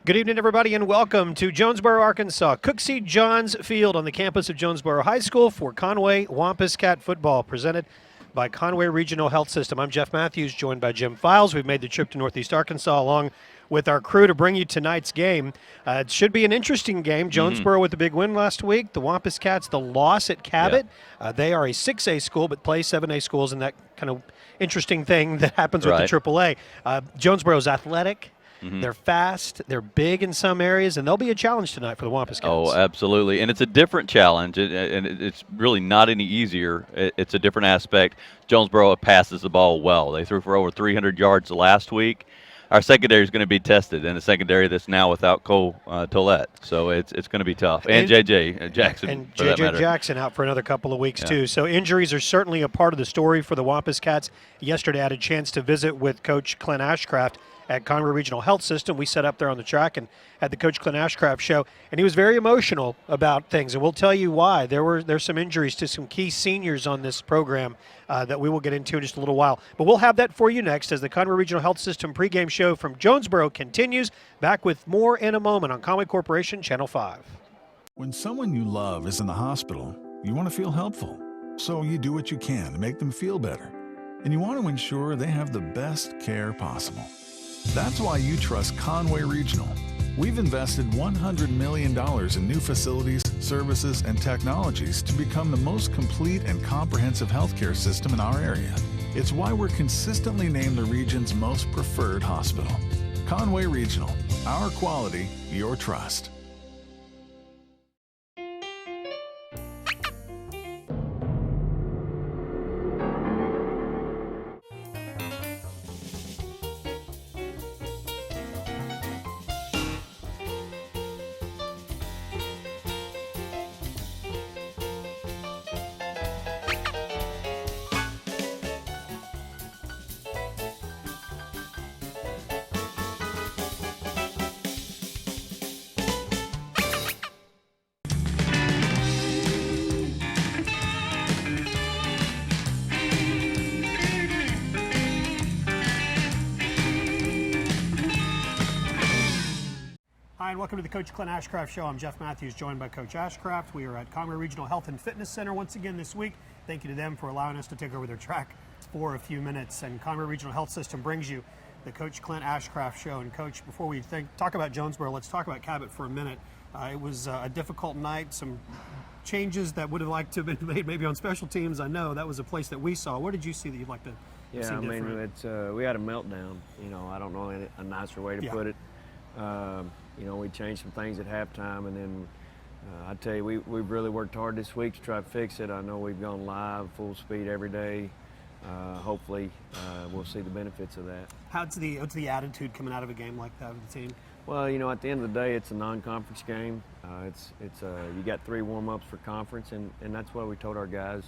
Good evening, everybody, and welcome to Jonesboro, Arkansas. Cooksey Johns Field on the campus of Jonesboro High School for Conway Wampus Cat football, presented by Conway Regional Health System. I'm Jeff Matthews, joined by Jim Files. We've made the trip to Northeast Arkansas along with our crew to bring you tonight's game. It should be an interesting game. Jonesboro with the big win last week. The Wampus Cats, the loss at Cabot. They are a 6A school but play 7A schools, and that kind of interesting thing that happens with the AAA. Jonesboro's athletic. They're fast, they're big in some areas, and they'll be a challenge tonight for the Wampus Cats. Oh, absolutely. And it's a different challenge, and it's really not any easier. It's a different aspect. Jonesboro passes the ball well. They threw for over 300 yards last week. Our secondary is going to be tested, and a secondary that's now without Cole Tollett. So it's going to be tough. And J.J. Jackson, and for that J.J. matter. Jackson out for another couple of weeks, too. So injuries are certainly a part of the story for the Wampus Cats. Yesterday I had a chance to visit with Coach Clint Ashcraft at Conway Regional Health System. We sat up there on the track and had the Coach Clint Ashcraft show, and he was very emotional about things, and we'll tell you why. There's some injuries to some key seniors on this program that we will get into in just a little while. But we'll have that for you next as the Conway Regional Health System pregame show from Jonesboro continues. Back with more in a moment on Conway Corporation Channel 5. When someone you love is in the hospital, you want to feel helpful. So you do what you can to make them feel better. And you want to ensure they have the best care possible. That's why you trust Conway Regional. We've invested $100 million in new facilities, services, and technologies to become the most complete and comprehensive healthcare system in our area. It's why we're consistently named the region's most preferred hospital. Conway Regional, our quality, your trust. Hi, and welcome to the Coach Clint Ashcraft Show. I'm Jeff Matthews, joined by Coach Ashcraft. We are at Conway Regional Health and Fitness Center once again this week. Thank you to them for allowing us to take over their track for a few minutes. And Conway Regional Health System brings you the Coach Clint Ashcraft Show. And Coach, before we talk about Jonesboro, let's talk about Cabot for a minute. It was a difficult night, some changes that would have liked to have been made maybe on special teams. I know that was a place that we saw. What did you see that you'd like to see different? We had a meltdown. I don't know a nicer way to put it. We changed some things at halftime, and then I tell you, we've really worked hard this week to try to fix it. I know we've gone live, full speed every day. Hopefully, we'll see the benefits of that. What's the attitude coming out of a game like that with the team? Well, at the end of the day, it's a non-conference game. You got 3 warm-ups for conference, and that's what we told our guys.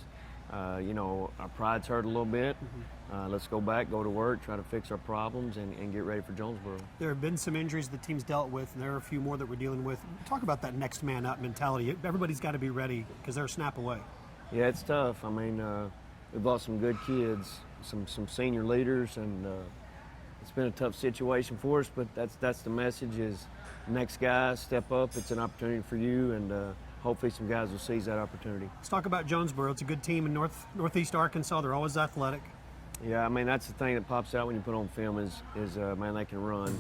Our pride's hurt a little bit. Let's go back, go to work, try to fix our problems, and get ready for Jonesboro. There have been some injuries the team's dealt with, and there are a few more that we're dealing with. Talk about that next man up mentality. Everybody's got to be ready because they're a snap away. Yeah, it's tough. We've lost some good kids, some senior leaders, and it's been a tough situation for us, but that's the message is next guy, step up. It's an opportunity for you, and hopefully some guys will seize that opportunity. Let's talk about Jonesboro. It's a good team in Northeast Arkansas. They're always athletic. Yeah, that's the thing that pops out when you put on film is they can run.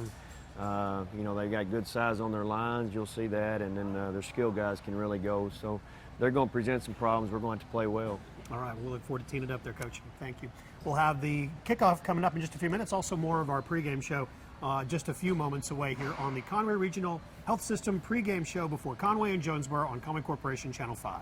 They got good size on their lines. You'll see that, and then their skill guys can really go. So they're going to present some problems. We're going to have to play well. All right, we'll look forward to teeing it up there, Coach. Thank you. We'll have the kickoff coming up in just a few minutes. Also more of our pregame show just a few moments away here on the Conway Regional Health System pregame show before Conway and Jonesboro on Conway Corporation Channel 5.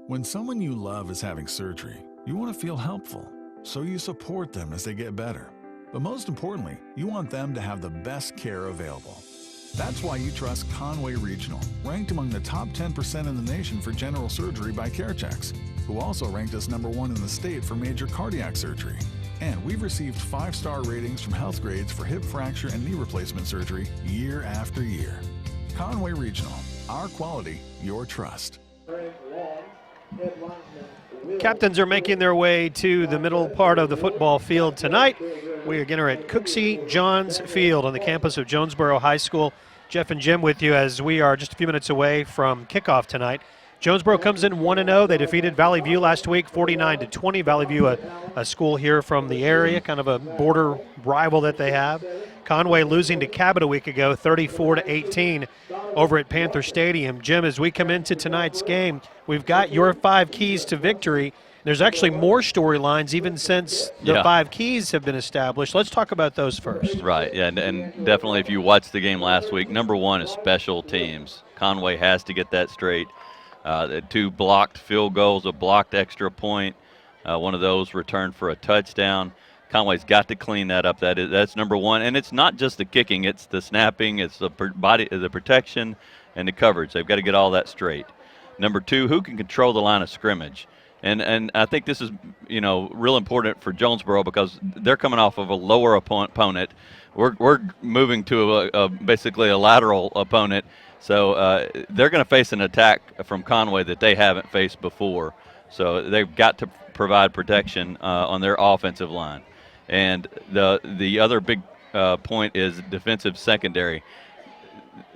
When someone you love is having surgery, you want to feel helpful, so you support them as they get better. But most importantly, you want them to have the best care available. That's why you trust Conway Regional, ranked among the top 10% in the nation for general surgery by CareChecks, who also ranked us #1 in the state for major cardiac surgery. And we've received 5-star ratings from Health Grades for hip fracture and knee replacement surgery year after year. Conway Regional, our quality, your trust. Captains are making their way to the middle part of the football field tonight. We again are at Cooksey Johns Field on the campus of Jonesboro High School. Jeff and Jim with you as we are just a few minutes away from kickoff tonight. Jonesboro comes in 1-0. They defeated Valley View last week, 49-20. Valley View, a school here from the area, kind of a border rival that they have. Conway losing to Cabot a week ago, 34-18 over at Panther Stadium. Jim, as we come into tonight's game, we've got your 5 keys to victory. There's actually more storylines even since the 5 keys have been established. Let's talk about those first. Right, yeah, and definitely if you watched the game last week, #1 is special teams. Conway has to get that straight. The 2 blocked field goals, a blocked extra point, one of those returned for a touchdown. Conway's got to clean that up. That's #1, and it's not just the kicking; it's the snapping, it's the protection, and the coverage. They've got to get all that straight. #2, who can control the line of scrimmage? And I think this is real important for Jonesboro because they're coming off of a lower opponent. We're moving to basically a lateral opponent. So they're going to face an attack from Conway that they haven't faced before. So they've got to provide protection on their offensive line. And the other big point is defensive secondary.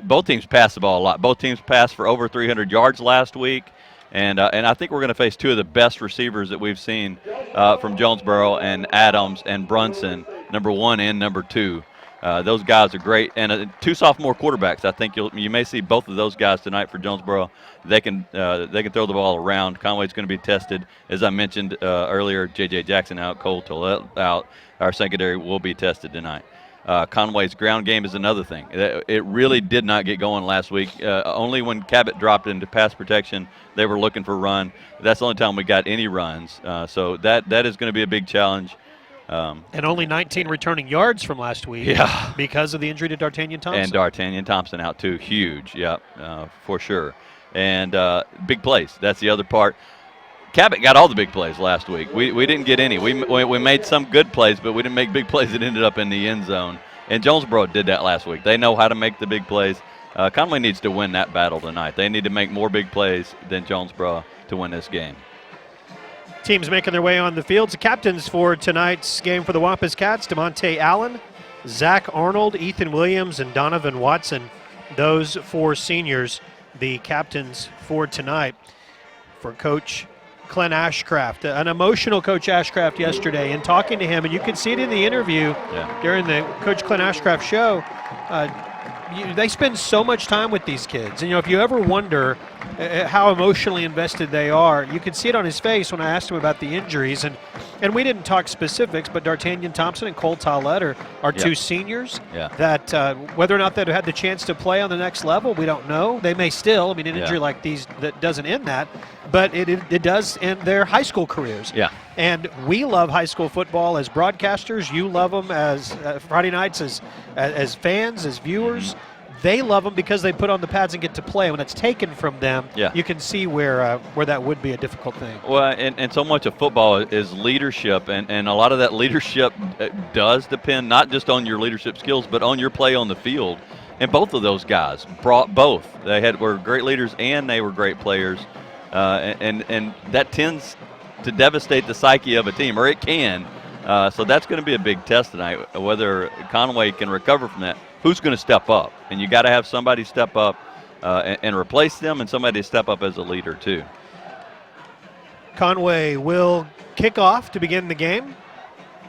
Both teams pass the ball a lot. Both teams passed for over 300 yards last week. And I think we're going to face 2 of the best receivers that we've seen from Jonesboro, and Adams and Brunson, #1 and #2. Those guys are great, and 2 sophomore quarterbacks. I think you may see both of those guys tonight for Jonesboro. They can throw the ball around. Conway's going to be tested, as I mentioned earlier. J.J. Jackson out, Cole Tollett out. Our secondary will be tested tonight. Conway's ground game is another thing. It really did not get going last week. Only when Cabot dropped into pass protection, they were looking for run. That's the only time we got any runs. So that is going to be a big challenge. And only 19 returning yards from last week because of the injury to D'Artagnan Thompson. And D'Artagnan Thompson out too. Huge, for sure. And big plays. That's the other part. Cabot got all the big plays last week. We didn't get any. We made some good plays, but we didn't make big plays that ended up in the end zone. And Jonesboro did that last week. They know how to make the big plays. Conway needs to win that battle tonight. They need to make more big plays than Jonesboro to win this game. Teams making their way on the fields. The captains for tonight's game for the Wampus Cats, DeMonte Allen, Zach Arnold, Ethan Williams, and Donovan Watson. Those 4 seniors, the captains for tonight. For Coach Clint Ashcraft, an emotional Coach Ashcraft yesterday, and talking to him, and you can see it in the interview during the Coach Clint Ashcraft show. They spend so much time with these kids, and if you ever wonder how emotionally invested they are, you can see it on his face when I asked him about the injuries, and we didn't talk specifics, but D'Artagnan Thompson and Cole Tollett are 2 seniors that whether or not they've had the chance to play on the next level, we don't know. They may still. An injury like these that doesn't end that, but it does end their high school careers. And we love high school football as broadcasters. You love them as Friday nights as fans, as viewers. They love them because they put on the pads and get to play. When it's taken from them, you can see where that would be a difficult thing. Well, and so much of football is leadership, and a lot of that leadership does depend not just on your leadership skills, but on your play on the field. And both of those guys brought both. Were great leaders and they were great players, and that tends to devastate the psyche of a team, or it can. So that's going to be a big test tonight, whether Conway can recover from that. Who's going to step up? And you got to have somebody step up and replace them, and somebody step up as a leader too. Conway will kick off to begin the game.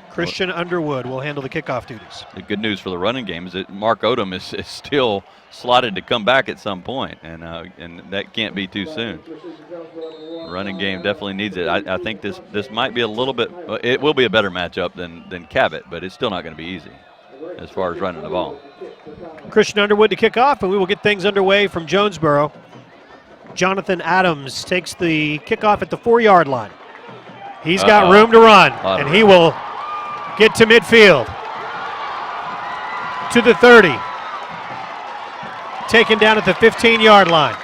Christian Underwood will handle the kickoff duties. The good news for the running game is that Mark Odom is still slotted to come back at some point, and that can't be too soon. The running game definitely needs it. I think this might be a little bit. It will be a better matchup than Cabot, but it's still not going to be easy as far as running the ball. Christian Underwood to kick off, and we will get things underway from Jonesboro. Jonathan Adams takes the kickoff at the 4-yard line. He's got room to run, and he will get to midfield, to the 30, taken down at the 15-yard line.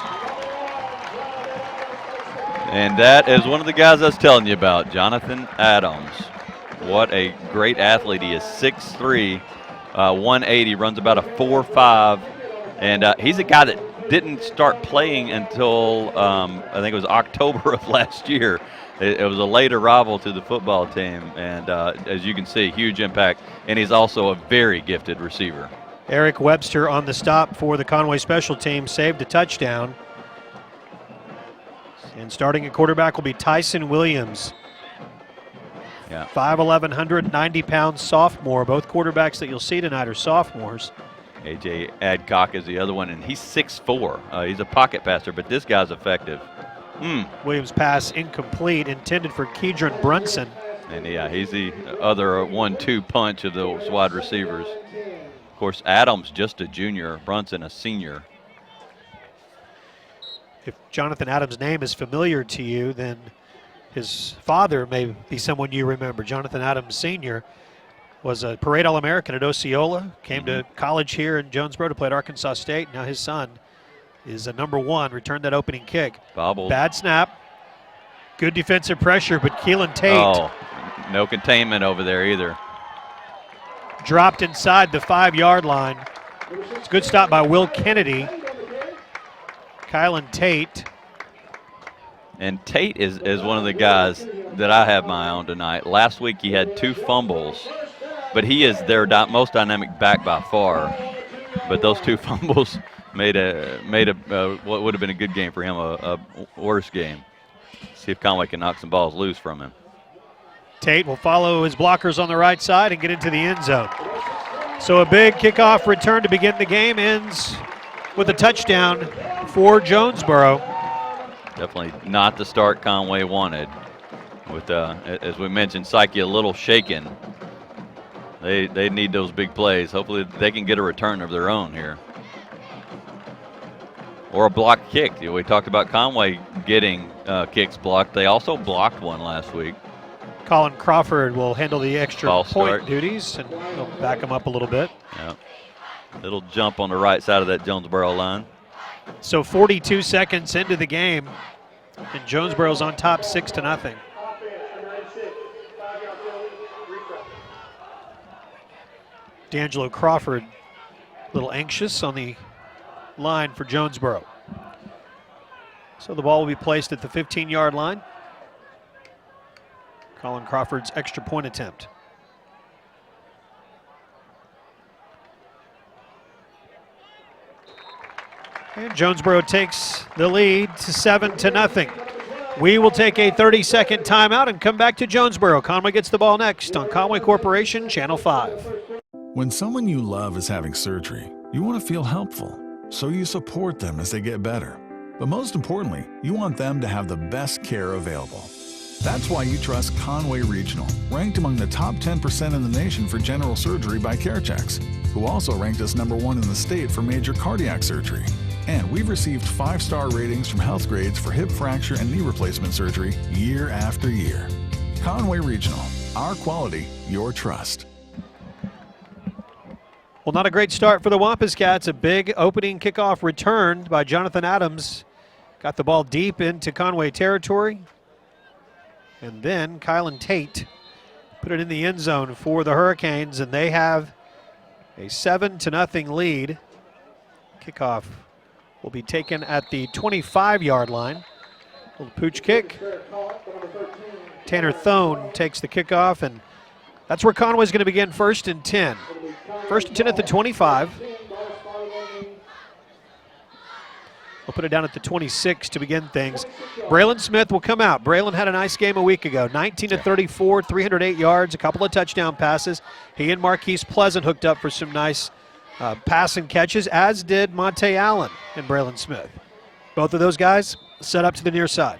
And that is one of the guys I was telling you about, Jonathan Adams. What a great athlete he is. 6'3", 180, runs about a 4.5. And he's a guy that didn't start playing until I think it was October of last year. It was a late arrival to the football team. And as you can see, huge impact. And he's also a very gifted receiver. Eric Webster on the stop for the Conway special team, saved a touchdown. And starting at quarterback will be Tyson Williams. Yeah. 5'11", 190-pound sophomore. Both quarterbacks that you'll see tonight are sophomores. A.J. Adcock is the other one, and he's 6'4". He's a pocket passer, but this guy's effective. Williams' pass incomplete, intended for Keidron Brunson. And yeah, he's the other 1-2 punch of those wide receivers. Of course, Adams just a junior, Brunson a senior. If Jonathan Adams' name is familiar to you, then his father may be someone you remember. Jonathan Adams Sr. was a Parade All-American at Osceola, came to college here in Jonesboro to play at Arkansas State. Now his son is a #1, returned that opening kick. Bobbled. Bad snap, good defensive pressure, but Keelan Tate. Oh, no containment over there either. Dropped inside the 5-yard line. It's a good stop by Will Kennedy. Kylan Tate. And Tate is one of the guys that I have my eye on tonight. Last week he had 2 fumbles, but he is their most dynamic back by far. But those 2 fumbles made what would have been a good game for him a worse game. See if Conway can knock some balls loose from him. Tate will follow his blockers on the right side and get into the end zone. So a big kickoff return to begin the game ends with a touchdown for Jonesboro. Definitely not the start Conway wanted. With, as we mentioned, Psyche a little shaken. They need those big plays. Hopefully they can get a return of their own here. Or a blocked kick. We talked about Conway getting kicks blocked. They also blocked one last week. Colin Crawford will handle the extra Ball point start. duties, and he'll back him up a little bit. Yeah. Little jump on the right side of that Jonesboro line. So 42 seconds into the game, and Jonesboro's on top 6-0. D'Angelo Crawford, a little anxious on the line for Jonesboro. So the ball will be placed at the 15-yard line. Colin Crawford's extra point attempt. And Jonesboro takes the lead to 7-0. We will take a 30-second timeout and come back to Jonesboro. Conway gets the ball next on Conway Corporation, Channel 5. When someone you love is having surgery, you want to feel helpful, so you support them as they get better. But most importantly, you want them to have the best care available. That's why you trust Conway Regional, ranked among the top 10% in the nation for general surgery by CareChecks, who also ranked us #1 in the state for major cardiac surgery. And we've received 5-star ratings from Health Grades for hip fracture and knee replacement surgery year after year. Conway Regional, our quality, your trust. Well, not a great start for the Wampus Cats. A big opening kickoff return by Jonathan Adams. Got the ball deep into Conway territory. And then Kylan Tate put it in the end zone for the Hurricanes, and they have a 7-0 lead. Kickoff will be taken at the 25-yard line. Little pooch kick. Tanner Thone takes the kickoff, and that's where Conway's going to begin 1st and 10. 1st and 10 at the 25. We'll put it down at the 26 to begin things. Braylon Smith will come out. Braylon had a nice game a week ago. 19-34, 308 yards, a couple of touchdown passes. He and Marquise Pleasant hooked up for some nice pass and catches, as did Monte Allen and Braylon Smith. Both of those guys set up to the near side.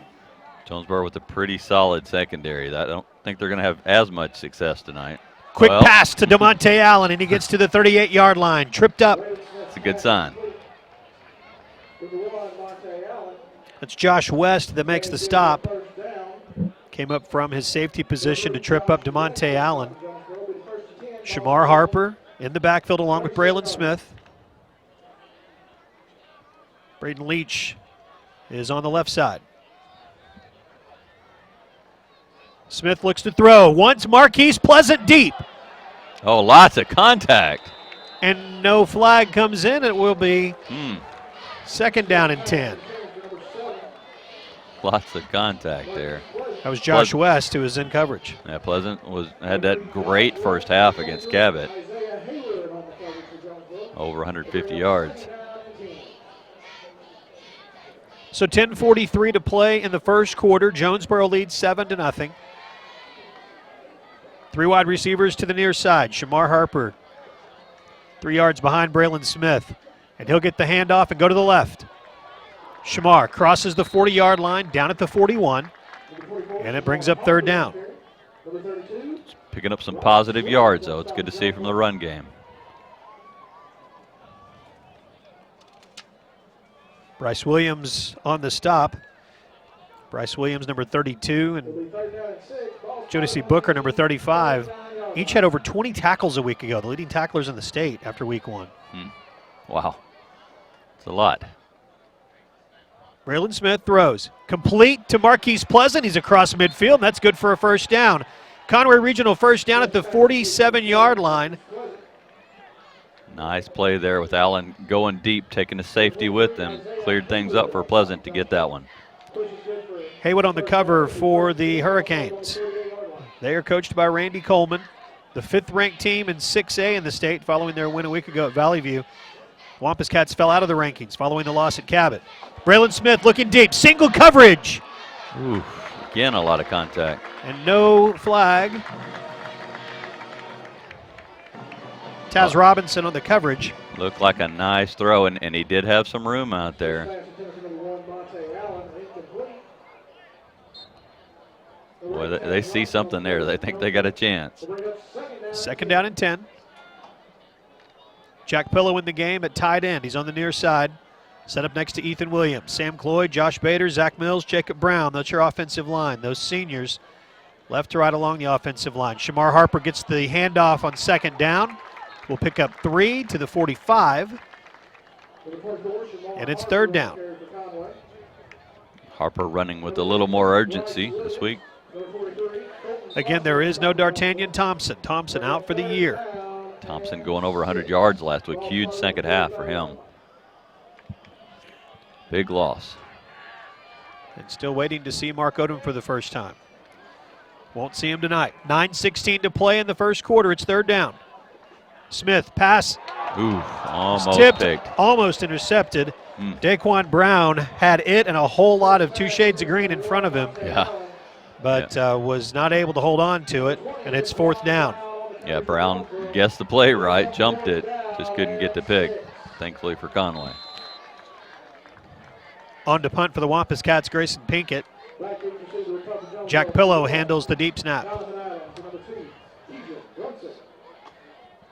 Jonesboro with a pretty solid secondary. I don't think they're going to have as much success tonight. Quick pass to DeMonte Allen, and he gets to the 38-yard line. Tripped up. It's a good sign. That's Josh West that makes the stop. Came up from his safety position to trip up DeMonte Allen. Shamar Harper in the backfield along with Braylon Smith. Braden Leach is on the left side. Smith looks to throw. Once Marquise Pleasant deep. Oh, lots of contact. And no flag comes in. It will be second down and 10. Lots of contact there. That was Josh West who was in coverage. Yeah, Pleasant had that great first half against Cabot. Over 150 yards. So 10:43 to play in the first quarter. Jonesboro leads 7-0. 3 wide receivers to the near side. Shamar Harper, 3 yards behind Braylon Smith. And he'll get the handoff and go to the left. Shamar crosses the 40-yard line down at the 41. And it brings up third down. Picking up some positive yards, though. It's good to see from the run game. Bryce Williams on the stop. Bryce Williams, number 32, and Jodeci Booker, number 35. Each had over 20 tackles a week ago, the leading tacklers in the state after week 1. Wow. It's a lot. Braylon Smith throws. Complete to Marquise Pleasant. He's across midfield, and that's good for a first down. Conway Regional first down at the 47-yard line. Nice play there with Allen going deep, taking the safety with them. Cleared things up for Pleasant to get that one. Haywood on the cover for the Hurricanes. They are coached by Randy Coleman, the 5th-ranked team in 6A in the state following their win a week ago at Valley View. Wampus Cats fell out of the rankings following the loss at Cabot. Braylon Smith looking deep, single coverage. Ooh, again, a lot of contact. And no flag. Taz Robinson on the coverage. Looked like a nice throw, and he did have some room out there. Boy, they see something there. They think they got a chance. Second down and 10. Jack Pillow in the game at tight end. He's on the near side. Set up next to Ethan Williams. Sam Cloyd, Josh Bader, Zach Mills, Jacob Brown. That's your offensive line. Those seniors left to right along the offensive line. Shamar Harper gets the handoff on second down. We'll pick up 3 to the 45. And it's third down. Harper running with a little more urgency this week. Again, there is no D'Artagnan Thompson. Thompson out for the year. Thompson going over 100 yards last week. Huge second half for him. Big loss. And still waiting to see Mark Odom for the first time. Won't see him tonight. 9:16 to play in the first quarter. It's third down. Smith, pass. Ooh, almost tipped, picked. almost intercepted. Daquan Brown had it and a whole lot of 2 shades of green in front of him. Yeah. But was not able to hold on to it, and it's fourth down. Yeah, Brown guessed the play right, jumped it, just couldn't get the pick, thankfully for Conway. On to punt for the Wampus Cats, Grayson Pinkett. Jack Pillow handles the deep snap.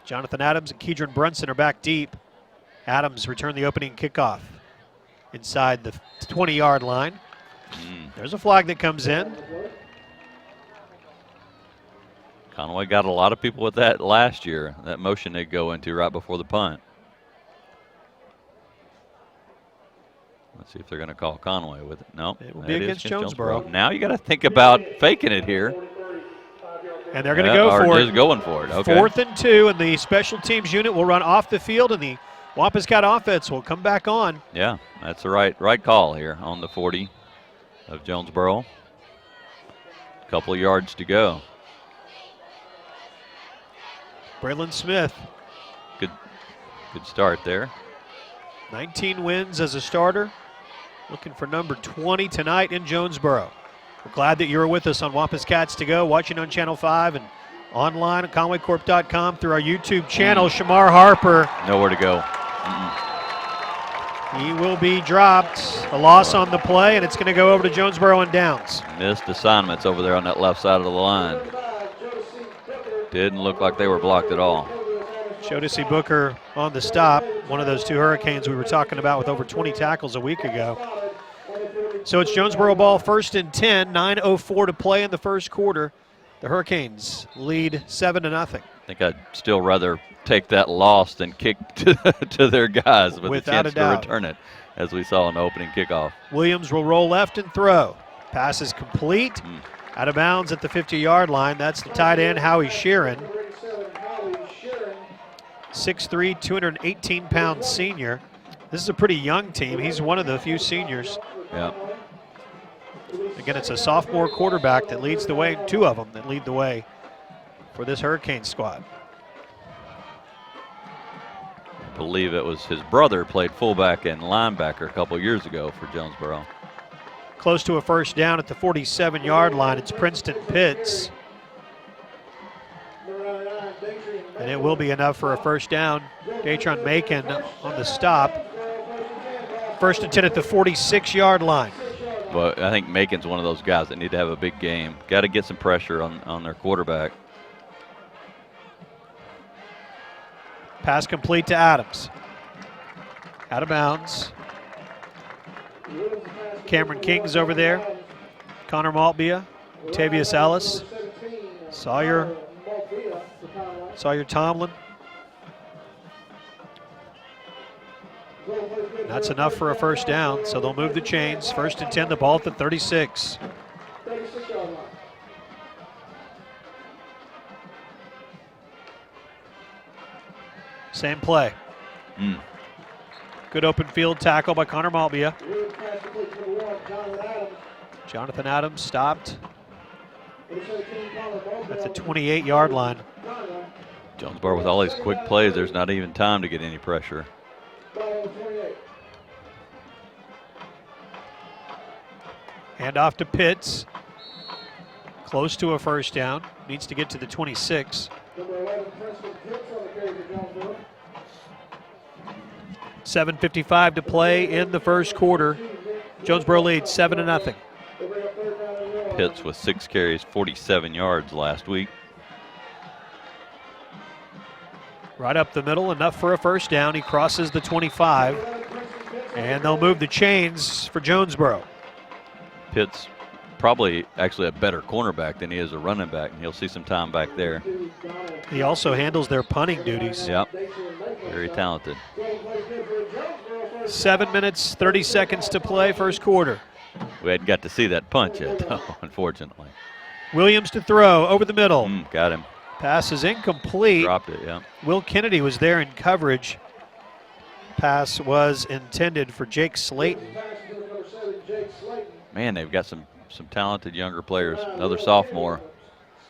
Jonathan Adams and Keedron Brunson are back deep. Adams returned the opening kickoff inside the 20-yard line. There's a flag that comes in. Conway got a lot of people with that last year, that motion they go into right before the punt. Let's see if they're going to call Conway with it. No, it will be against Jonesboro. Now you got to think about faking it here. And they're going to go for it. Just going for it. Okay. 4th and 2, and the special teams unit will run off the field, and the Wampus Cat offense will come back on. Yeah, that's the right call here on the 40 of Jonesboro. A couple of yards to go. Braylon Smith. Good start there. 19 wins as a starter. Looking for number 20 tonight in Jonesboro. We're glad that you're with us on Wampus Cats to Go, watching on Channel 5 and online at conwaycorp.com through our YouTube channel. Shamar Harper. Nowhere to go. He will be dropped. A loss on the play, and it's going to go over to Jonesboro and downs. Missed assignments over there on that left side of the line. Didn't look like they were blocked at all. Jodeci Booker on the stop, one of those 2 Hurricanes we were talking about with over 20 tackles a week ago. So it's Jonesboro ball, 1st and 10, 9:04 to play in the first quarter. The Hurricanes lead 7-0. I think I'd still rather take that loss than kick to their guys with Without a chance a doubt. to return it. as we saw in the opening kickoff. Williams will roll left and throw. Pass is complete. Out of bounds at the 50-yard line. That's the tight end, Howie Sheeran. 6'3", 218-pound senior. This is a pretty young team. He's one of the few seniors. Yeah. Again, it's a sophomore quarterback that leads the way, two of them that lead the way for this Hurricane squad. I believe it was his brother played fullback and linebacker a couple years ago for Jonesboro. Close to a first down at the 47-yard line. It's Princeton Pitts. And it will be enough for a first down. Datron Macon on the stop. First and 10 at the 46-yard line. Well, I think Macon's one of those guys that need to have a big game. Got to get some pressure on their quarterback. Pass complete to Adams. Out of bounds. Cameron King's over there. Connor Maltbia, Tavius Ellis, Sawyer Tomlin. That's enough for a first down, so they'll move the chains. First and 10, the ball at the 36. Same play. Good open field tackle by Connor Maltbia. Jonathan Adams stopped at the 28-yard line. Jonesboro with all these quick plays, there's not even time to get any pressure. Hand off to Pitts. Close to a first down. Needs to get to the 26. 7:55 to play in the first quarter. Jonesboro leads 7-0. Pitts with 6 carries, 47 yards last week. Right up the middle, enough for a first down. He crosses the 25, and they'll move the chains for Jonesboro. Pitts probably actually a better cornerback than he is a running back, and he'll see some time back there. He also handles their punting duties. Yep, very talented. 7 minutes, 30 seconds to play, first quarter. We hadn't got to see that punch yet, though, unfortunately. Williams to throw, over the middle. Got him. Pass is incomplete. Dropped it, yeah. Will Kennedy was there in coverage. Pass was intended for Jake Slayton. Man, they've got some talented younger players. Another sophomore,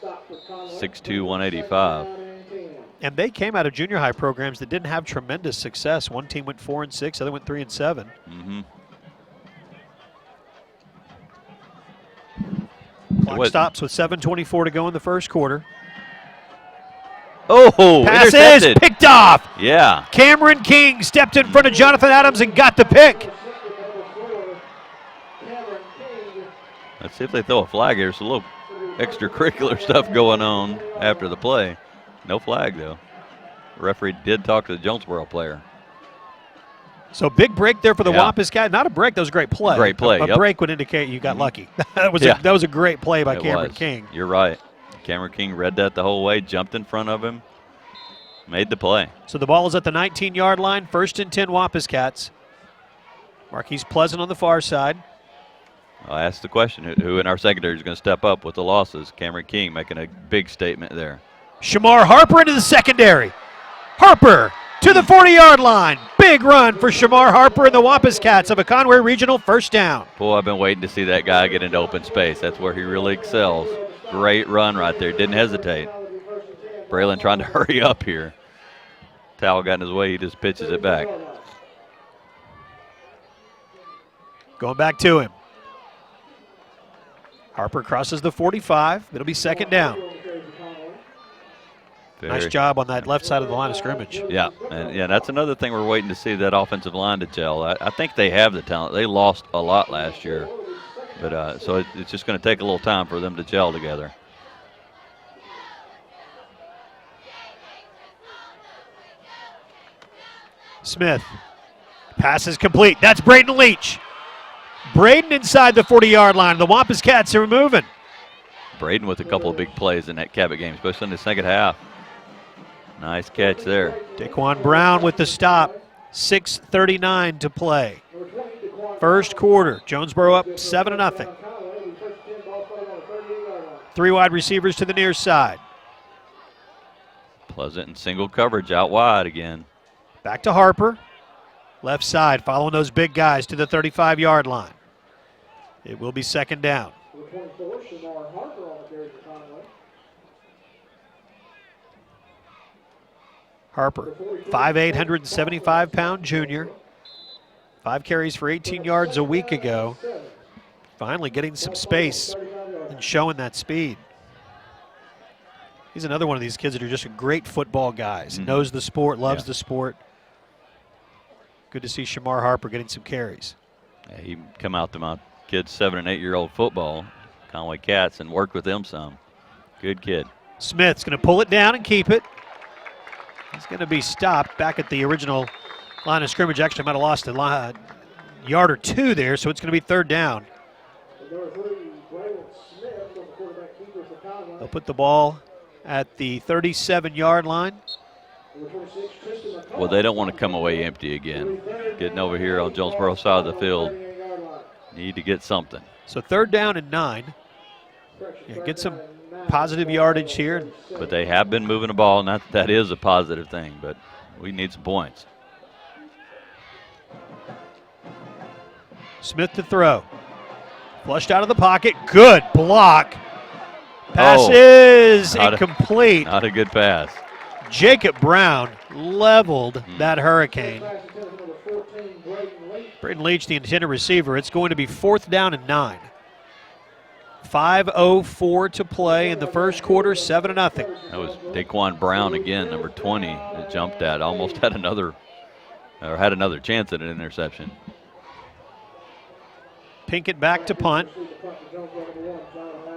6'2", 185. And they came out of junior high programs that didn't have tremendous success. One team went 4-6, the other went 3-7. Clock stops with 7:24 to go in the first quarter. Oh, pass intercepted. Is picked off. Yeah. Cameron King stepped in front of Jonathan Adams and got the pick. Let's see if they throw a flag here. There's a little extracurricular stuff going on after the play. No flag, though. The referee did talk to the Jonesboro player. So big break there for the Wampus guy. Not a break, that was a great play. Great play, A break would indicate you got lucky. that was a great play by Cameron King. You're right. Cameron King read that the whole way, jumped in front of him, made the play. So the ball is at the 19-yard line, first and 10 Wampus Cats. Marquise Pleasant on the far side. I'll ask the question, who in our secondary is going to step up with the losses? Cameron King making a big statement there. Shamar Harper into the secondary. Harper to the 40-yard line. Big run for Shamar Harper and the Wampus Cats of a Conway Regional first down. Boy, I've been waiting to see that guy get into open space. That's where he really excels. Great run right there. Didn't hesitate. Braylon trying to hurry up here. Towel got in his way. He just pitches it back. Going back to him. Harper crosses the 45. It'll be second down. Nice job on that left side of the line of scrimmage. Yeah, and that's another thing we're waiting to see, that offensive line to gel. I think they have the talent. They lost a lot last year, but so it's just going to take a little time for them to gel together. Smith. Pass is complete. That's Braden Leach. Braden inside the 40-yard line. The Wampus Cats are moving. Braden with a couple of big plays in that Cabot game, especially in the second half. Nice catch there. Daquan Brown with the stop. 6:39 to play. First quarter, Jonesboro up 7-0. 3 wide receivers to the near side. Pleasant and single coverage out wide again. Back to Harper. Left side, following those big guys to the 35-yard line. It will be second down. Harper, 5'8", 175-pound junior. 5 carries for 18 yards a week ago. Finally getting some space and showing that speed. He's another one of these kids that are just great football guys. Knows the sport, loves the sport. Good to see Shamar Harper getting some carries. Yeah, he come out to my kids' 7- and 8-year-old football, Conway Cats, and worked with them some. Good kid. Smith's going to pull it down and keep it. He's going to be stopped back at the original line of scrimmage. Actually, might have lost a yard or 2 there, so it's going to be third down. They'll put the ball at the 37-yard line. Well, they don't want to come away empty again. Getting over here on Jonesboro side of the field, need to get something. So third down and 9. Yeah, get some positive yardage here. But they have been moving the ball, and that is a positive thing, but we need some points. Smith to throw. Flushed out of the pocket. Good block. Pass is incomplete. Not a good pass. Jacob Brown leveled that hurricane. Braden Leach, the intended receiver. It's going to be fourth down and 9. 5:04 to play in the first quarter, 7-0. That was Daquan Brown again, number 20, that jumped at. Almost had another chance at an interception. Pinkett back to punt.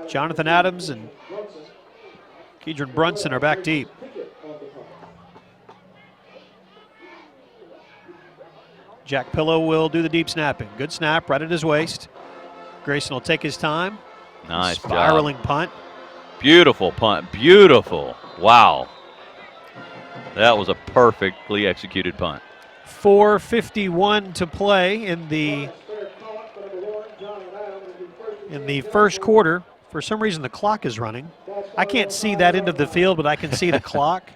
Jonathan Adams and Kedron Brunson are back deep. Jack Pillow will do the deep snapping. Good snap right at his waist. Grayson will take his time. Nice spiraling job. Punt. Beautiful punt. Beautiful. Wow. That was a perfectly executed punt. 4:51 to play in the first quarter. For some reason, the clock is running. I can't see that end of the field, but I can see the clock.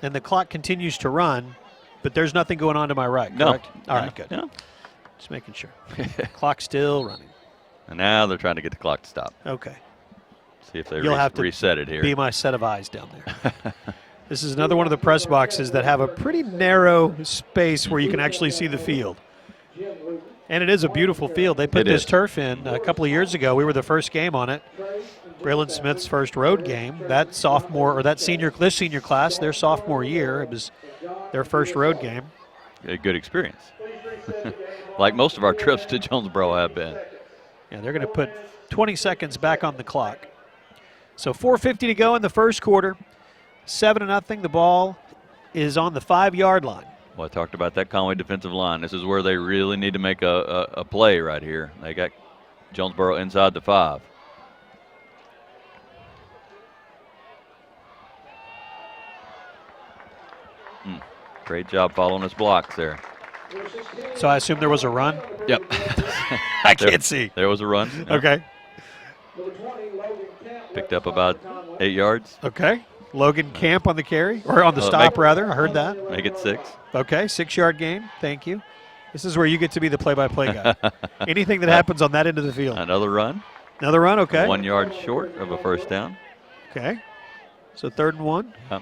And the clock continues to run, but there's nothing going on to my right, correct? No. All right, good. No. Just making sure. Clock's still running. And now they're trying to get the clock to stop. Okay. See if they You'll have to reset it here. Be my set of eyes down there. This is another one of the press boxes that have a pretty narrow space where you can actually see the field. And it is a beautiful field. They put this turf in a couple of years ago. We were the first game on it. Braylon Smith's first road game. This senior class, their sophomore year, it was their first road game. A good experience. Like most of our trips to Jonesboro have been. Yeah, they're going to put 20 seconds back on the clock. So 4:50 to go in the first quarter. 7-0. The ball is on the 5-yard line. Well, I talked about that Conway defensive line. This is where they really need to make a play right here. They got Jonesboro inside the 5. Great job following his blocks there. So I assume there was a run? Yep. I can't see. There was a run. Yep. Okay. Picked up about 8 yards. Okay. Logan Camp on the carry, or on the stop, rather. I heard that. Make it 6. Okay, 6-yard gain. Thank you. This is where you get to be the play-by-play guy. Anything that happens on that end of the field. Another run. Another run, okay. 1 yard short of a first down. Okay. So 3rd and 1. Yep.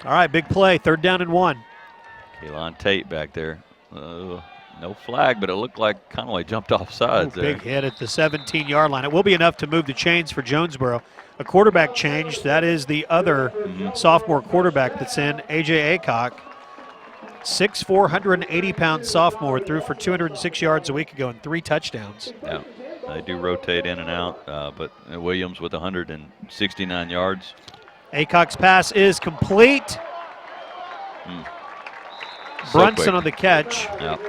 All right, big play. 3rd down and 1. Kaylon Tate back there. No flag, but it looked like Conway jumped off sides there. Big hit at the 17-yard line. It will be enough to move the chains for Jonesboro. A quarterback change. That is the other sophomore quarterback that's in, A.J. Aycock. 6'4", 180-pound sophomore, threw for 206 yards a week ago and 3 touchdowns. Yeah, they do rotate in and out, but Williams with 169 yards. Aycock's pass is complete. Brunson on the catch. Yep.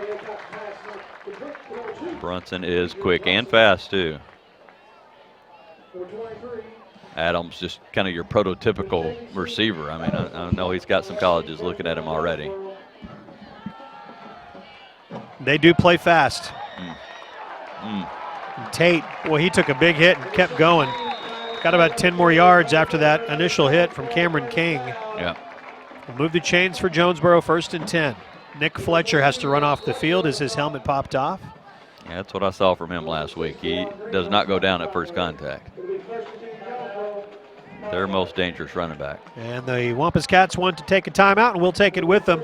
Brunson is quick and fast, too. Adams just kind of your prototypical receiver. I mean, I know he's got some colleges looking at him already. They do play fast. Tate, well, he took a big hit and kept going. Got about 10 more yards after that initial hit from Cameron King. Yeah. We'll move the chains for Jonesboro, 1st and 10. Nick Fletcher has to run off the field as his helmet popped off. Yeah, that's what I saw from him last week. He does not go down at first contact. Their most dangerous running back. And the Wampus Cats want to take a timeout, and we'll take it with them.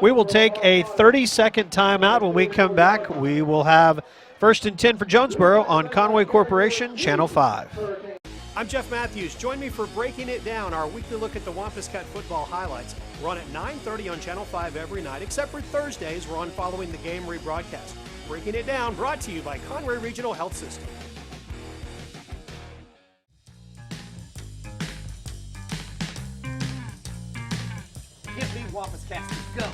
We will take a 30-second timeout. When we come back, we will have 1st and 10 for Jonesboro on Conway Corporation, Channel 5. I'm Jeff Matthews. Join me for Breaking It Down, our weekly look at the Wampus Cat football highlights. We're on at 9:30 on Channel 5 every night, except for Thursdays. We're on following the game rebroadcast. Breaking It Down, brought to you by Conway Regional Health System. Give me Wampus Cats to go.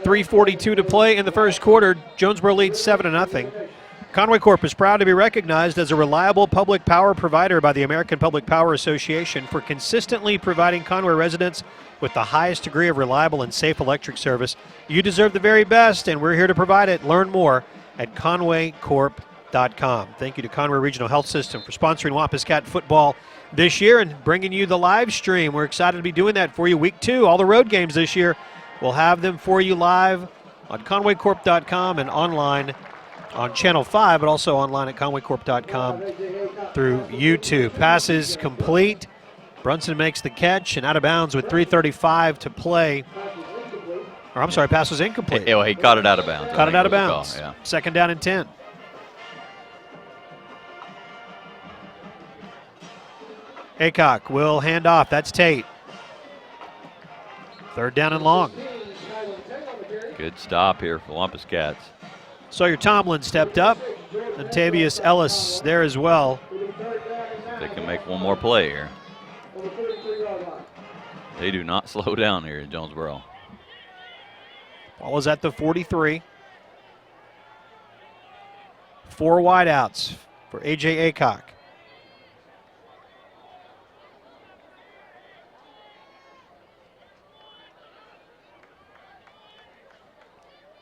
.342 to play in the first quarter. Jonesboro leads 7-0. Conway Corp is proud to be recognized as a reliable public power provider by the American Public Power Association for consistently providing Conway residents with the highest degree of reliable and safe electric service. You deserve the very best, and we're here to provide it. Learn more at conwaycorp.com. Thank you to Conway Regional Health System for sponsoring Wampus Cat football this year and bringing you the live stream. We're excited to be doing that for you. Week 2, all the road games this year. We'll have them for you live on conwaycorp.com and online on Channel 5, but also online at conwaycorp.com through YouTube. Passes complete. Brunson makes the catch and out of bounds with 3:35 to play. Or I'm sorry, pass was incomplete. He caught it out of bounds. Caught it out of bounds. Yeah. 2nd down and 10. Aycock will hand off. That's Tate. 3rd down and long. Good stop here for Wampus Cats. Sawyer Tomlin stepped up. And Tavius Ellis there as well. They can make one more play here. They do not slow down here in Jonesboro. Ball is at the 43. 4 wideouts for A.J. Aycock.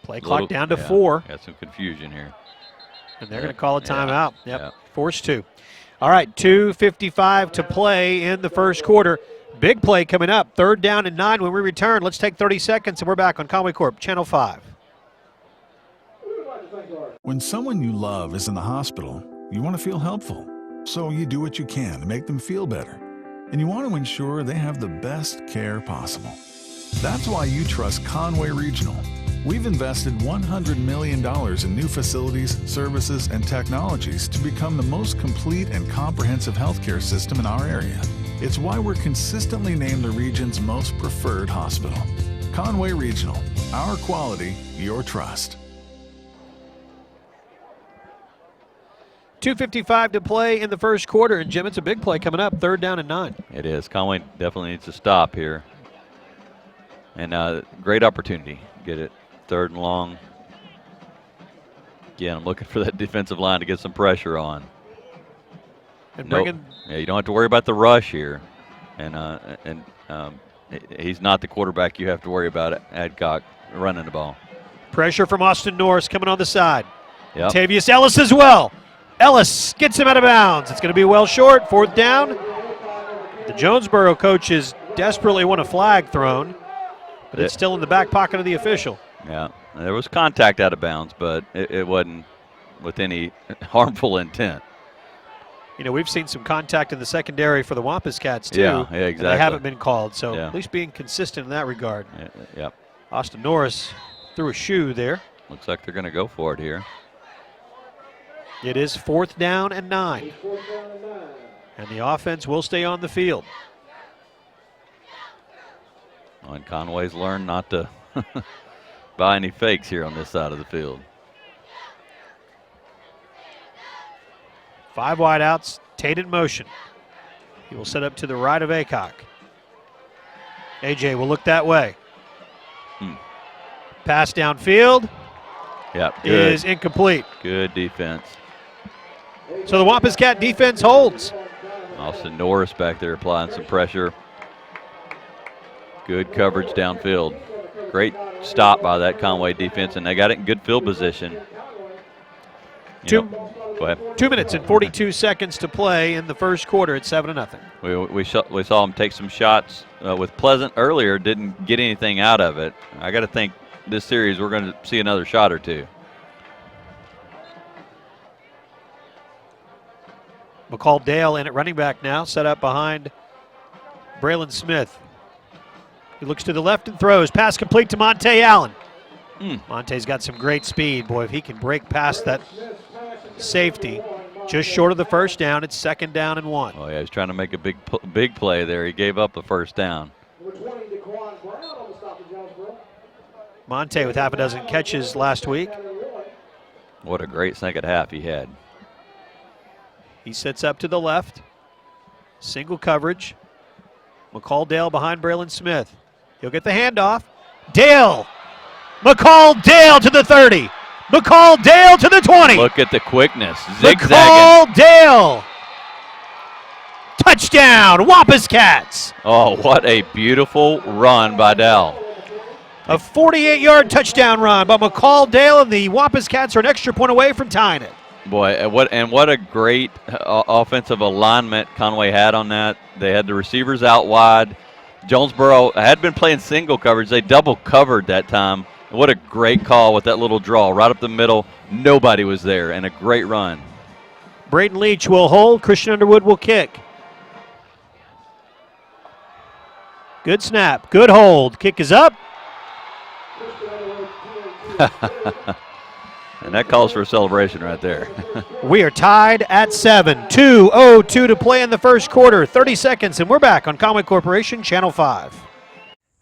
Play clock down to 4. Got some confusion here. And they're going to call a timeout. Yep, yeah. Forced to. All right, 2:55 to play in the first quarter. Big play coming up. 3rd down and 9 when we return. Let's take 30 seconds, and we're back on Conway Corp, Channel 5. When someone you love is in the hospital, you want to feel helpful. So you do what you can to make them feel better. And you want to ensure they have the best care possible. That's why you trust Conway Regional. We've invested $100 million in new facilities, services, and technologies to become the most complete and comprehensive healthcare system in our area. It's why we're consistently named the region's most preferred hospital. Conway Regional, our quality, your trust. 2:55 to play in the first quarter, and Jim, it's a big play coming up. 3rd down and 9. It is. Conway definitely needs to stop here. And great opportunity. Get it 3rd and long. Again, I'm looking for that defensive line to get some pressure on. And Yeah, you don't have to worry about the rush here. And he's not the quarterback you have to worry about. Adcock running the ball. pressure from Austin Norris coming on the side. Yep. Tavius Ellis as well. Ellis gets him out of bounds. It's going to be well short. 4th down. The Jonesboro coaches desperately want a flag thrown, but it's still in the back pocket of the official. Yeah, there was contact out of bounds, but it wasn't with any harmful intent. You know, we've seen some contact in the secondary for the Wampus Cats, too. Yeah, exactly. And they haven't been called, so Yeah. at least being consistent in that regard. Yep. Austin Norris threw a shoe there. Looks like they're going to go for it here. It is 4th down and 9. And the offense will stay on the field. Oh, and Conway's learned not to buy any fakes here on this side of the field. 5 wideouts, Tate in motion. He will set up to the right of Aycock. AJ will look that way. Pass downfield Yep, good. is incomplete. Good defense. So the Wampus Cat defense holds. Austin Norris back there applying some pressure. Good coverage downfield. Great stop by that Conway defense, and they got it in good field position. Go ahead. 2 minutes and 42 seconds to play in the first quarter at 7-0. We saw him take some shots with Pleasant earlier, didn't get anything out of it. I got to think this series we're going to see another shot or two. McCall Dale in at running back now, set up behind Braylon Smith. He looks to the left and throws. Pass complete to Monte Allen. Monte's got some great speed. Boy, if he can break past that safety, just short of the first down, it's 2nd down and 1. Oh, yeah, he's trying to make a big play there. He gave up the first down. Monte with half a dozen catches last week. What a great second half he had. He sits up to the left. Single coverage. McCall Dale behind Braylon Smith. He'll get the handoff. Dale! McCall Dale to the 30. McCall Dale to the 20. Look at the quickness. Zigzagging. McCall Dale! Touchdown, Wampus Cats! Oh, what a beautiful run by Dell. A 48-yard touchdown run by McCall Dale, and the Wampus Cats are an extra point away from tying it. Boy, what a great offensive alignment Conway had on that. They had the receivers out wide. Jonesboro had been playing single coverage. They double covered that time. What a great call with that little draw right up the middle. Nobody was there, and a great run. Braden Leach will hold. Christian Underwood will kick. Good snap. Good hold. Kick is up. And that calls for a celebration right there. We are tied at 7. 2:02 to play in the first quarter. 30 seconds, and we're back on Conway Corporation, Channel 5.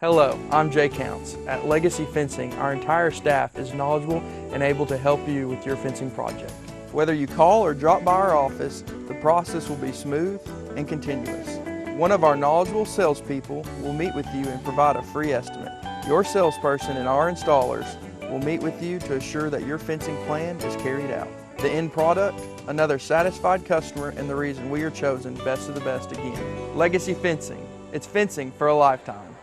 Hello, I'm Jay Counts. At Legacy Fencing, our entire staff is knowledgeable and able to help you with your fencing project. Whether you call or drop by our office, the process will be smooth and continuous. One of our knowledgeable salespeople will meet with you and provide a free estimate. Your salesperson and our installers will meet with you to assure that your fencing plan is carried out. The end product, another satisfied customer, and the reason we are chosen best of the best again. Legacy Fencing, it's fencing for a lifetime.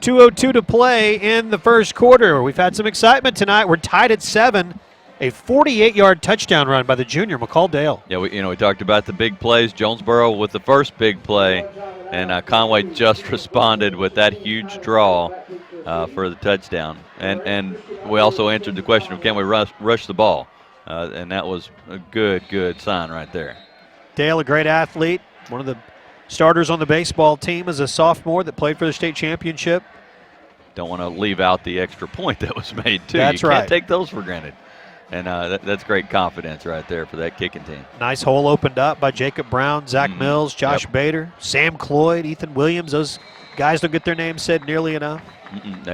2:02 to play in the first quarter. We've had some excitement tonight. We're tied at 7. A 48-yard touchdown run by the junior, McCall Dale. Yeah, we talked about the big plays. Jonesboro with the first big play, and Conway just responded with that huge draw for the touchdown. And we also answered the question of can we rush the ball, and that was a good sign right there. Dale, a great athlete, one of the starters on the baseball team as a sophomore that played for the state championship. Don't want to leave out the extra point that was made, too. That's you right. Can't take those for granted. And that's great confidence right there for that kicking team. Nice hole opened up by Jacob Brown, Zach Mills, Josh Bader, Sam Cloyd, Ethan Williams. Those guys don't get their names said nearly enough.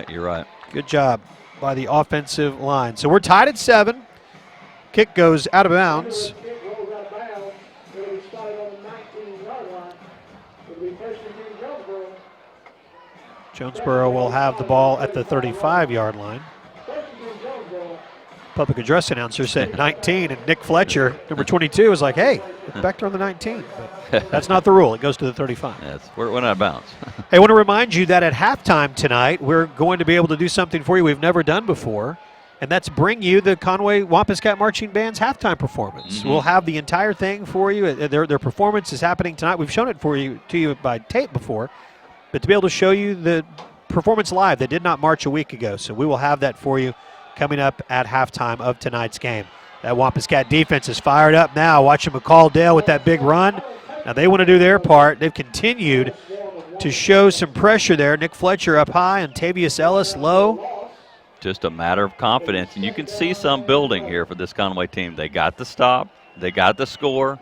You're right. Good job by the offensive line. So we're tied at 7. Kick goes out of bounds. Jonesboro will have the ball at the 35-yard line. Public address announcer said 19, and Nick Fletcher, number 22, was like, hey, back there on the 19. But that's not the rule. It goes to the 35. We're not out of bounds. I want to remind you that at halftime tonight, we're going to be able to do something for you we've never done before, and that's bring you the Conway Wampus Cat Marching Band's halftime performance. We'll have the entire thing for you. Their performance is happening tonight. We've shown it to you by tape before, but to be able to show you the performance live, they did not march a week ago, so we will have that for you coming up at halftime of tonight's game. That Wampus Cat defense is fired up now. Watching McCall Dale with that big run. Now they want to do their part. They've continued to show some pressure there. Nick Fletcher up high and Tavius Ellis low. Just a matter of confidence, and you can see some building here for this Conway team. They got the stop. They got the score.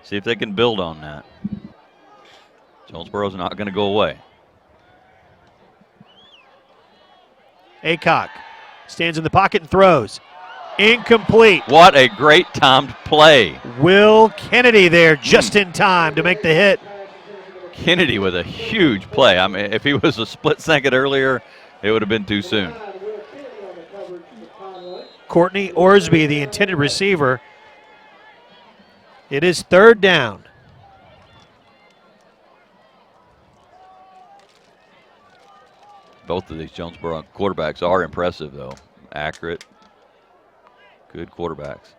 See if they can build on that. Jonesboro's not going to go away. Aycock stands in the pocket and throws. Incomplete. What a great timed play. Will Kennedy there just in time to make the hit. Kennedy with a huge play. I mean, if he was a split second earlier, it would have been too soon. Courtney Orsby, the intended receiver. It is 3rd down. Both of these Jonesboro quarterbacks are impressive, though. Accurate, good quarterbacks.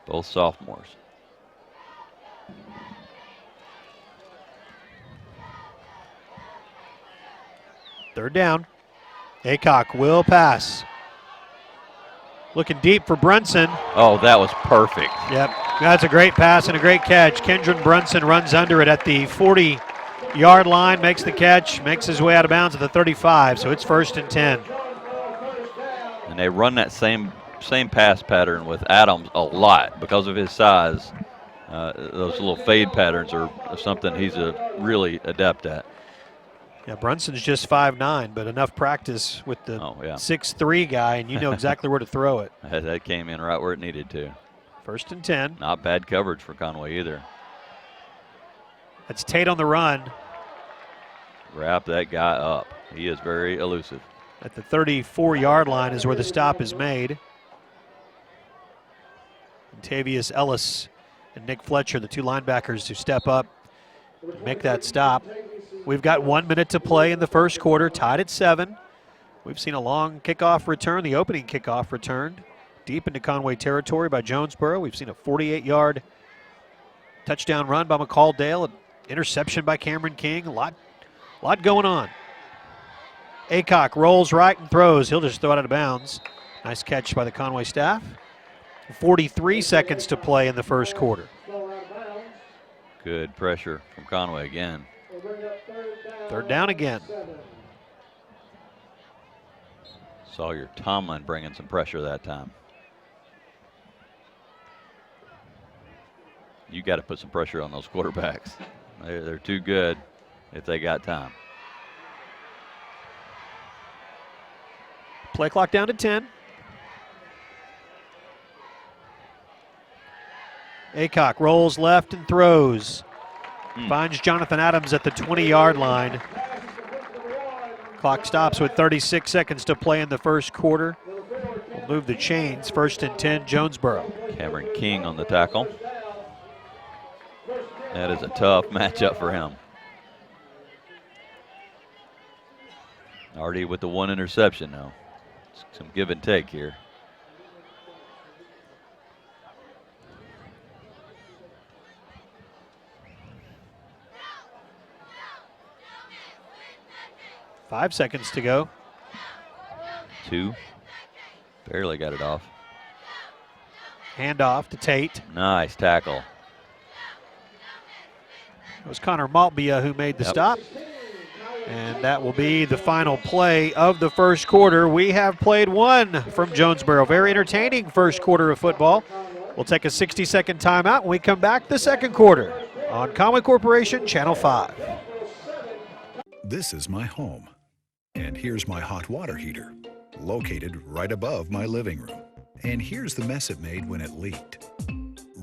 Both sophomores. Third down. Aycock will pass. Looking deep for Brunson. Oh, that was perfect. Yep, that's a great pass and a great catch. Kendron Brunson runs under it at the 40-yard line, makes the catch, makes his way out of bounds at the 35, so it's 1st and 10. And they run that same pass pattern with Adams a lot because of his size. Those little fade patterns are something he's really adept at. Yeah, Brunson's just 5'9", but enough practice with the 6'3" guy, and you know exactly where to throw it. That came in right where it needed to. 1st and 10. Not bad coverage for Conway either. That's Tate on the run. Wrap that guy up. He is very elusive. At the 34-yard line is where the stop is made. And Tavius Ellis and Nick Fletcher, the 2 linebackers, who step up and make that stop. We've got 1 minute to play in the first quarter, tied at 7. We've seen a long kickoff return, the opening kickoff returned deep into Conway territory by Jonesboro. We've seen a 48-yard touchdown run by McCall Dale, an interception by Cameron King, a lot going on. Aycock rolls right and throws. He'll just throw it out of bounds. Nice catch by the Conway staff. 43 seconds to play in the first quarter. Good pressure from Conway again. 3rd down again. Sawyer Tomlin bringing some pressure that time. You got to put some pressure on those quarterbacks. They're too good if they got time. Play clock down to 10. Aycock rolls left and throws. Finds Jonathan Adams at the 20-yard line. Clock stops with 36 seconds to play in the first quarter. We'll move the chains. 1st and 10, Jonesboro. Cameron King on the tackle. That is a tough matchup for him. Already with the 1 interception now. Some give and take here. Five seconds to go. 2. Barely got it off. Handoff to Tate. Nice tackle. It was Connor Maltbia who made the stop. And that will be the final play of the first quarter. We have played 1 from Jonesboro. Very entertaining first quarter of football. We'll take a 60-second timeout when we come back the second quarter on Conway Corporation, Channel 5. This is my home. And here's my hot water heater, located right above my living room. And here's the mess it made when it leaked.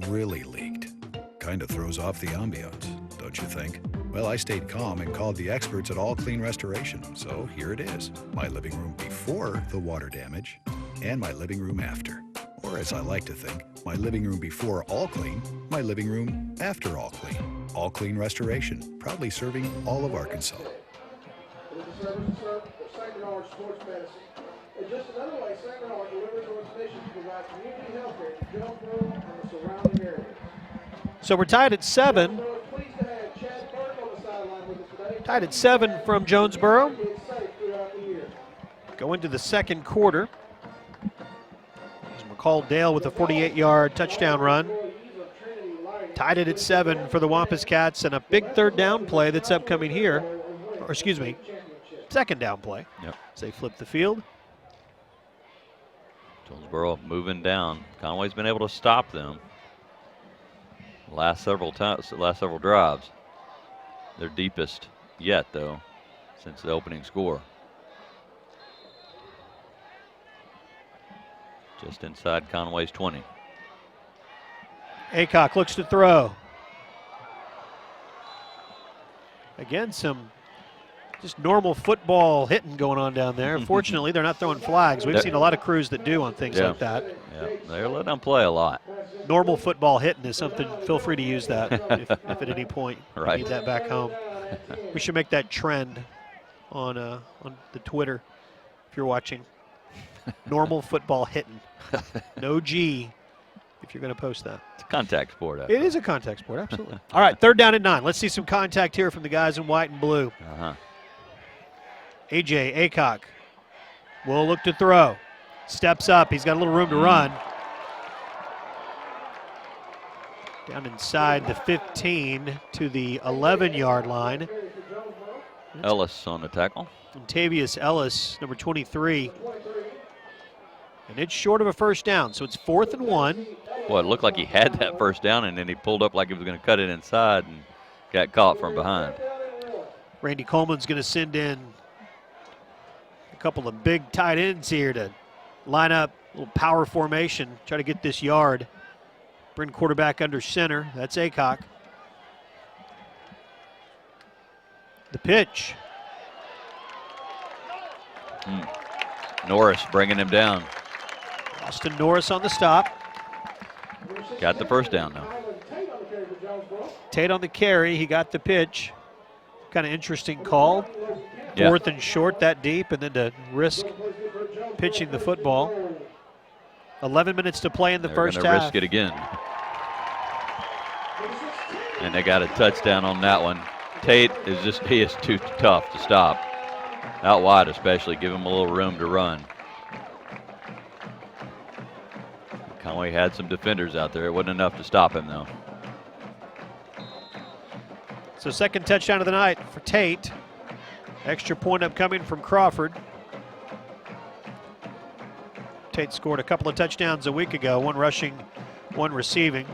Really leaked. Kinda throws off the ambiance, don't you think? Well, I stayed calm and called the experts at All Clean Restoration. So here it is, my living room before the water damage and my living room after. Or as I like to think, my living room before All Clean, my living room after All Clean. All Clean Restoration, proudly serving all of Arkansas. Sports medicine. And just another way, Sacramento delivers on its mission to provide community health care to Jonesboro and the surrounding area. So we're tied at 7. Tied at 7 from Jonesboro. Go into the second quarter. As McCall Dale with a 48-yard touchdown run. Tied it at 7 for the Wampus Cats, and a big 3rd down play that's upcoming here. Or excuse me, 2nd down play. Yep. As they flip the field. Jonesboro moving down. Conway's been able to stop them last several drives. Their deepest yet, though, since the opening score. Just inside Conway's 20. Aycock looks to throw. Again, some Just normal football hitting going on down there. Fortunately, they're not throwing flags. We've seen a lot of crews that do on things like that. Yeah, they're letting them play a lot. Normal football hitting is something. Feel free to use that if at any point you need that back home. We should make that trend on the Twitter if you're watching. Normal football hitting. No G if you're going to post that. It's a contact sport. It is a contact sport, absolutely. All right, 3rd down and 9. Let's see some contact here from the guys in white and blue. A.J. Aycock will look to throw. Steps up. He's got a little room to run. Down inside the 15 to the 11-yard line. Ellis on the tackle. Tavius Ellis, number 23. And it's short of a first down, so it's 4th and 1. Well, it looked like he had that first down, and then he pulled up like he was going to cut it inside and got caught from behind. Randy Coleman's going to send in a couple of big tight ends here to line up, a little power formation, try to get this yard. Bring quarterback under center. That's Aycock. The pitch. Norris bringing him down. Austin Norris on the stop. Got the first down now. Tate on the carry. He got the pitch. Kind of interesting call. Yeah. 4th and short that deep, and then to risk pitching the football. 11 minutes to play in the first half. They're going to risk it again. And they got a touchdown on that one. Tate he is too tough to stop. Out wide especially, give him a little room to run. Conway had some defenders out there. It wasn't enough to stop him, though. So 2nd touchdown of the night for Tate. Extra point upcoming from Crawford. Tate scored a couple of touchdowns a week ago, 1 rushing, 1 receiving.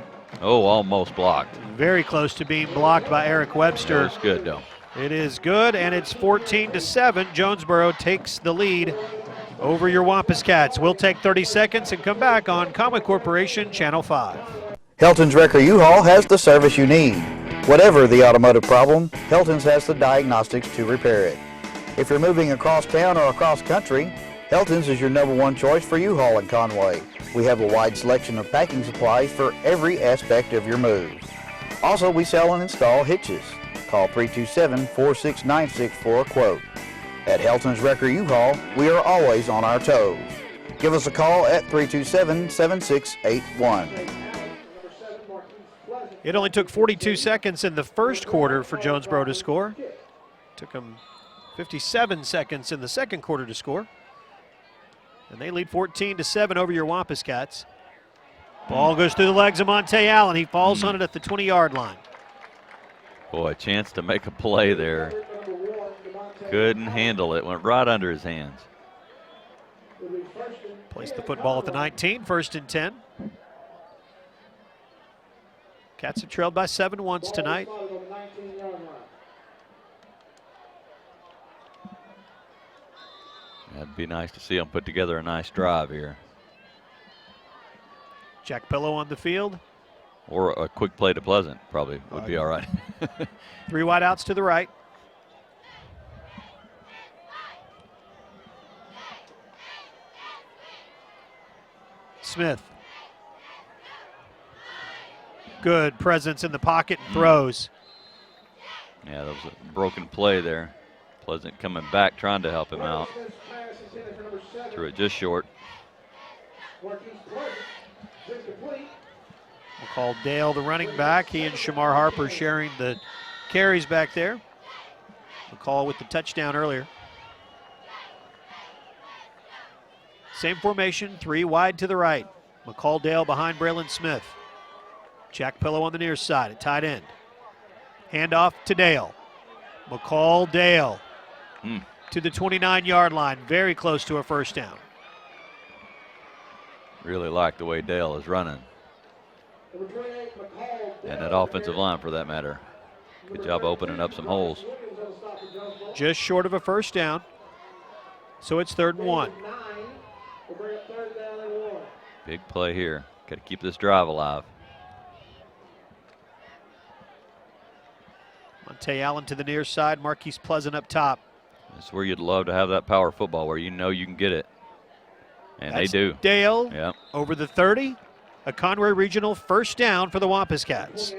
Oh, almost blocked. Very close to being blocked by Eric Webster. It's good, though. It is good, and it's 14-7. Jonesboro takes the lead over your Wampus Cats. We'll take 30 seconds and come back on Conway Corporation Channel 5. Helton's Wrecker U-Haul has the service you need. Whatever the automotive problem, Helton's has the diagnostics to repair it. If you're moving across town or across country, Helton's is your #1 choice for U-Haul in Conway. We have a wide selection of packing supplies for every aspect of your move. Also, we sell and install hitches. Call 327-4696 for a quote. At Helton's Wrecker U-Haul, we are always on our toes. Give us a call at 327-7681. It only took 42 seconds in the first quarter for Jonesboro to score. Took them 57 seconds in the second quarter to score. And they lead 14-7 over your Wampus Cats. Ball goes through the legs of Monte Allen. He falls on it at the 20-yard line. Boy, a chance to make a play there. Couldn't handle it. Went right under his hands. Placed the football at the 19, 1st and 10. Cats have trailed by 7 once tonight. It'd be nice to see them put together a nice drive here. Jack Pillow on the field. Or a quick play to Pleasant probably would be all right. 3 wideouts to the right. Smith. Good presence in the pocket and throws. Yeah, that was a broken play there. Pleasant coming back, trying to help him out. Threw it just short. We'll call Dale the running back. He and Shamar Harper sharing the carries back there. McCall with the touchdown earlier. Same formation, 3 wide to the right. McCall Dale behind Braylon Smith. Jack Pillow on the near side at tight end. Handoff to Dale. McCall Dale to the 29-yard line, very close to a first down. Really like the way Dale is running. And that offensive line for that matter. Good job opening up some holes. Just short of a first down. So it's 3rd and 1. Big play here. Got to keep this drive alive. Monte Allen to the near side. Marquise Pleasant up top. It's where you'd love to have that power football where you know you can get it. And That's they do. Dale Yep. over the 30. A Conway Regional first down for the Wampus Cats.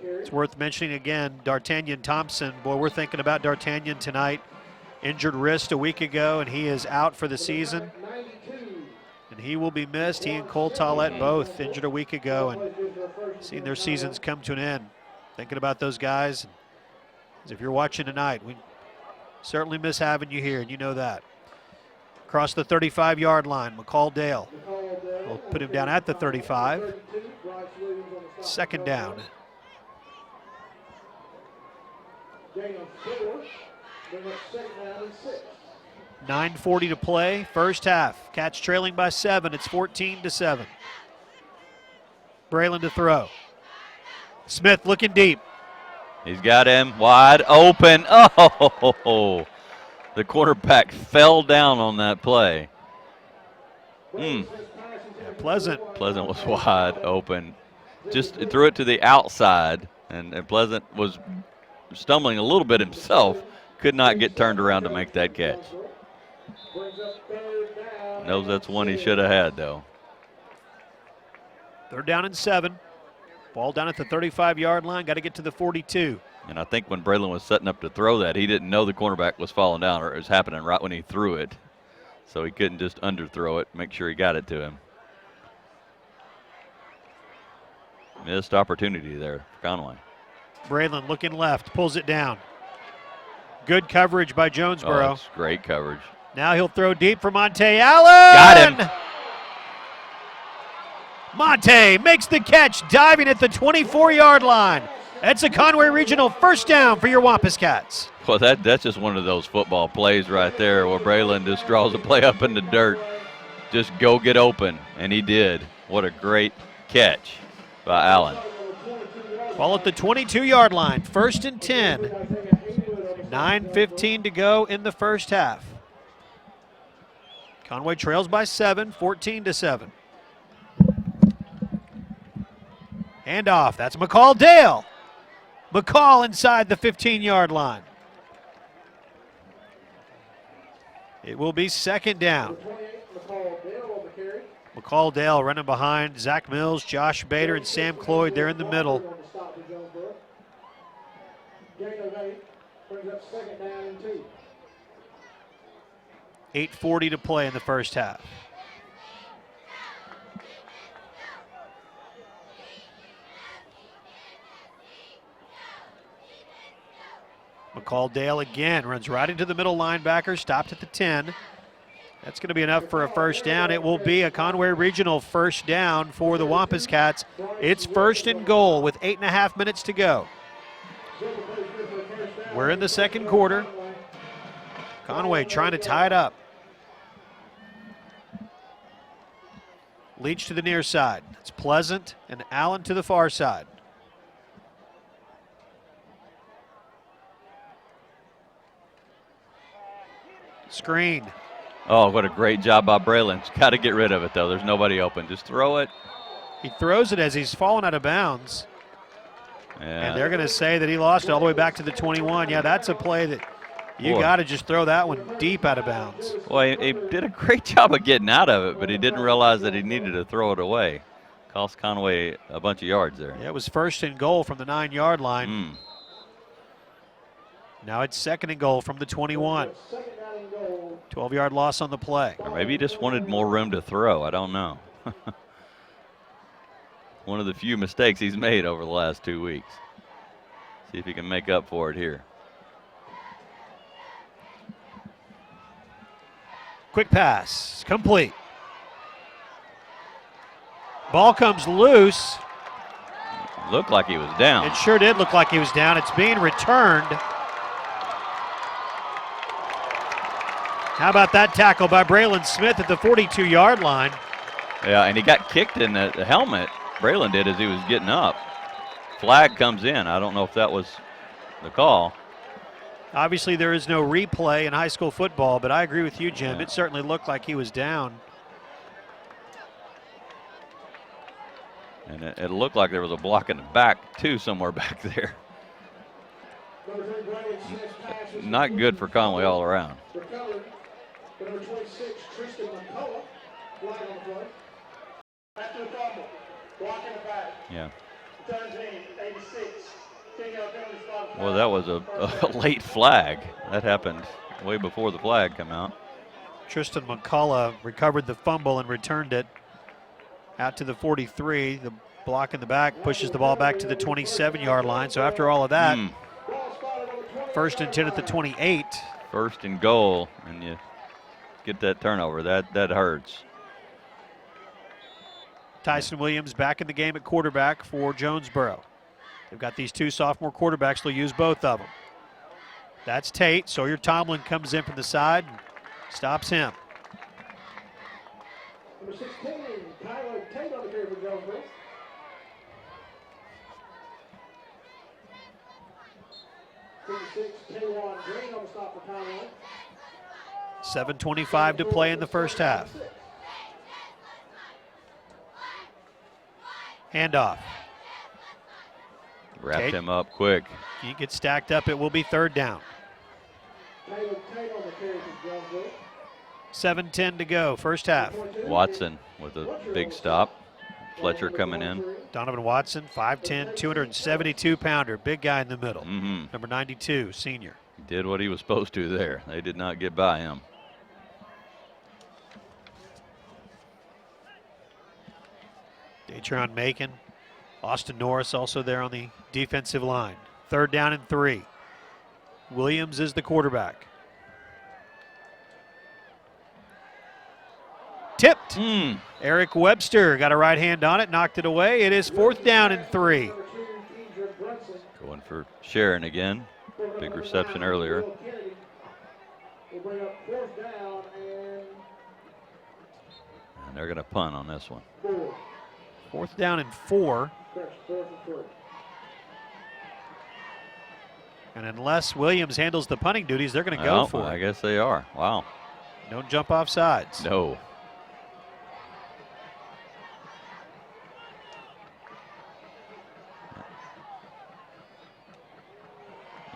It's worth mentioning again, D'Artagnan Thompson. Boy, we're thinking about D'Artagnan tonight. Injured wrist a week ago, and he is out for the season. And he will be missed. He and Cole Tollett both injured a week ago and seen their seasons come to an end. Thinking about those guys. If you're watching tonight, we certainly miss having you here, and you know that. Across the 35-yard line, McCall Dale. We'll put him down at the 35. Second down. 9:40 to play, first half. Cats trailing by 7. It's 14-7. Braylon to throw. Smith looking deep. He's got him wide open. Oh, the quarterback fell down on that play. Yeah, Pleasant. Pleasant was wide open. Just threw it to the outside, and Pleasant was stumbling a little bit himself. Could not get turned around to make that catch. Knows that's one he should have had, though. Third down and 7. Ball down at the 35-yard line. Got to get to the 42. And I think when Braylon was setting up to throw that, he didn't know the cornerback was falling down, or it was happening right when he threw it. So he couldn't just underthrow it, make sure he got it to him. Missed opportunity there for Conway. Braylon looking left, pulls it down. Good coverage by Jonesboro. Oh, that's great coverage. Now he'll throw deep for Monte Allen. Got him. Monte makes the catch, diving at the 24-yard line. That's a Conway Regional first down for your Wampus Cats. Well, that's just one of those football plays right there where Braylon just draws a play up in the dirt. Just go get open, and he did. What a great catch by Allen. Ball at the 22-yard line, first and 10. 9:15 to go in the first half. Conway trails by 7, 14-7. Handoff, that's McCall Dale. McCall inside the 15-yard line. It will be second down. McCall Dale running behind Zach Mills, Josh Bader, and Sam Cloyd. They're in the middle. 8:40 to play in the first half. McCall Dale again runs right into the middle linebacker, stopped at the 10. That's going to be enough for a first down. It will be a Conway Regional first down for the Wampus Cats. It's first and goal with 8.5 minutes to go. We're in the second quarter. Conway trying to tie it up. Leach to the near side. It's Pleasant and Allen to the far side. Screen. Oh, what a great job by Braylon. Got to get rid of it, though. There's nobody open. Just throw it. He throws it as he's fallen out of bounds. Yeah. And they're going to say that he lost it all the way back to the 21. Yeah, that's a play that you got to just throw that one deep out of bounds. Well, he did a great job of getting out of it, but he didn't realize that he needed to throw it away. Cost Conway a bunch of yards there. Yeah, it was first and goal from the 9-yard line. Now it's second and goal from the 21. 12-yard loss on the play. Or maybe he just wanted more room to throw. I don't know. One of the few mistakes he's made over the last 2 weeks. See if he can make up for it here. Quick pass, complete. Ball comes loose. Looked like he was down. It sure did look like he was down. It's being returned. How about that tackle by Braylon Smith at the 42-yard line? Yeah, and he got kicked in the helmet. Braylon did as he was getting up. Flag comes in. I don't know if that was the call. Obviously, there is no replay in high school football, but I agree with you, Jim. Yeah. It certainly looked like he was down. And it looked like there was a block in the back, too, somewhere back there. Not good for Conway all around. Recovered. The number 26, Tristan McCullough, flag on the play. After the fumble, blocking the back. Yeah. Turns in, 86. Well, that was a late flag. That happened way before the flag come out. Tristan McCullough recovered the fumble and returned it out to the 43. The block in the back pushes the ball back to the 27-yard line. So after all of that, 1st and 10 at the 28. 1st and goal, and you get that turnover. That hurts. Tyson Williams back in the game at quarterback for Jonesboro. They've got these 2 sophomore quarterbacks. They'll use both of them. That's Tate. Sawyer Tomlin comes in from the side and stops him. Number 16, Tyler Tate on the carry for Jonesboro. K1 Green on the stop for Conway. 7:25 to play in the first half. Handoff. Wrapped Tate. him up quick. He gets stacked up. It will be 3rd down. Tyler Tate on the carry for Jonesboro. 7:10 to go, first half. Watson with a big stop. Fletcher coming in. Donovan Watson, 5'10", 272-pounder, big guy in the middle. Mm-hmm. Number 92, senior. He did what he was supposed to there. They did not get by him. Datron Macon, Austin Norris also there on the defensive line. 3rd down and 3. Williams is the quarterback. Tipped. Eric Webster got a right hand on it, knocked it away. It is 4th down and 3. Going for Sharon again. Big reception earlier. And they're going to punt on this one. 4th down and 4. And unless Williams handles the punting duties, they're going to go for it. I guess they are. Wow. Don't jump off sides. No.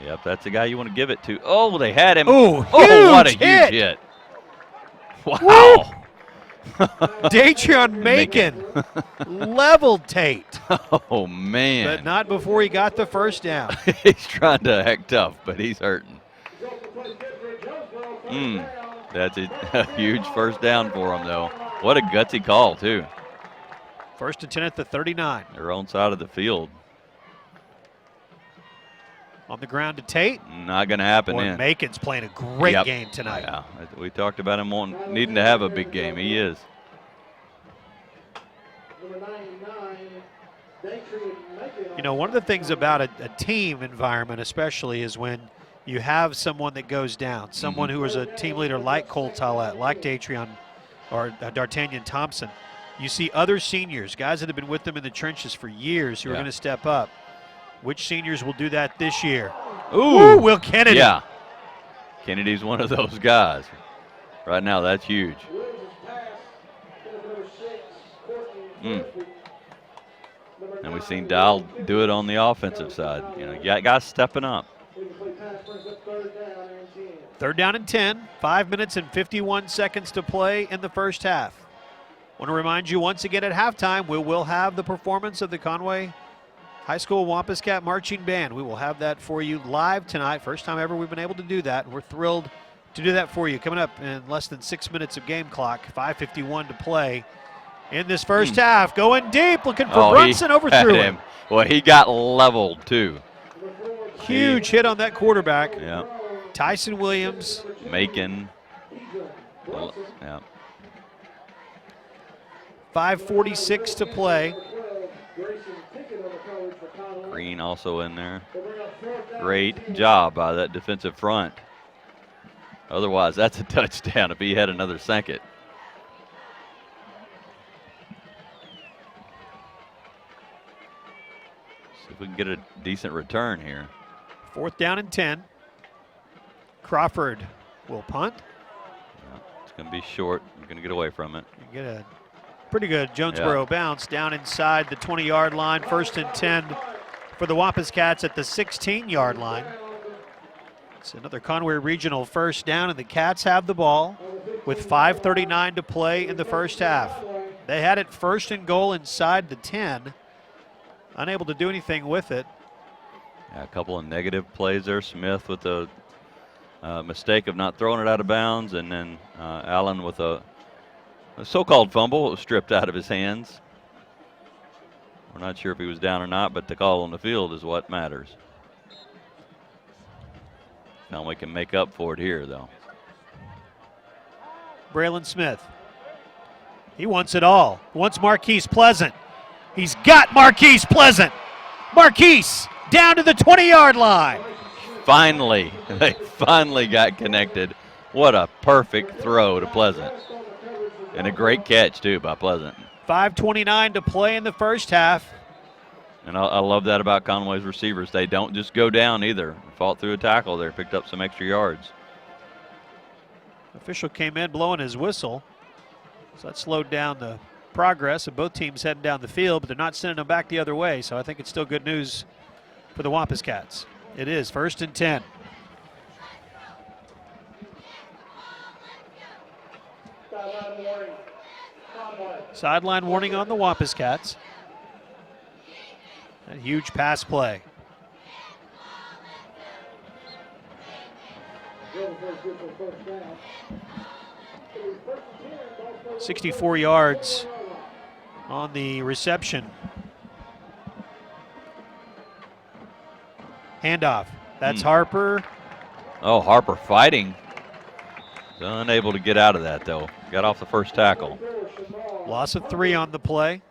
Yep, that's the guy you want to give it to. Oh, they had him. Ooh, what a huge huge hit. Wow. Datron Macon leveled Tate. Oh, man. But not before he got the 1st down. He's trying to act tough, but he's hurting. That's a huge 1st down for him, though. What a gutsy call, too. 1st and 10 at the 39. Their own side of the field. On the ground to Tate. Not going to happen Boy, in. Macon's playing a great game tonight. Yeah, we talked about him needing to have a big game. He is. You know, one of the things about a team environment especially is when you have someone that goes down, someone who is a team leader like Cole Tollett, like Datron or D'Artagnan Thompson. You see other seniors, guys that have been with them in the trenches for years who are going to step up. Which seniors will do that this year? Ooh, Will Kennedy. Yeah. Kennedy's one of those guys. Right now, that's huge. And we've seen Dial do it on the offensive side. You know, you got guys stepping up. 3rd down and 10. 5 minutes and 51 seconds to play in the first half. Want to remind you once again at halftime, we will have the performance of the Conway High School Wampus Cat Marching Band. We will have that for you live tonight. First time ever we've been able to do that. We're thrilled to do that for you. Coming up in less than 6 minutes of game clock, 5:51 to play in this first half. Going deep, looking for Brunson, overthrew him. Well, he got leveled too. Huge hit on that quarterback. Yeah. Tyson Williams. Macon. Yeah. 5:46 to play. Green also in there. Great job by that defensive front. Otherwise, that's a touchdown if he had another second. See if we can get a decent return here. 4th down and 10. Crawford will punt. Yeah, it's going to be short. We're going to get away from it. Get a pretty good Jonesboro bounce down inside the 20-yard line. 1st and 10 for the Wampus Cats at the 16-yard line. It's another Conway Regional first down, and the Cats have the ball with 5:39 to play in the first half. They had it first and goal inside the 10. Unable to do anything with it. Yeah, a couple of negative plays there. Smith with a mistake of not throwing it out of bounds, and then Allen with a so-called fumble. It was stripped out of his hands. We're not sure if he was down or not, but the call on the field is what matters. Now we can make up for it here, though. Braylon Smith. He wants it all. Wants Marquise Pleasant. He's got Marquise Pleasant. Marquise down to the 20-yard line. Finally, they finally got connected. What a perfect throw to Pleasant. And a great catch, too, by Pleasant. 5:29 to play in the first half. And I love that about Conway's receivers. They don't just go down either. Fought through a tackle there, picked up some extra yards. Official came in blowing his whistle. So that slowed down the progress of both teams heading down the field, but they're not sending them back the other way. So I think it's still good news for the Wampus Cats. It is 1st and 10. Sideline warning on the Wampus Cats. A huge pass play. 64 yards on the reception. Handoff. That's Harper. Oh, Harper fighting. He's unable to get out of that, though. Got off the first tackle. Loss of 3 on the play.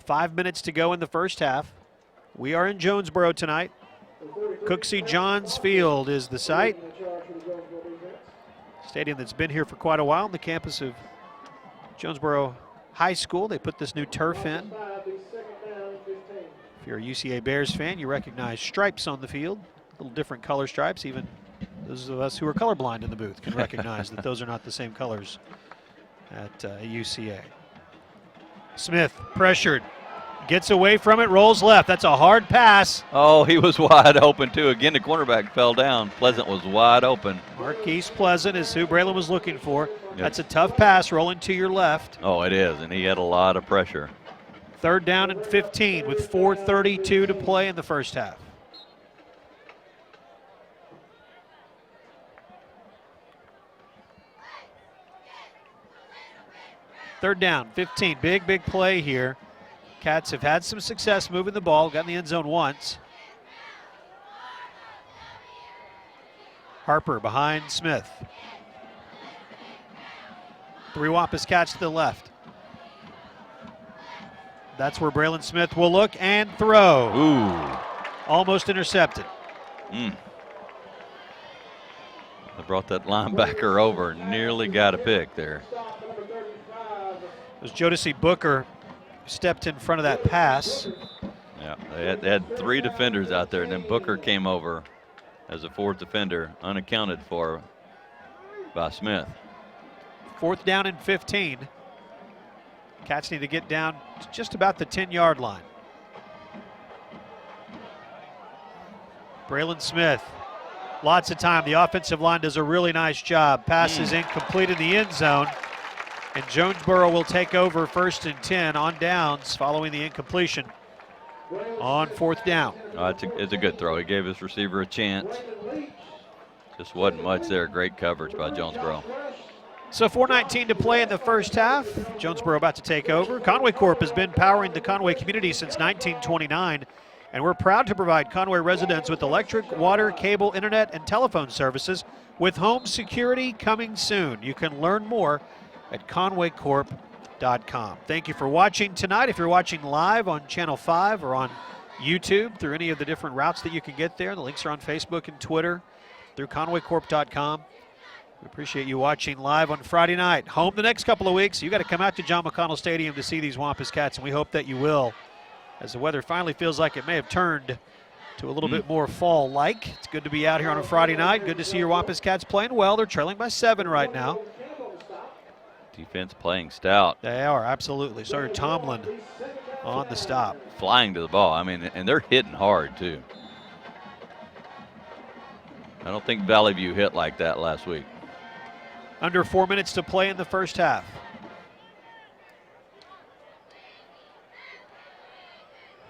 5 minutes to go in the first half. We are in Jonesboro tonight. Cooksey Johns Field is the site. Stadium that's been here for quite a while on the campus of Jonesboro High School. They put this new turf in. If you're a UCA Bears fan, you recognize stripes on the field. A little different color stripes. Even those of us who are colorblind in the booth can recognize that those are not the same colors at UCA. Smith pressured. Gets away from it, rolls left. That's a hard pass. Oh, he was wide open, too. Again, the cornerback fell down. Pleasant was wide open. Marquise Pleasant is who Braylon was looking for. Yep. That's a tough pass rolling to your left. Oh, it is, and he had a lot of pressure. 3rd down and 15 with 4:32 to play in the first half. Third down, 15. Big play here. Cats have had some success moving the ball, got in the end zone once. Harper behind Smith. 3 Wampus Cats to the left. That's where Braylon Smith will look and throw. Ooh. Almost intercepted. They brought that linebacker over, nearly got a pick there. It was Jodeci Booker who stepped in front of that pass. Yeah, they had 3 defenders out there, and then Booker came over as a 4th defender, unaccounted for by Smith. 4th down and 15. Cats need to get down to just about the 10-yard line. Braylon Smith, lots of time. The offensive line does a really nice job. Pass is incomplete in the end zone. And Jonesboro will take over 1st and 10 on downs following the incompletion on 4th down. It's a good throw. He gave his receiver a chance. Just wasn't much there. Great coverage by Jonesboro. So 4:19 to play in the first half. Jonesboro about to take over. Conway Corp has been powering the Conway community since 1929, and we're proud to provide Conway residents with electric, water, cable, internet, and telephone services with home security coming soon. You can learn more at conwaycorp.com. Thank you for watching tonight. If you're watching live on Channel 5 or on YouTube through any of the different routes that you can get there, the links are on Facebook and Twitter through conwaycorp.com. We appreciate you watching live on Friday night. Home the next couple of weeks. You got to come out to John McConnell Stadium to see these Wampus Cats, and we hope that you will, as the weather finally feels like it may have turned to a little bit more fall-like. It's good to be out here on a Friday night. Good to see your Wampus Cats playing well. They're trailing by 7 right now. Defense playing stout. They are, absolutely. Sawyer Tomlin on the stop. Flying to the ball. I mean, and they're hitting hard, too. I don't think Valley View hit like that last week. Under 4 minutes to play in the first half.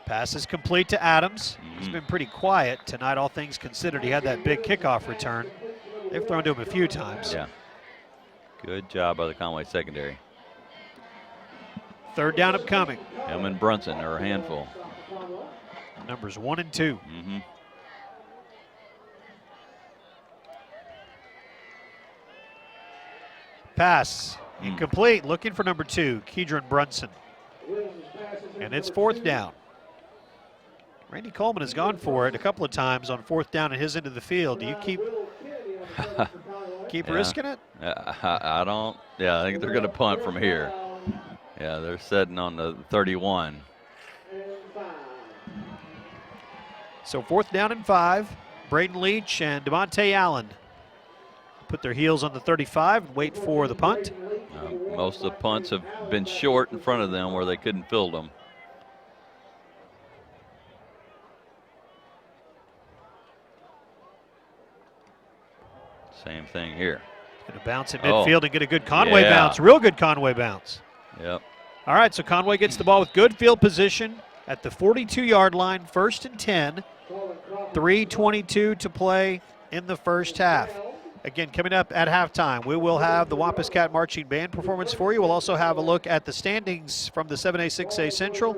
Pass is complete to Adams. He's been pretty quiet tonight, all things considered. He had that big kickoff return. They've thrown to him a few times. Yeah. Good job by the Conway secondary. Third down upcoming. Him and Brunson are a handful. Numbers 1 and 2. Pass incomplete. Looking for number 2, Kedron Brunson. And it's fourth down. Randy Coleman has gone for it a couple of times on fourth down at his end of the field. Do you keep risking it? I don't. Yeah, I think they're going to punt from here. Yeah, they're sitting on the 31. So fourth down and 5. Braden Leach and DeMonte Allen put their heels on the 35 and wait for the punt. Most of the punts have been short in front of them where they couldn't field them. Same thing here. Going to bounce in midfield and get a good Conway bounce. Real good Conway bounce. Yep. All right, so Conway gets the ball with good field position at the 42-yard line, 1st and 10. 3:22 to play in the first half. Again, coming up at halftime, we will have the Wampus Cat Marching Band performance for you. We'll also have a look at the standings from the 7A, 6A Central.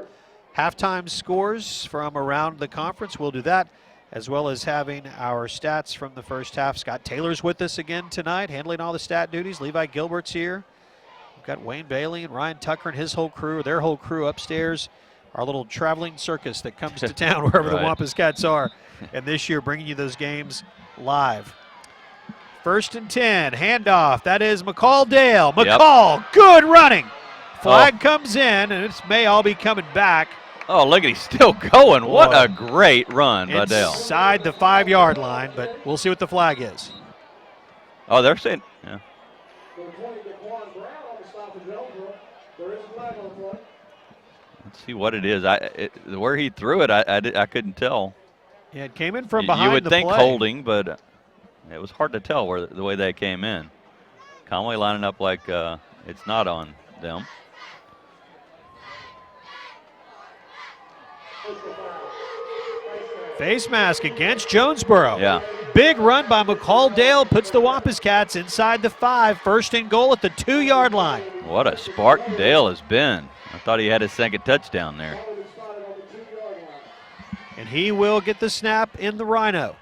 Halftime scores from around the conference. We'll do that, as well as having our stats from the first half. Scott Taylor's with us again tonight, handling all the stat duties. Levi Gilbert's here. We've got Wayne Bailey and Ryan Tucker and his whole crew, their whole crew upstairs. Our little traveling circus that comes to town wherever the Wampus Cats are. And this year, bringing you those games live. 1st and 10, handoff. That is McCall Dale. McCall, good running. Flag comes in, and it may all be coming back. Oh, look at he's still going. What a great run by Dale. Inside the 5-yard line, but we'll see what the flag is. Oh, they're saying, yeah. Let's see what it is. Where he threw it, I couldn't tell. Yeah, it came in from behind the You would think play. holding, but it was hard to tell the way they came in. Conway lining up like it's not on them. Face mask against Jonesboro. Yeah. Big run by McCall Dale puts the Wampus Cats inside the 5. 1st and goal at the 2-yard line. What a spark Dale has been. I thought he had his second touchdown there. And he will get the snap in the Rhino.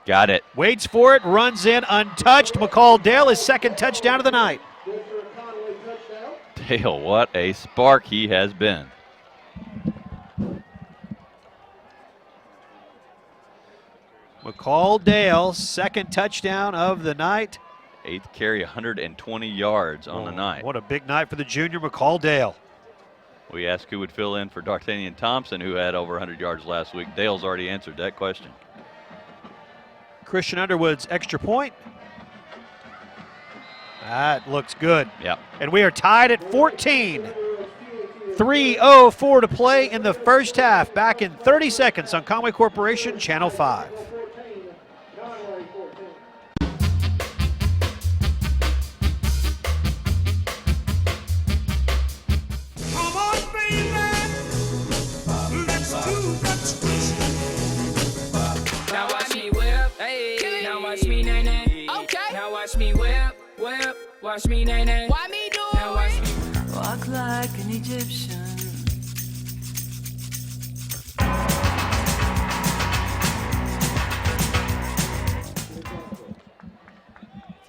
Got it. Waits for it, runs in, untouched. McCall Dale, his second touchdown of the night. Dale, what a spark he has been. McCall Dale, second touchdown of the night. 8th carry, 120 yards on the night. What a big night for the junior McCall Dale. We asked who would fill in for D'Artagnan Thompson, who had over 100 yards last week. Dale's already answered that question. Christian Underwood's extra point. That looks good. Yeah. And we are tied at 14. 3:04 to play in the first half. Back in 30 seconds on Conway Corporation, Channel 5. Watch me, nay. Why me do now watch me walk like an Egyptian.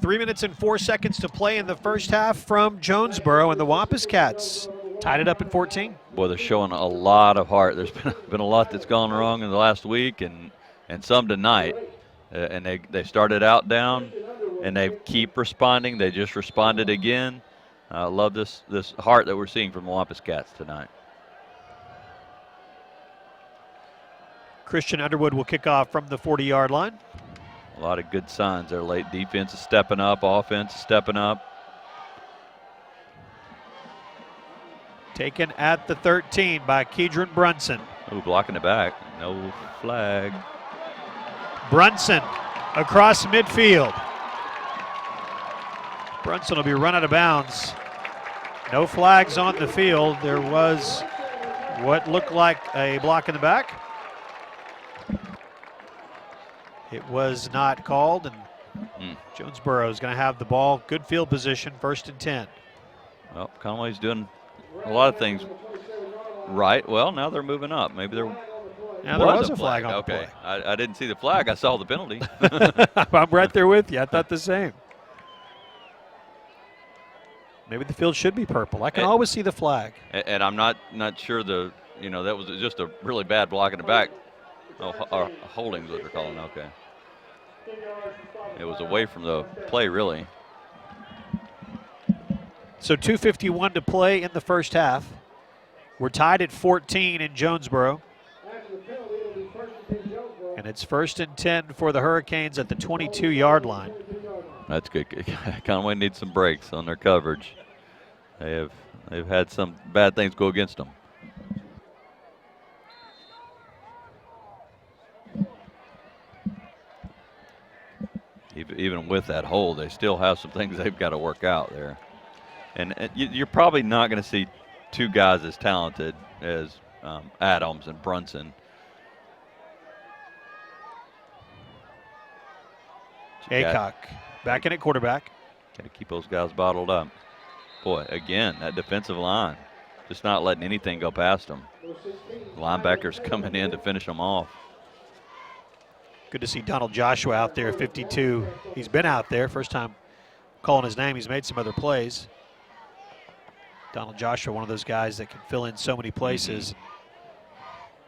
3 minutes and 4 seconds to play in the first half from Jonesboro, and the Wampus Cats tied it up at 14. Boy, they're showing a lot of heart. There's been a lot that's gone wrong in the last week and some tonight. And they started out down, and they keep responding. They just responded again. I love this heart that we're seeing from the Wampus Cats tonight. Christian Underwood will kick off from the 40-yard line. A lot of good signs there late. Defense is stepping up. Offense is stepping up. Taken at the 13 by Kedron Brunson. Ooh, blocking the back. No flag. Brunson across midfield. Brunson will be run out of bounds. No flags on the field. There was what looked like a block in the back. It was not called, and Jonesboro is going to have the ball. Good field position, 1st and 10. Well, Conway's doing a lot of things right. Well, now they're moving up. Maybe there was a flag on the okay. play. I didn't see the flag. I saw the penalty. I'm right there with you. I thought the same. Maybe the field should be purple. I can always see the flag. And I'm not sure that was just a really bad block in the back. Oh, holdings what they're calling. Okay. It was away from the play, really. So 2:51 to play in the first half. We're tied at 14 in Jonesboro. And it's 1st and 10 for the Hurricanes at the 22-yard line. That's good. Conway needs some breaks on their coverage. They've had some bad things go against them. Even with that hold, they still have some things they've got to work out there. And you're probably not going to see two guys as talented as Adams and Brunson. Aycock back in at quarterback. Got to keep those guys bottled up. Boy, again, that defensive line, just not letting anything go past them. Linebackers coming in to finish them off. Good to see Donald Joshua out there, 52. He's been out there. First time calling his name. He's made some other plays. Donald Joshua, one of those guys that can fill in so many places.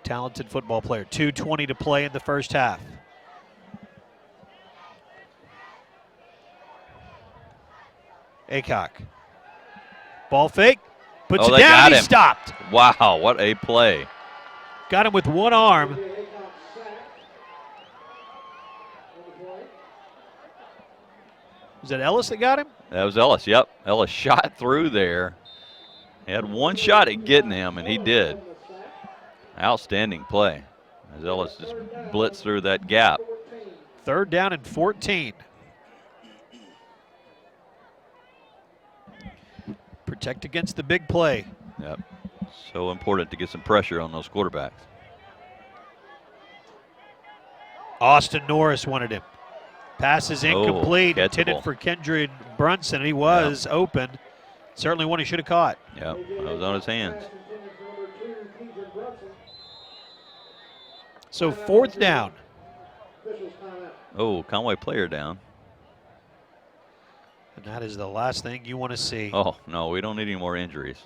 Talented football player. 2:20 to play in the first half. Aycock. Ball fake. Puts it down. He stopped. Wow, what a play. Got him with one arm. Was that Ellis that got him? That was Ellis, yep. Ellis shot through there. He had one shot at getting him, and he did. Outstanding play as Ellis just blitzed through that gap. 3rd down and 14. Protect against the big play. Yep. So important to get some pressure on those quarterbacks. Austin Norris wanted him. Pass is incomplete, intended for Kendrick Brunson. He was open. Certainly one he should have caught. Yeah, that was on his hands. So 4th down. Oh, Conway player down. And that is the last thing you want to see. Oh, no, we don't need any more injuries.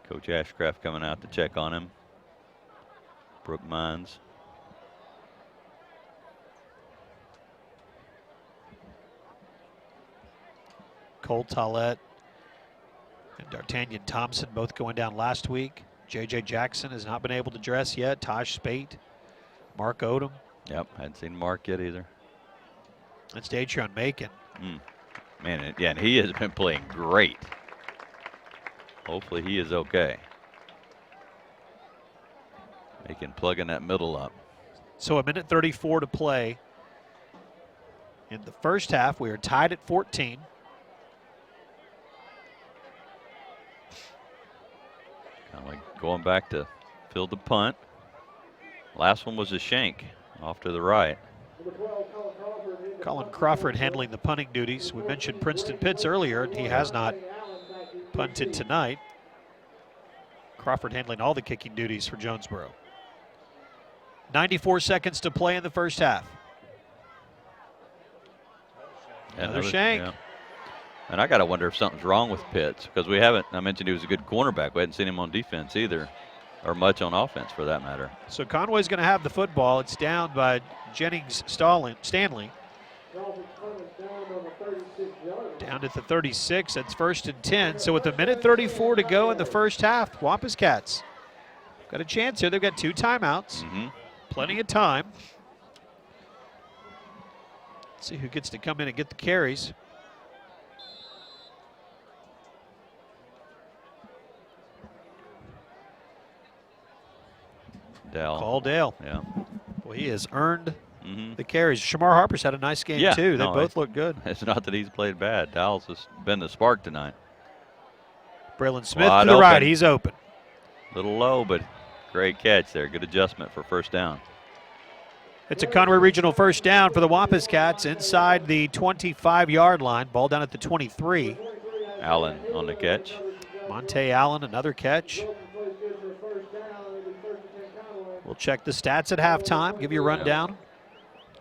Coach Ashcraft coming out to check on him. Brooke Mines. Cole Tollett and D'Artagnan Thompson both going down last week. J.J. Jackson has not been able to dress yet. Taj Spate, Mark Odom. Yep, hadn't seen Mark yet either. That's Datron Macon. Man, yeah, and he has been playing great. Hopefully he is okay. Macon plugging that middle up. So 1:34 to play in the first half. We are tied at 14. Conway going back to field the punt. Last one was a shank off to the right. Colin Crawford handling the punting duties. We mentioned Princeton Pitts earlier. He has not punted tonight. Crawford handling all the kicking duties for Jonesboro. 94 seconds to play in the first half. Another shank. Yeah. And I got to wonder if something's wrong with Pitts, because we haven't, I mentioned he was a good cornerback. We hadn't seen him on defense either, or much on offense for that matter. So Conway's going to have the football. It's down by Jennings Stanley. Down at the 36. That's 1st and 10. So with 1:34 to go in the first half, Wampus Cats got a chance here. They've got 2 timeouts. Plenty of time. Let's see who gets to come in and get the carries. Dell. Call Dale. Yeah. Well, he has earned the carries. Shamar Harper's had a nice game, too. They both look good. It's not that he's played bad. Dowell's has been the spark tonight. Braylon Smith Wide to the right. open. He's open. A little low, but great catch there. Good adjustment for first down. It's a Conway Regional first down for the Wampus Cats inside the 25-yard line. Ball down at the 23. Allen on the catch. Monte Allen, another catch. We'll check the stats at halftime, give you a rundown.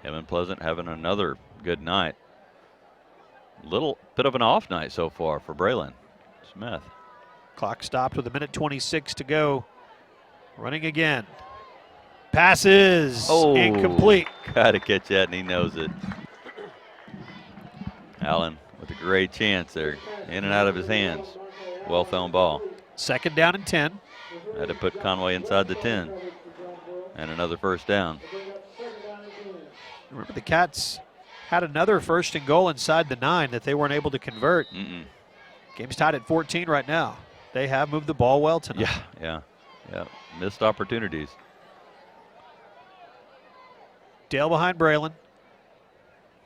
Him and Pleasant having another good night. Little bit of an off night so far for Braylon Smith. Clock stopped with 1:26 to go. Running again. Passes incomplete. Got to catch that, and he knows it. Allen with a great chance there. In and out of his hands. Well thrown ball. Second down and 10. Had to put Conway inside the 10. And another first down. Remember, the Cats had another first and goal inside the 9 that they weren't able to convert. Game's tied at 14 right now. They have moved the ball well tonight. Yeah. Missed opportunities. Dale behind Braylon.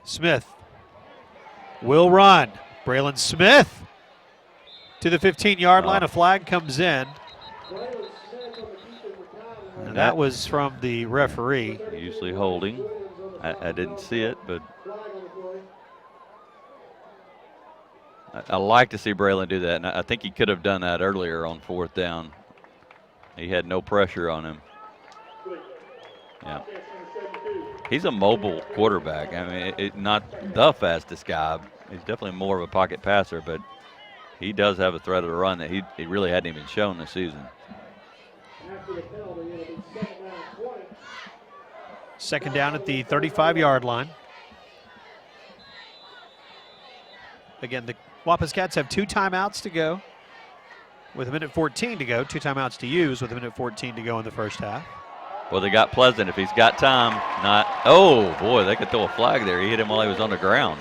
Smith will run. Braylon Smith to the 15-yard line. A flag comes in. And that was from the referee. Usually holding. I didn't see it, but I like to see Braylon do that, and I think he could have done that earlier on fourth down. He had no pressure on him. Yeah. He's a mobile quarterback. I mean, not the fastest guy. He's definitely more of a pocket passer, but he does have a threat of the run that he really hadn't even shown this season. Second down at the 35-yard line. Again, the Wampus Cats have 2 timeouts to go with 1:14 to go. 2 timeouts to use with 1:14 to go in the first half. Well, they got Pleasant if he's got time. Oh, boy, they could throw a flag there. He hit him while he was on the ground.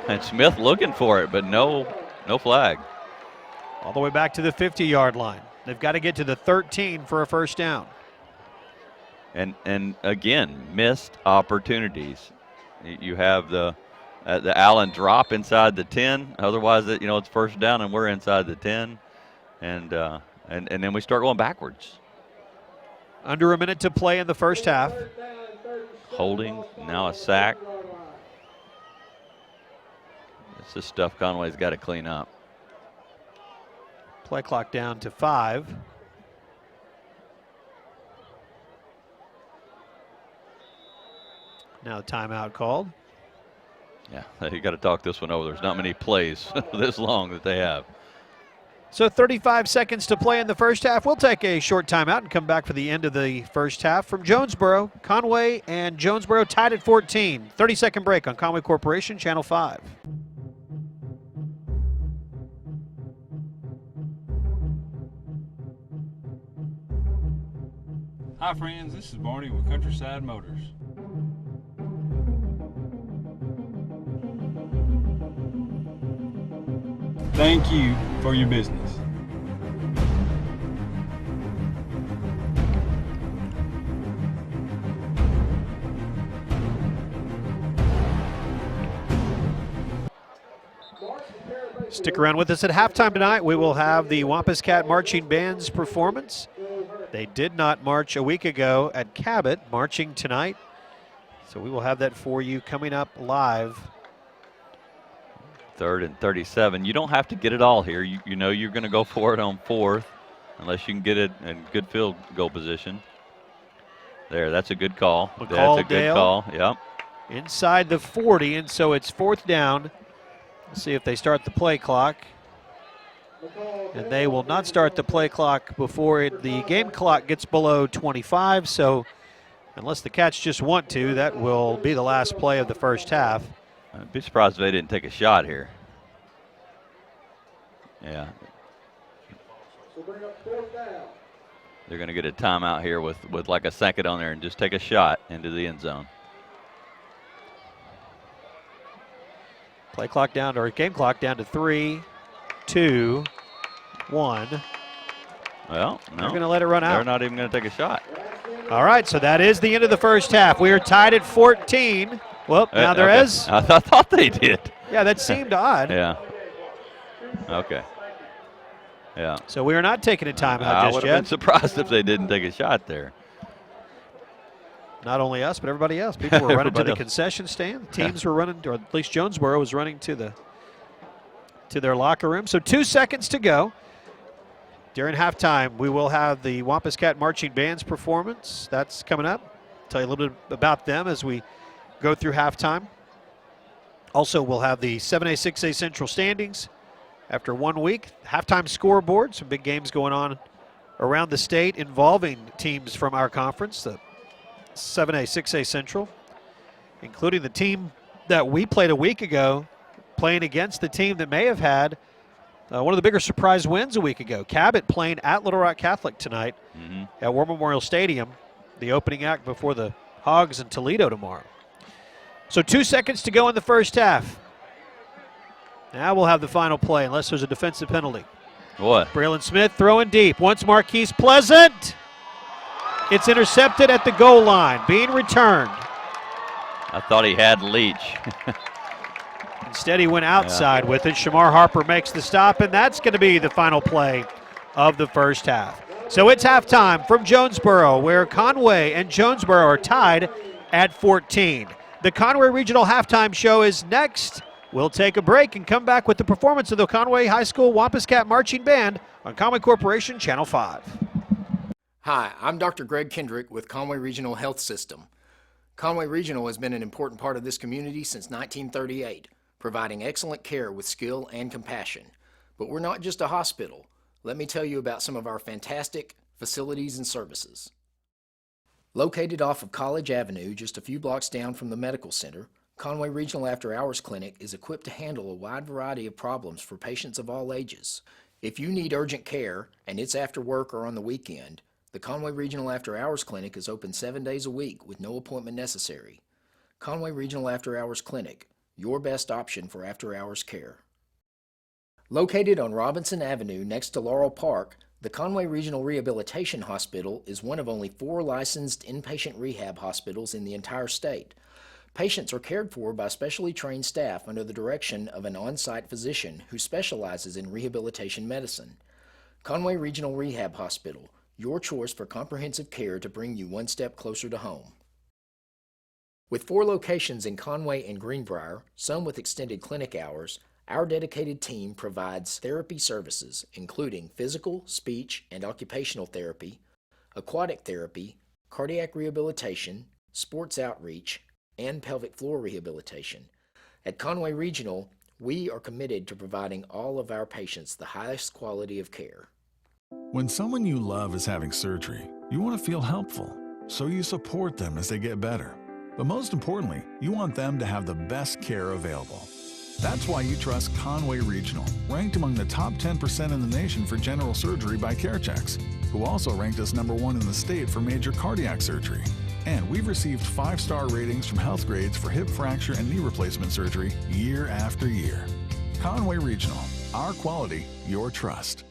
And Smith looking for it, but no flag. All the way back to the 50-yard line. They've got to get to the 13 for a first down. And again, missed opportunities. You have the Allen drop inside the 10. Otherwise, it's first down and we're inside the 10, and then we start going backwards. Under a minute to play in the first half. Holding, now a sack. It's the stuff Conway's got to clean up. Play clock down to 5. Now timeout called. Yeah, you got to talk this one over. There's not many plays this long that they have. So 35 seconds to play in the first half. We'll take a short timeout and come back for the end of the first half. From Jonesboro, Conway and Jonesboro tied at 14. 30-second break on Conway Corporation, Channel 5. Hi friends, this is Barney with Countryside Motors. Thank you for your business. Stick around with us at halftime tonight. We will have the Wampus Cat Marching Band's performance. They did not march a week ago at Cabot, marching tonight. So we will have that for you coming up live. 3rd and 37. You don't have to get it all here. You know you're going to go for it on 4th unless you can get it in good field goal position. There, that's a good call. That's a good call. Yep. Inside the 40, and so it's 4th down. Let's see if they start the play clock. And they will not start the play clock before the game clock gets below 25. So unless the Cats just want to, that will be the last play of the first half. I'd be surprised if they didn't take a shot here. Yeah. They're going to get a timeout here with like a second on there and just take a shot into the end zone. Play clock down, or game clock down to 3, 2, 1. Well, no. They're going to let it run out. They're not even going to take a shot. All right, so that is the end of the first half. We are tied at 14. Well, now there okay. is. I thought they did. Yeah, that seemed odd. Yeah. Okay. Yeah. So we are not taking a timeout I just would yet. have been surprised if they didn't take a shot there. Not only us, but everybody else. People were running to the else. concession stand. Teams were running, or at least Jonesboro was running to their locker room. So 2 seconds to go. During halftime, we will have the Wampus Cat Marching Band's performance. That's coming up. Tell you a little bit about them as we go through halftime. Also, we'll have the 7A, 6A Central standings after 1 week. Halftime scoreboard, some big games going on around the state involving teams from our conference, the 7A, 6A Central, including the team that we played a week ago, playing against the team that may have had one of the bigger surprise wins a week ago. Cabot playing at Little Rock Catholic tonight at War Memorial Stadium, the opening act before the Hogs in Toledo tomorrow. So 2 seconds to go in the first half. Now we'll have the final play unless there's a defensive penalty. What? Braylon Smith throwing deep. Once Marquise Pleasant. It's intercepted at the goal line, being returned. I thought he had Leach. Instead, he went outside with it. Shamar Harper makes the stop, and that's going to be the final play of the first half. So it's halftime from Jonesboro, where Conway and Jonesboro are tied at 14. The Conway Regional Halftime Show is next. We'll take a break and come back with the performance of the Conway High School Wampus Cat Marching Band on Conway Corporation Channel 5. Hi, I'm Dr. Greg Kendrick with Conway Regional Health System. Conway Regional has been an important part of this community since 1938, providing excellent care with skill and compassion. But we're not just a hospital. Let me tell you about some of our fantastic facilities and services. Located off of College Avenue, just a few blocks down from the medical center, Conway Regional After Hours Clinic is equipped to handle a wide variety of problems for patients of all ages. If you need urgent care and it's after work or on the weekend, the Conway Regional After Hours Clinic is open 7 days a week with no appointment necessary. Conway Regional After Hours Clinic, your best option for after-hours care. Located on Robinson Avenue next to Laurel Park, the Conway Regional Rehabilitation Hospital is one of only 4 licensed inpatient rehab hospitals in the entire state. Patients are cared for by specially trained staff under the direction of an on-site physician who specializes in rehabilitation medicine. Conway Regional Rehab Hospital, your choice for comprehensive care to bring you one step closer to home. With 4 locations in Conway and Greenbrier, some with extended clinic hours, our dedicated team provides therapy services including physical, speech, and occupational therapy, aquatic therapy, cardiac rehabilitation, sports outreach, and pelvic floor rehabilitation. At Conway Regional, we are committed to providing all of our patients the highest quality of care. When someone you love is having surgery, you want to feel helpful, so you support them as they get better. But most importantly, you want them to have the best care available. That's why you trust Conway Regional, ranked among the top 10% in the nation for general surgery by CareChecks, who also ranked us #1 in the state for major cardiac surgery. And we've received 5-star ratings from Health Grades for hip fracture and knee replacement surgery year after year. Conway Regional, our quality, your trust.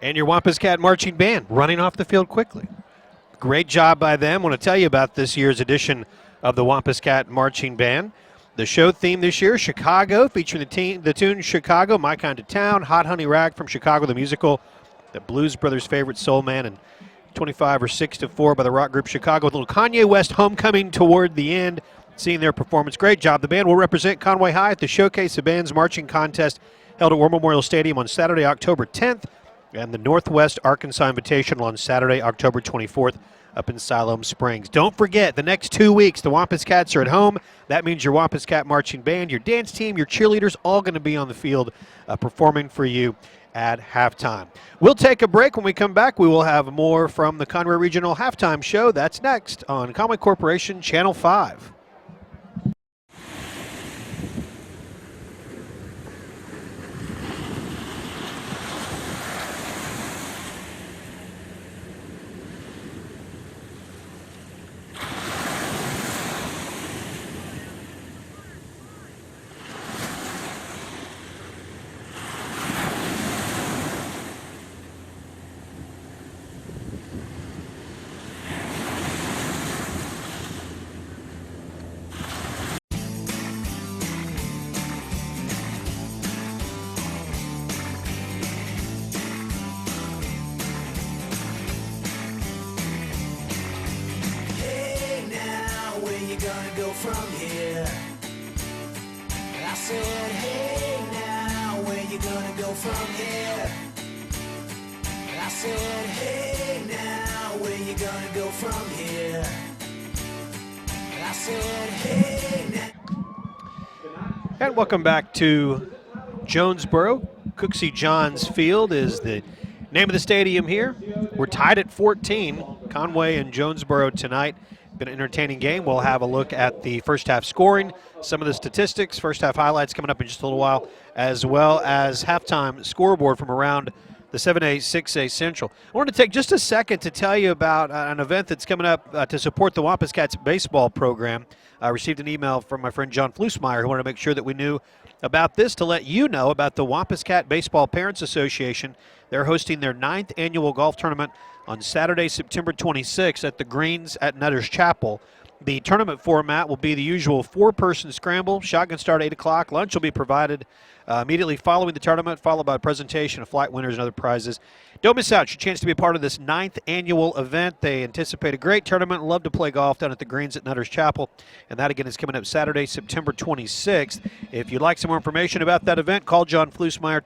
And your Wampus Cat Marching Band running off the field quickly. Great job by them. I want to tell you about this year's edition of the Wampus Cat Marching Band. The show theme this year, Chicago, featuring the tune Chicago, My Kind of Town, Hot Honey Rag from Chicago, the musical, the Blues Brothers' favorite soul man, and 25 or 6-4 by the rock group Chicago, with a little Kanye West homecoming toward the end, seeing their performance. Great job. The band will represent Conway High at the Showcase of Bands Marching Contest held at War Memorial Stadium on Saturday, October 10th, and the Northwest Arkansas Invitational on Saturday, October 24th, up in Siloam Springs. Don't forget, the next 2 weeks, the Wampus Cats are at home. That means your Wampus Cat Marching Band, your dance team, your cheerleaders, all going to be on the field performing for you at halftime. We'll take a break. When we come back, we will have more from the Conway Regional Halftime Show. That's next on Conway Corporation Channel 5. From here, I said, hey now, where you gonna go from here? I said, hey now, where you gonna go from here? I said, hey now. And welcome back to Jonesboro. Cooksey Johns Field is the name of the stadium here. We're tied at 14, Conway and Jonesboro tonight. Been an entertaining game. We'll have a look at the first half scoring, some of the statistics, first half highlights coming up in just a little while, as well as halftime scoreboard from around the 7A, 6A Central. I want to take just a second to tell you about an event that's coming up to support the Wampus Cats baseball program. I received an email from my friend John Flusmeyer, who wanted to make sure that we knew about this, to let you know about the Wampus Cat Baseball Parents Association. They're hosting their 9th annual golf tournament on Saturday, September 26th at the Greens at Nutter's Chapel. The tournament format will be the usual 4-person scramble, shotgun start at 8 o'clock. Lunch will be provided immediately following the tournament, followed by a presentation of flight winners and other prizes. Don't miss out. Your chance to be a part of this 9th annual event. They anticipate a great tournament. Love to play golf down at the Greens at Nutter's Chapel. And that, again, is coming up Saturday, September 26th. If you'd like some more information about that event, call John Flusmeyer,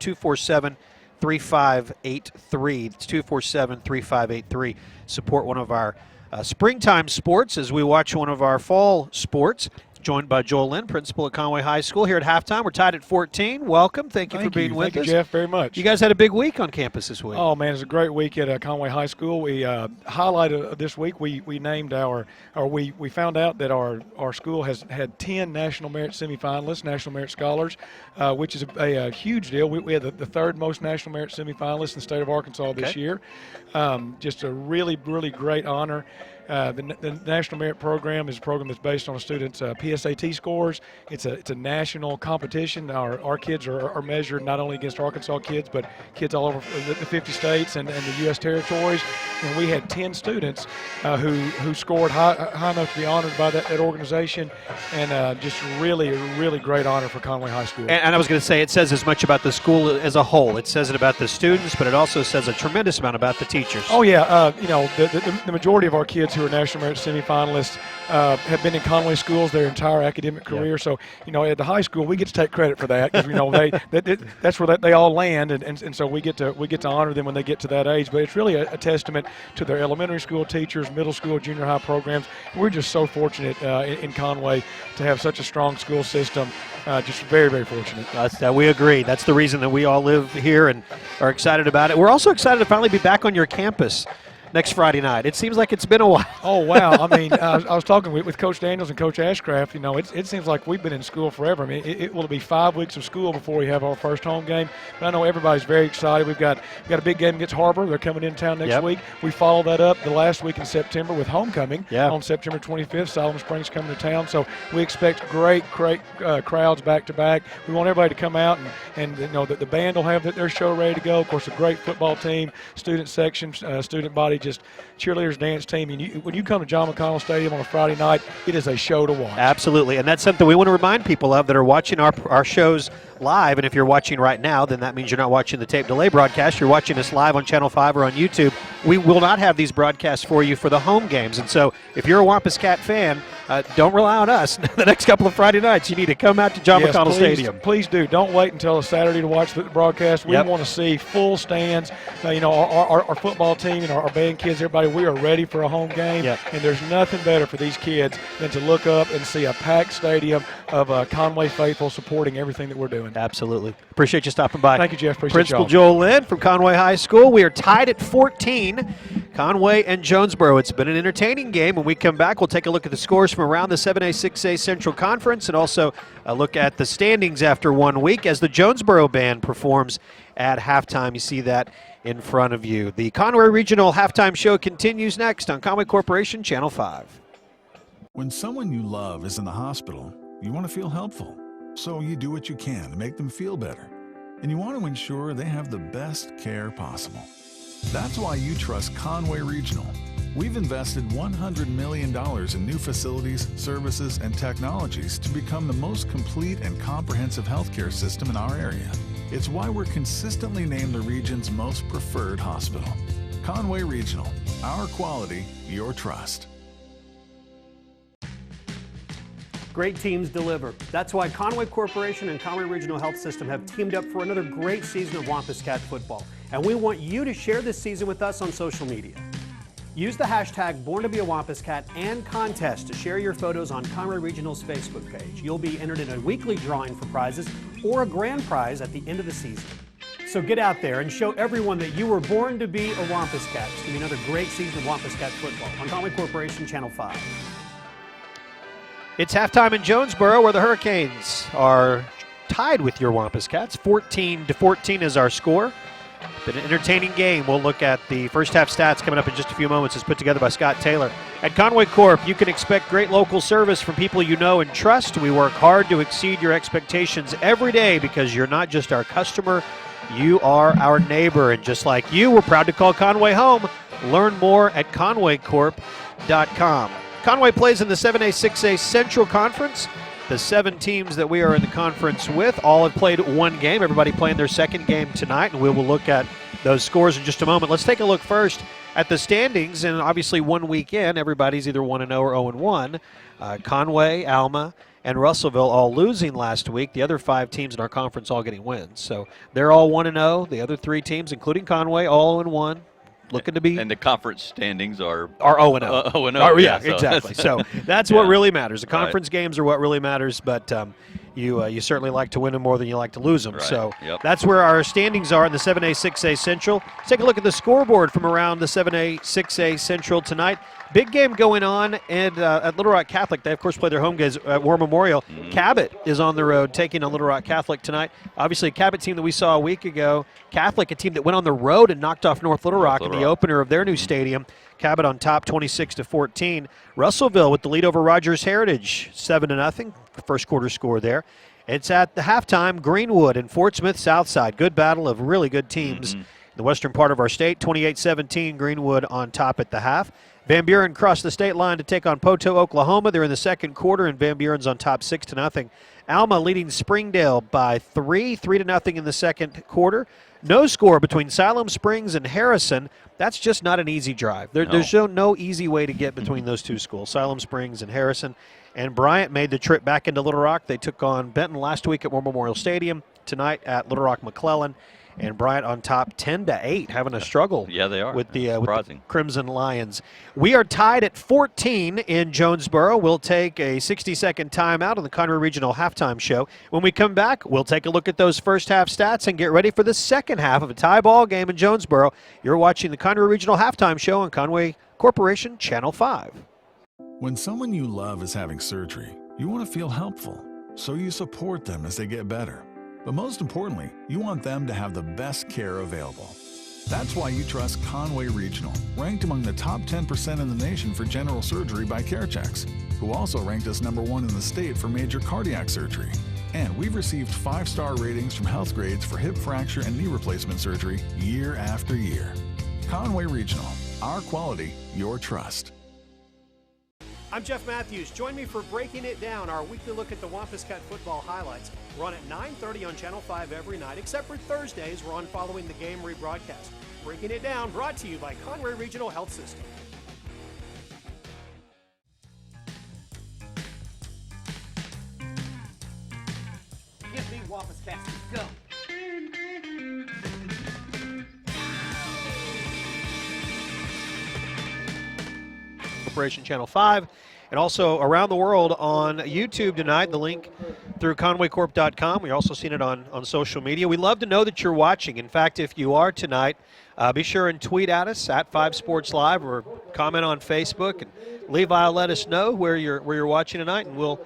247-3583. It's 247-3583. Support one of our springtime sports as we watch one of our fall sports. Joined by Joel Lynn, principal at Conway High School. Here at halftime, we're tied at 14. Welcome. Thank you for being with us. Thank you, Jeff, very much. You guys had a big week on campus this week. Oh, man, it's a great week at Conway High School. We highlighted this week, we named we found out that our school has had 10 National Merit semifinalists, National Merit Scholars, which is a huge deal. We had the third most National Merit semifinalists in the state of Arkansas this year. Just a really, really great honor. The National Merit Program is a program that's based on a student's PSAT scores. It's a national competition. Our kids are measured not only against Arkansas kids, but kids all over the 50 states and the U.S. territories. And we had 10 students who scored high enough to be honored by that organization, and just really great honor for Conway High School. And I was going to say, it says as much about the school as a whole. It says it about the students, but it also says a tremendous amount about the teachers. Oh, yeah. The majority of our kids who are National Merit semifinalists have been in Conway schools their entire academic career. So, at the high school, we get to take credit for that because, that's where they all land, and so we get to honor them when they get to that age. But it's really a testament to their elementary school teachers, middle school, junior high programs. We're just so fortunate in Conway to have such a strong school system. Just very, very fortunate. We agree. That's the reason that we all live here and are excited about it. We're also excited to finally be back on your campus. next Friday night? It seems like it's been a while. Oh, wow. I mean, I was talking with Coach Daniels and Coach Ashcraft. You know, it seems like we've been in school forever. I mean, it will be 5 weeks of school before we have our first home game. But I know everybody's very excited. We've got a big game against Harbor. They're coming in town next week. We follow that up the last week in September with homecoming on September 25th. Siloam Springs coming to town. So we expect great crowds back to back. We want everybody to come out and you know, the band will have their show ready to go. Of course, a great football team, student section, student body, just cheerleaders, dance team. And when you come to John McConnell Stadium on a Friday night, it is a show to watch. Absolutely, and that's something we want to remind people of that are watching our shows live. And if you're watching right now, then that means you're not watching the tape delay broadcast. You're watching us live on Channel 5 or on YouTube. We will not have these broadcasts for you for the home games. And so if you're a Wampus Cat fan, don't rely on us. The next couple of Friday nights, you need to come out to John McConnell Stadium. Please do. Don't wait until a Saturday to watch the broadcast. We want to see full stands. You know, our football team and our band kids, everybody, we are ready for a home game. And there's nothing better for these kids than to look up and see a packed stadium of Conway faithful supporting everything that we're doing. Absolutely. Appreciate you stopping by. Thank you, Jeff. Appreciate Principal y'all. Joel Lynn from Conway High School. We are tied at 14. Conway and Jonesboro. It's been an entertaining game. When we come back, we'll take a look at the scores from around the 7A, 6A Central Conference and also a look at the standings after 1 week as the Jonesboro band performs at halftime. You see that in front of you. The Conway Regional Halftime Show continues next on Conway Corporation Channel 5. When someone you love is in the hospital, you want to feel helpful. So you do what you can to make them feel better. And you want to ensure they have the best care possible. That's why you trust Conway Regional. We've invested $100 million in new facilities, services, and technologies to become the most complete and comprehensive healthcare system in our area. It's why we're consistently named the region's most preferred hospital. Conway Regional, our quality, your trust. Great teams deliver. That's why Conway Corporation and Conway Regional Health System have teamed up for another great season of Wampus Cat football. And we want you to share this season with us on social media. Use the hashtag Born to be a Wampus Cat and contest to share your photos on Conway Regional's Facebook page. You'll be entered in a weekly drawing for prizes or a grand prize at the end of the season. So get out there and show everyone that you were born to be a Wampus Cat. It's going to be another great season of Wampus Cat football on Conway Corporation Channel 5. It's halftime in Jonesboro where the Hurricanes are tied with your Wampus Cats. 14-14 is our score. Been an entertaining game. We'll look at the first half stats coming up in just a few moments. It's put together by Scott Taylor. At Conway Corp, you can expect great local service from people you know and trust. We work hard to exceed your expectations every day because you're not just our customer, you are our neighbor. And just like you, we're proud to call Conway home. Learn more at conwaycorp.com. Conway plays in the 7A, 6A Central Conference. The 7 teams that we are in the conference with all have played one game. Everybody playing their second game tonight, and we will look at those scores in just a moment. Let's take a look first at the standings, and obviously 1 week in, everybody's either 1-0 or 0-1. Conway, Alma, and Russellville all losing last week. The other 5 teams in our conference all getting wins. So they're all 1-0. The other 3 teams, including Conway, all 0-1. Looking to be, and the conference standings are 0-0. 0-0. Yeah, exactly. So that's what really matters. The conference games are what really matters, but you certainly like to win them more than you like to lose them. Right. So that's where our standings are in the 7A, 6A Central. Let's take a look at the scoreboard from around the 7A, 6A Central tonight. Big game going on at Little Rock Catholic. They, of course, play their home games at War Memorial. Cabot is on the road taking on Little Rock Catholic tonight. Obviously, a Cabot team that we saw a week ago. Catholic, a team that went on the road and knocked off North Little Rock in the opener of their new stadium. Cabot on top, 26-14. Russellville with the lead over Rogers Heritage, 7-0. First quarter score there. It's at the halftime, Greenwood and Fort Smith Southside. Good battle of really good teams in the western part of our state. 28-17, Greenwood on top at the half. Van Buren crossed the state line to take on Poto, Oklahoma. They're in the second quarter, and Van Buren's on top 6-0. Alma leading Springdale by 3-0 in the second quarter. No score between Siloam Springs and Harrison. That's just not an easy drive. There's no easy way to get between those two schools, Siloam Springs and Harrison. And Bryant made the trip back into Little Rock. They took on Benton last week at War Memorial Stadium, tonight at Little Rock McClellan. and Bryant on top 10-8, having a struggle. Yeah, they are. With the surprising Crimson Lions. We are tied at 14 in Jonesboro. We'll take a 60-second timeout on the Conway Regional Halftime Show. When we come back, we'll take a look at those first half stats and get ready for the second half of a tie ball game in Jonesboro. You're watching the Conway Regional Halftime Show on Conway Corporation Channel 5. When someone you love is having surgery, you want to feel helpful, so you support them as they get better. But most importantly, you want them to have the best care available. That's why you trust Conway Regional, ranked among the top 10% in the nation for general surgery by CareChecks, who also ranked us #1 in the state for major cardiac surgery. And we've received 5-star ratings from Health Grades for hip fracture and knee replacement surgery year after year. Conway Regional, our quality, your trust. I'm Jeff Matthews. Join me for Breaking It Down, our weekly look at the Wampus Cat football highlights. We're on at 9:30 on Channel 5 every night, except for Thursdays. We're on following the game rebroadcast. Breaking It Down, brought to you by Conway Regional Health System. Give me Wampus Cats. Go. Corporation Channel 5, and also around the world on YouTube tonight. The link through conwaycorp.com. We're also seeing it on social media. We love to know that you're watching. In fact, if you are tonight, be sure and tweet at us at 5 Sports Live or comment on Facebook. And Levi will let us know where you're watching tonight, and we'll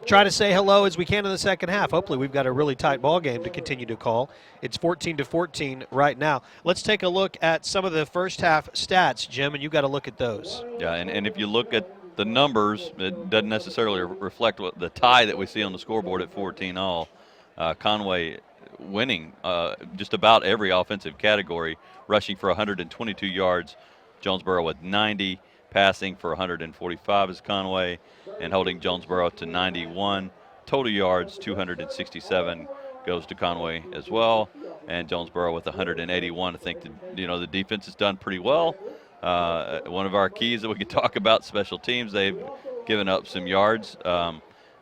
try to say hello as we can in the second half. Hopefully we've got a really tight ball game to continue to call. It's 14-14 right now. Let's take a look at some of the first half stats, Jim, and you've got to look at those. Yeah, and if you look at the numbers, it doesn't necessarily reflect what the tie that we see on the scoreboard at 14-all. Conway winning just about every offensive category, rushing for 122 yards. Jonesboro with 90. Passing for 145 is Conway, and holding Jonesboro to 91. Total yards, 267 goes to Conway as well, and Jonesboro with 181. I think the defense has done pretty well. One of our keys that we could talk about, special teams, they've given up some yards.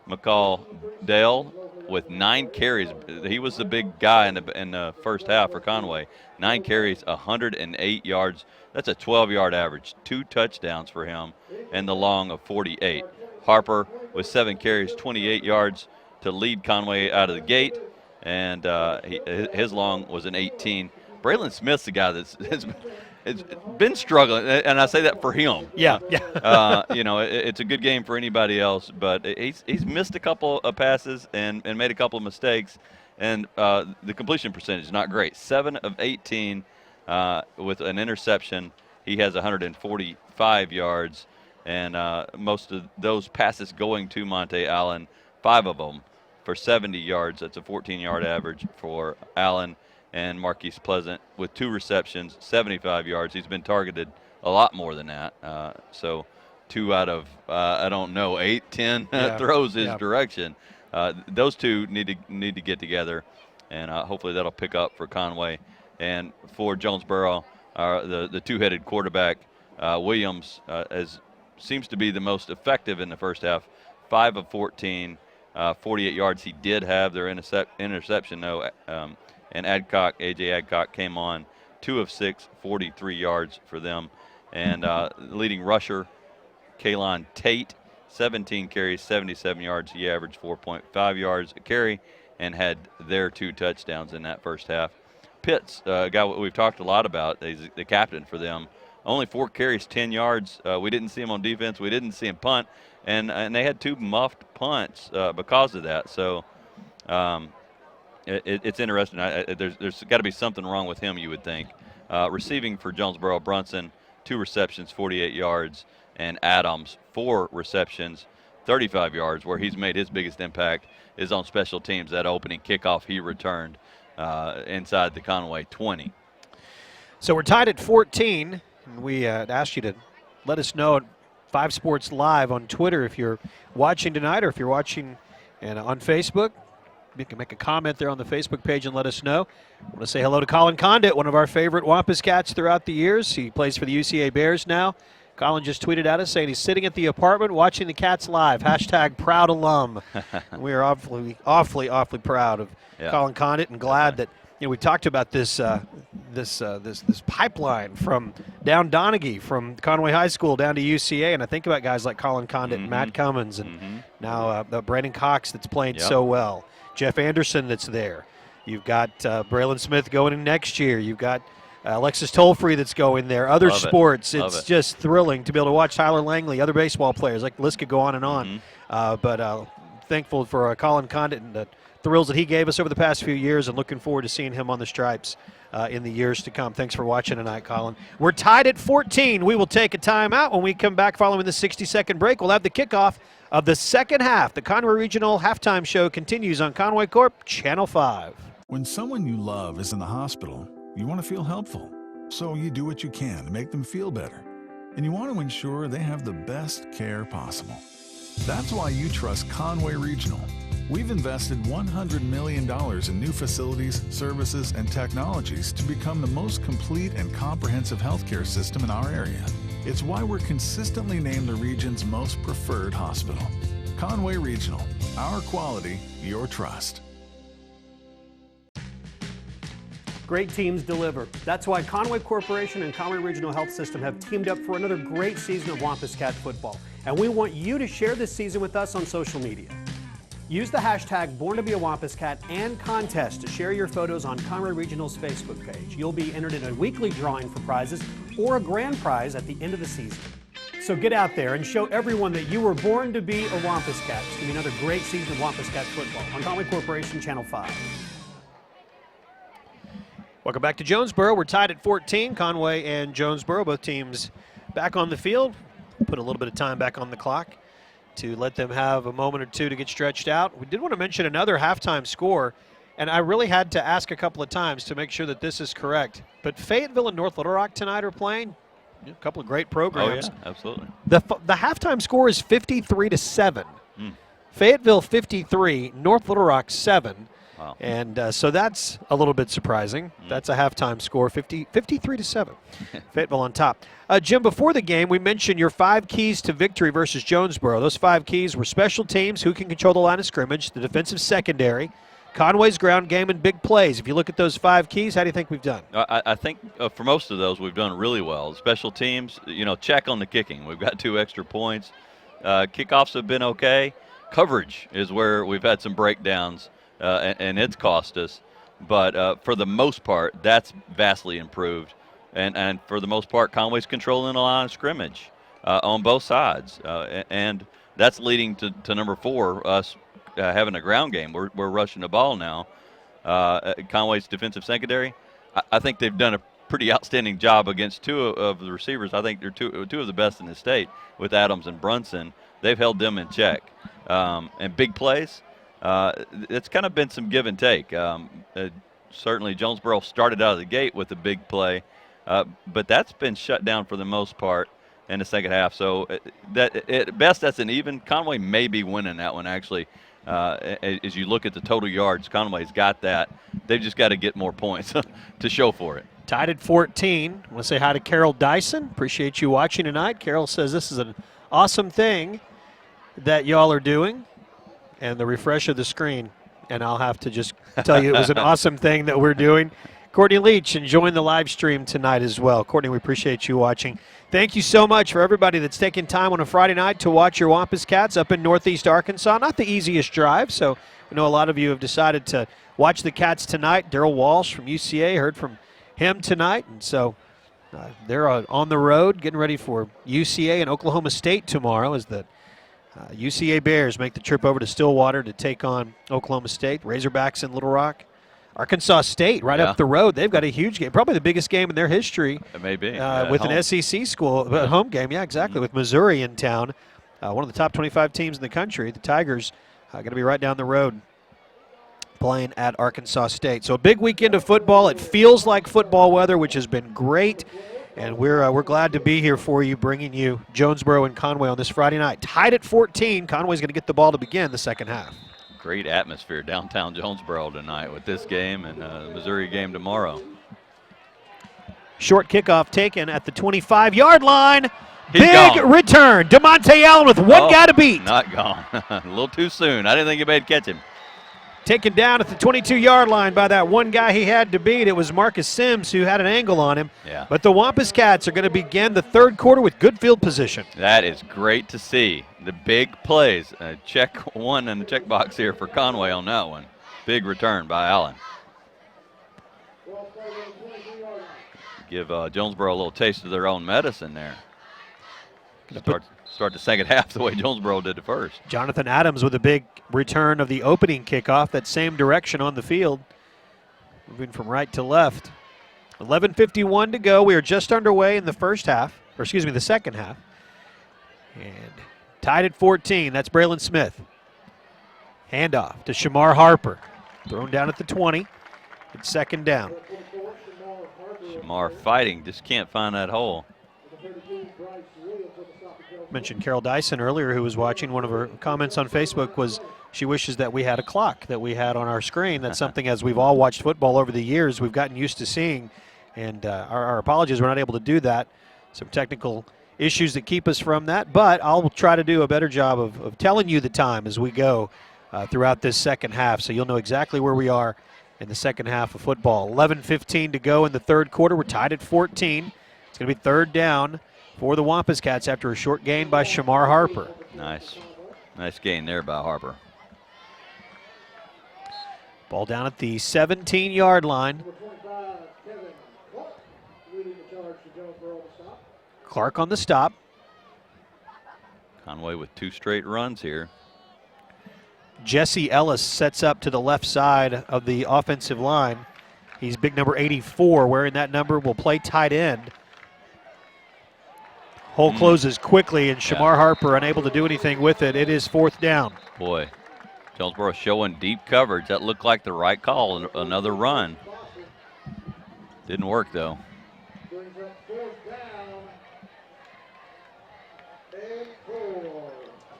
McCall Dale with 9 carries. He was the big guy in the first half for Conway. 9 carries, 108 yards. That's a 12-yard average. 2 touchdowns for him, and the long of 48. Harper with 7 carries, 28 yards to lead Conway out of the gate, and his long was an 18. Braylon Smith's the guy that's been struggling, and I say that for him. Yeah. It's a good game for anybody else, but he's missed a couple of passes and made a couple of mistakes, and the completion percentage is not great. 7 of 18 with an interception. He has 145 yards, and most of those passes going to Monte Allen, 5 of them for 70 yards. That's a 14-yard average for Allen. And Marquise Pleasant with 2 receptions, 75 yards. He's been targeted a lot more than that. So 2 out of, 8, 10 throws his direction. Those 2 need to get together, and hopefully that'll pick up for Conway. And for Jonesboro, the 2-headed quarterback, Williams, seems to be the most effective in the first half. 5 of 14, 48 yards. He did have their interception, though. And A.J. Adcock came on 2 of 6, 43 yards for them. And leading rusher, Kaylon Tate, 17 carries, 77 yards. He averaged 4.5 yards a carry and had their 2 touchdowns in that first half. Pitts, a guy we've talked a lot about, he's the captain for them. Only 4 carries, 10 yards. We didn't see him on defense. We didn't see him punt. And they had 2 muffed punts because of that. So it's interesting. There's got to be something wrong with him, you would think. Receiving for Jonesboro, Brunson, 2 receptions, 48 yards, and Adams, 4 receptions, 35 yards. Where he's made his biggest impact is on special teams. That opening kickoff he returned inside the Conway 20. So we're tied at 14. We asked you to let us know at 5 Sports Live on Twitter if you're watching tonight, or if you're watching on Facebook. You can make a comment there on the Facebook page and let us know. I want to say hello to Colin Condit, one of our favorite Wampus Cats throughout the years. He plays for the UCA Bears now. Colin just tweeted at us saying he's sitting at the apartment watching the Cats live. # proud alum. We are awfully proud of Colin Condit, and glad that we talked about this this pipeline from down Donaghy, from Conway High School down to UCA, and I think about guys like Colin Condit and Matt Cummins, and now Brandon Cox that's playing so well. Jeff Anderson that's there. You've got Braylon Smith going in next year. You've got Alexis Tolfree that's going there. Other sports, it's just thrilling to be able to watch Tyler Langley, other baseball players. Like the list could go on and on. But thankful for Colin Condit and the thrills that he gave us over the past few years, and looking forward to seeing him on the stripes in the years to come. Thanks for watching tonight, Colin. We're tied at 14. We will take a timeout. When we come back following the 60-second break, we'll have the kickoff of the second half. The Conway Regional Halftime Show continues on Conway Corp Channel 5. When someone you love is in the hospital, you want to feel helpful. So you do what you can to make them feel better. And you want to ensure they have the best care possible. That's why you trust Conway Regional. We've invested $100 million in new facilities, services, and technologies to become the most complete and comprehensive healthcare system in our area. It's why we're consistently named the region's most preferred hospital. Conway Regional, our quality, your trust. Great teams deliver. That's why Conway Corporation and Conway Regional Health System have teamed up for another great season of Wampus Cat football. And we want you to share this season with us on social media. Use the hashtag Born to be a Wampus Cat and contest to share your photos on Conway Regional's Facebook page. You'll be entered in a weekly drawing for prizes or a grand prize at the end of the season. So get out there and show everyone that you were born to be a Wampus Cat. It's going to be another great season of Wampus Cat football on Conway Corporation Channel 5. Welcome back to Jonesboro. We're tied at 14. Conway and Jonesboro, both teams back on the field. Put a little bit of time back on the clock to let them have a moment or two to get stretched out. We did want to mention another halftime score, and I really had to ask a couple of times to make sure that this is correct. But Fayetteville and North Little Rock tonight are playing. A couple of great programs. Oh, yeah, absolutely. The halftime score is 53-7. Fayetteville 53, North Little Rock 7. Wow. And so that's a little bit surprising. That's a halftime score, 53-7. Fayetteville on top. Jim, before the game, we mentioned your 5 keys to victory versus Jonesboro. Those 5 keys were special teams, who can control the line of scrimmage, the defensive secondary, Conway's ground game, and big plays. If you look at those 5 keys, how do you think we've done? I think for most of those we've done really well. Special teams, check on the kicking. We've got 2 extra points. Kickoffs have been okay. Coverage is where we've had some breakdowns. And it's cost us. But for the most part, that's vastly improved. And for the most part, Conway's controlling the line of scrimmage on both sides. And that's leading to number 4, us having a ground game. We're rushing the ball now. Conway's defensive secondary, I think they've done a pretty outstanding job against 2 of the receivers. I think they're two of the best in the state with Adams and Brunson. They've held them in check. And big plays. It's kind of been some give and take. Certainly, Jonesboro started out of the gate with a big play, but that's been shut down for the most part in the second half. So at best, that's an even. Conway may be winning that one, actually. As you look at the total yards, Conway's got that. They've just got to get more points to show for it. Tied at 14. I want to say hi to Carol Dyson. Appreciate you watching tonight. Carol says this is an awesome thing that y'all are doing. And the refresh of the screen, and I'll have to just tell you it was an awesome thing that we're doing. Courtney Leach enjoying the live stream tonight as well. Courtney, we appreciate you watching. Thank you so much for everybody that's taking time on a Friday night to watch your Wampus Cats up in Northeast Arkansas. Not the easiest drive, so I know a lot of you have decided to watch the Cats tonight. Darrell Walsh from UCA, heard from him tonight, and so they're on the road getting ready for UCA and Oklahoma State tomorrow as the UCA Bears make the trip over to Stillwater to take on Oklahoma State. Razorbacks in Little Rock. Arkansas State right up the road. They've got a huge game, probably the biggest game in their history. It may be. With an SEC school, home game, yeah, exactly, with Missouri in town. One of the top 25 teams in the country. The Tigers going to be right down the road playing at Arkansas State. So a big weekend of football. It feels like football weather, which has been great. And we're glad to be here for you, bringing you Jonesboro and Conway on this Friday night. Tied at 14. Conway's going to get the ball to begin the second half. Great atmosphere downtown Jonesboro tonight with this game and the Missouri game tomorrow. Short kickoff taken at the 25-yard line. He's Big gone. Return. DeMonte Allen with one guy to beat. Not gone. A little too soon. I didn't think anybody would catch him. taken down at the 22-yard line by that one guy he had to beat. It was Marcus Sims who had an angle on him. Yeah. But the Wampus Cats are going to begin the third quarter with good field position. That is great to see. The big plays. Check one in the check box here for Conway on that one. Big return by Allen. Give Jonesboro a little taste of their own medicine there. Start the second half the way Jonesboro did the first. Jonathan Adams with a big return of the opening kickoff, that same direction on the field. Moving from right to left. 11:51 to go. We are just underway in the first half, or excuse me, the second half. And tied at 14. That's Braylon Smith. Handoff to Shamar Harper. Thrown down at the 20. It's second down. Shamar fighting, just can't find that hole. Mentioned Carol Dyson earlier, who was watching. One of her comments on Facebook was she wishes that we had a clock that we had on our screen. That's something, as we've all watched football over the years, we've gotten used to seeing. And our apologies, we're not able to do that. Some technical issues that keep us from that. But I'll try to do a better job of telling you the time as we go throughout this second half, so you'll know exactly where we are in the second half of football. 11:15 to go in the third quarter. We're tied at 14. It's going to be third down for the Wampus Cats after a short gain by Shamar Harper. Nice gain there by Harper. Ball down at the 17-yard line. Clark on the stop. Conway with 2 straight runs here. Jesse Ellis sets up to the left side of the offensive line. He's big number 84. Wearing that number will play tight end. Hole closes quickly, and Shamar Harper unable to do anything with it. It is fourth down. Boy, Jonesboro showing deep coverage. That looked like the right call. Another run. Didn't work, though.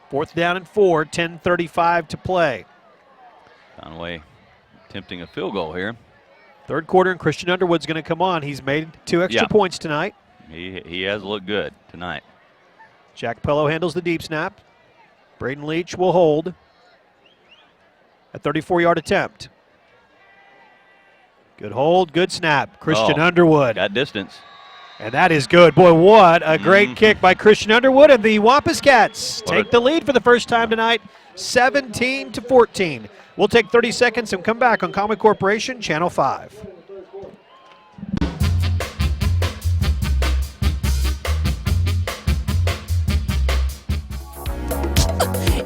Fourth down and 4, 10:35 to play. Conway attempting a field goal here. Third quarter, and Christian Underwood's going to come on. He's made 2 extra points tonight. He has looked good tonight. Jack Pello handles the deep snap. Braden Leach will hold. A 34-yard attempt. Good hold, good snap. Christian Underwood. Got distance. And that is good. Boy, what a great kick by Christian Underwood, and the Wampus Cats take the lead for the first time tonight, 17-14. We'll take 30 seconds and come back on Conway Corporation, Channel 5.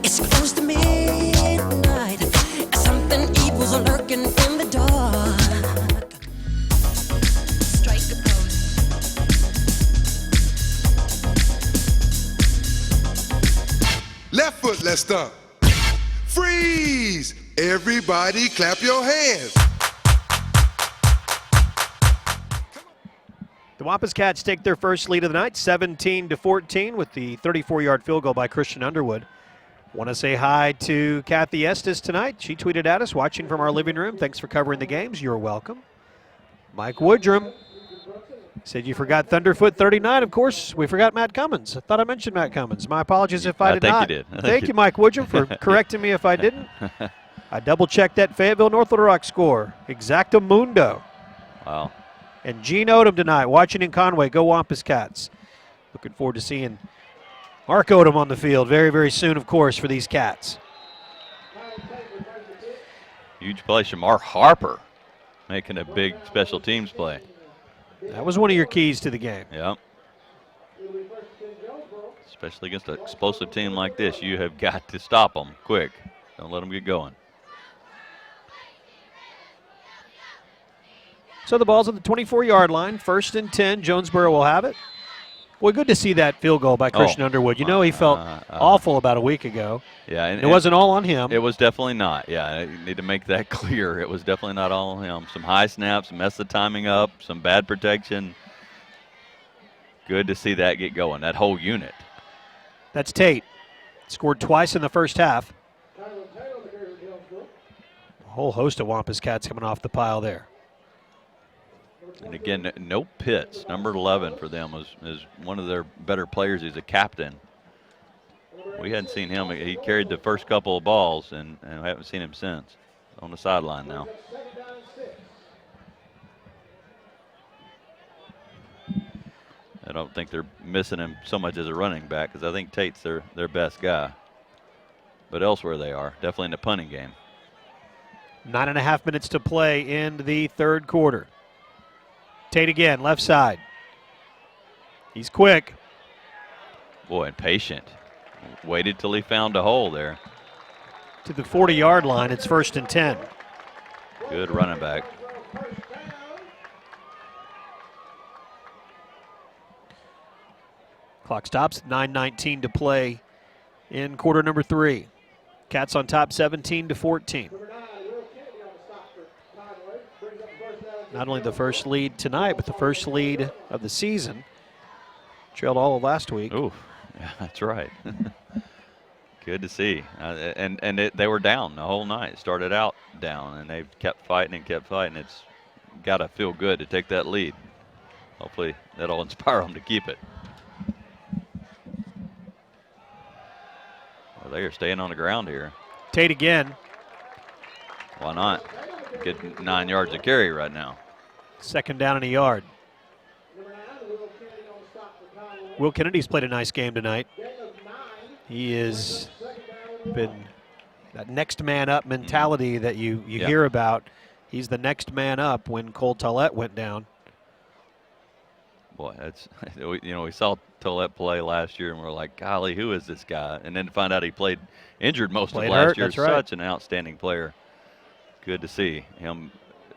It's close to midnight. Something evil's lurking in the dark. Strike a pose. Left foot, let's stomp. Freeze! Everybody clap your hands. The Wampus Cats take their first lead of the night, 17-14, with the 34-yard field goal by Christian Underwood. Want to say hi to Kathy Estes tonight. She tweeted at us, watching from our living room. Thanks for covering the games. You're welcome. Mike Woodrum said you forgot Thunderfoot 39. Of course, we forgot Matt Cummins. I thought I mentioned Matt Cummins. My apologies if I did not. I think you did. Thank you, Mike Woodrum, for correcting me if I didn't. I double-checked that Fayetteville North Little Rock score. Exactamundo. Wow. And Gene Odom tonight, watching in Conway. Go Wampus Cats. Looking forward to seeing Mark Odom on the field very, very soon, of course, for these Cats. Huge play. Shamar Harper making a big special teams play. That was one of your keys to the game. Yep. Especially against an explosive team like this, you have got to stop them quick. Don't let them get going. So the ball's at the 24-yard line. First and 10. Jonesboro will have it. Boy, good to see that field goal by Christian Underwood. You know he felt awful about a week ago. Yeah, and it wasn't all on him. It was definitely not. Yeah, I need to make that clear. It was definitely not all on him. Some high snaps, messed the timing up, some bad protection. Good to see that get going, that whole unit. That's Tate. Scored twice in the first half. A whole host of Wampus Cats coming off the pile there. And again, no Pitts. Number 11 for them is one of their better players. He's a captain. We hadn't seen him. He carried the first couple of balls, and I haven't seen him since. on the sideline now. I don't think they're missing him so much as a running back because I think Tate's their best guy. But elsewhere they are, definitely in the punting game. 9.5 minutes to play in the third quarter. Tate again, left side. He's quick. Boy, and patient. Waited till he found a hole there. To the 40-yard line, it's 1st and 10. Good running back. Clock stops, 9:19 to play in quarter number 3. Cats on top 17-14. Not only the first lead tonight, but the first lead of the season. Trailed all of last week. Ooh, yeah, that's right. Good to see. They were down the whole night. Started out down, and they've kept fighting and kept fighting. It's got to feel good to take that lead. Hopefully that'll inspire them to keep it. Well, they are staying on the ground here. Tate again. Why not? Get 9 yards of carry right now. 2nd down and a yard. Will Kennedy's played a nice game tonight. He has been that next man up mentality that you hear about. He's the next man up when Cole Tollett went down. Boy, that's, we saw Tollett play last year and we're like, golly, who is this guy? And then to find out he played injured most of last year. Such an outstanding player. Good to see him,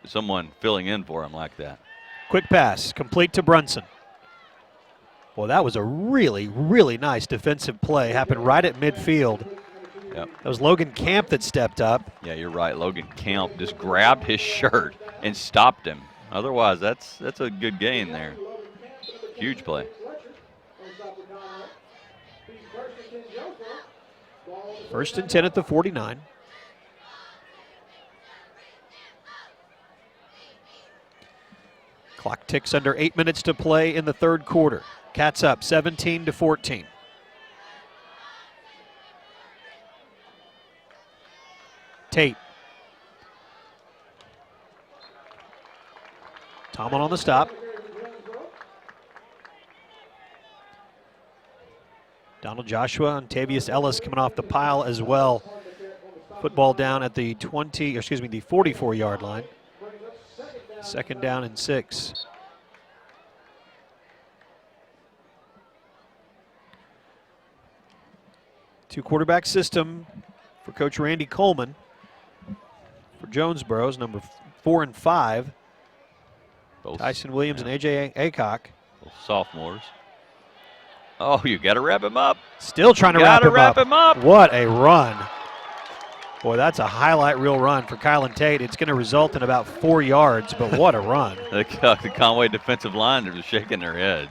someone filling in for him like that. Quick pass, complete to Brunson. Well, that was a really, really nice defensive play. Happened right at midfield. Yep. That was Logan Camp that stepped up. Yeah, you're right. Logan Camp just grabbed his shirt and stopped him. Otherwise, that's a good gain there. Huge play. First and 10 at the 49. Clock ticks under 8 minutes to play in the third quarter. Cats up 17-14. Tate. Tomlin on the stop. Donald Joshua and Tavius Ellis coming off the pile as well. Football down at the 44-yard line. 2nd down and 6. Two-quarterback system for Coach Randy Coleman. For Jonesboro's number 4 and 5. Both, Tyson Williams and A.J. Aycock. Both sophomores. Oh, you got to wrap him up. Still trying to wrap him up. What a run. Boy, that's a highlight reel run for Kylan Tate. It's going to result in about 4 yards, but what a run. The Conway defensive line are just shaking their heads.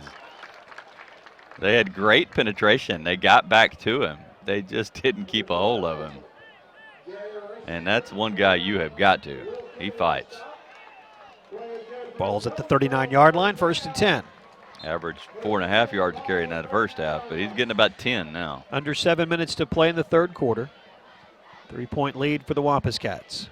They had great penetration. They got back to him. They just didn't keep a hold of him. And that's one guy you have got to. He fights. Ball's at the 39-yard line, 1st and 10. Averaged 4.5 yards carry in that first half, but he's getting about 10 now. Under 7 minutes to play in the third quarter. 3-point lead for the Wampus Cats.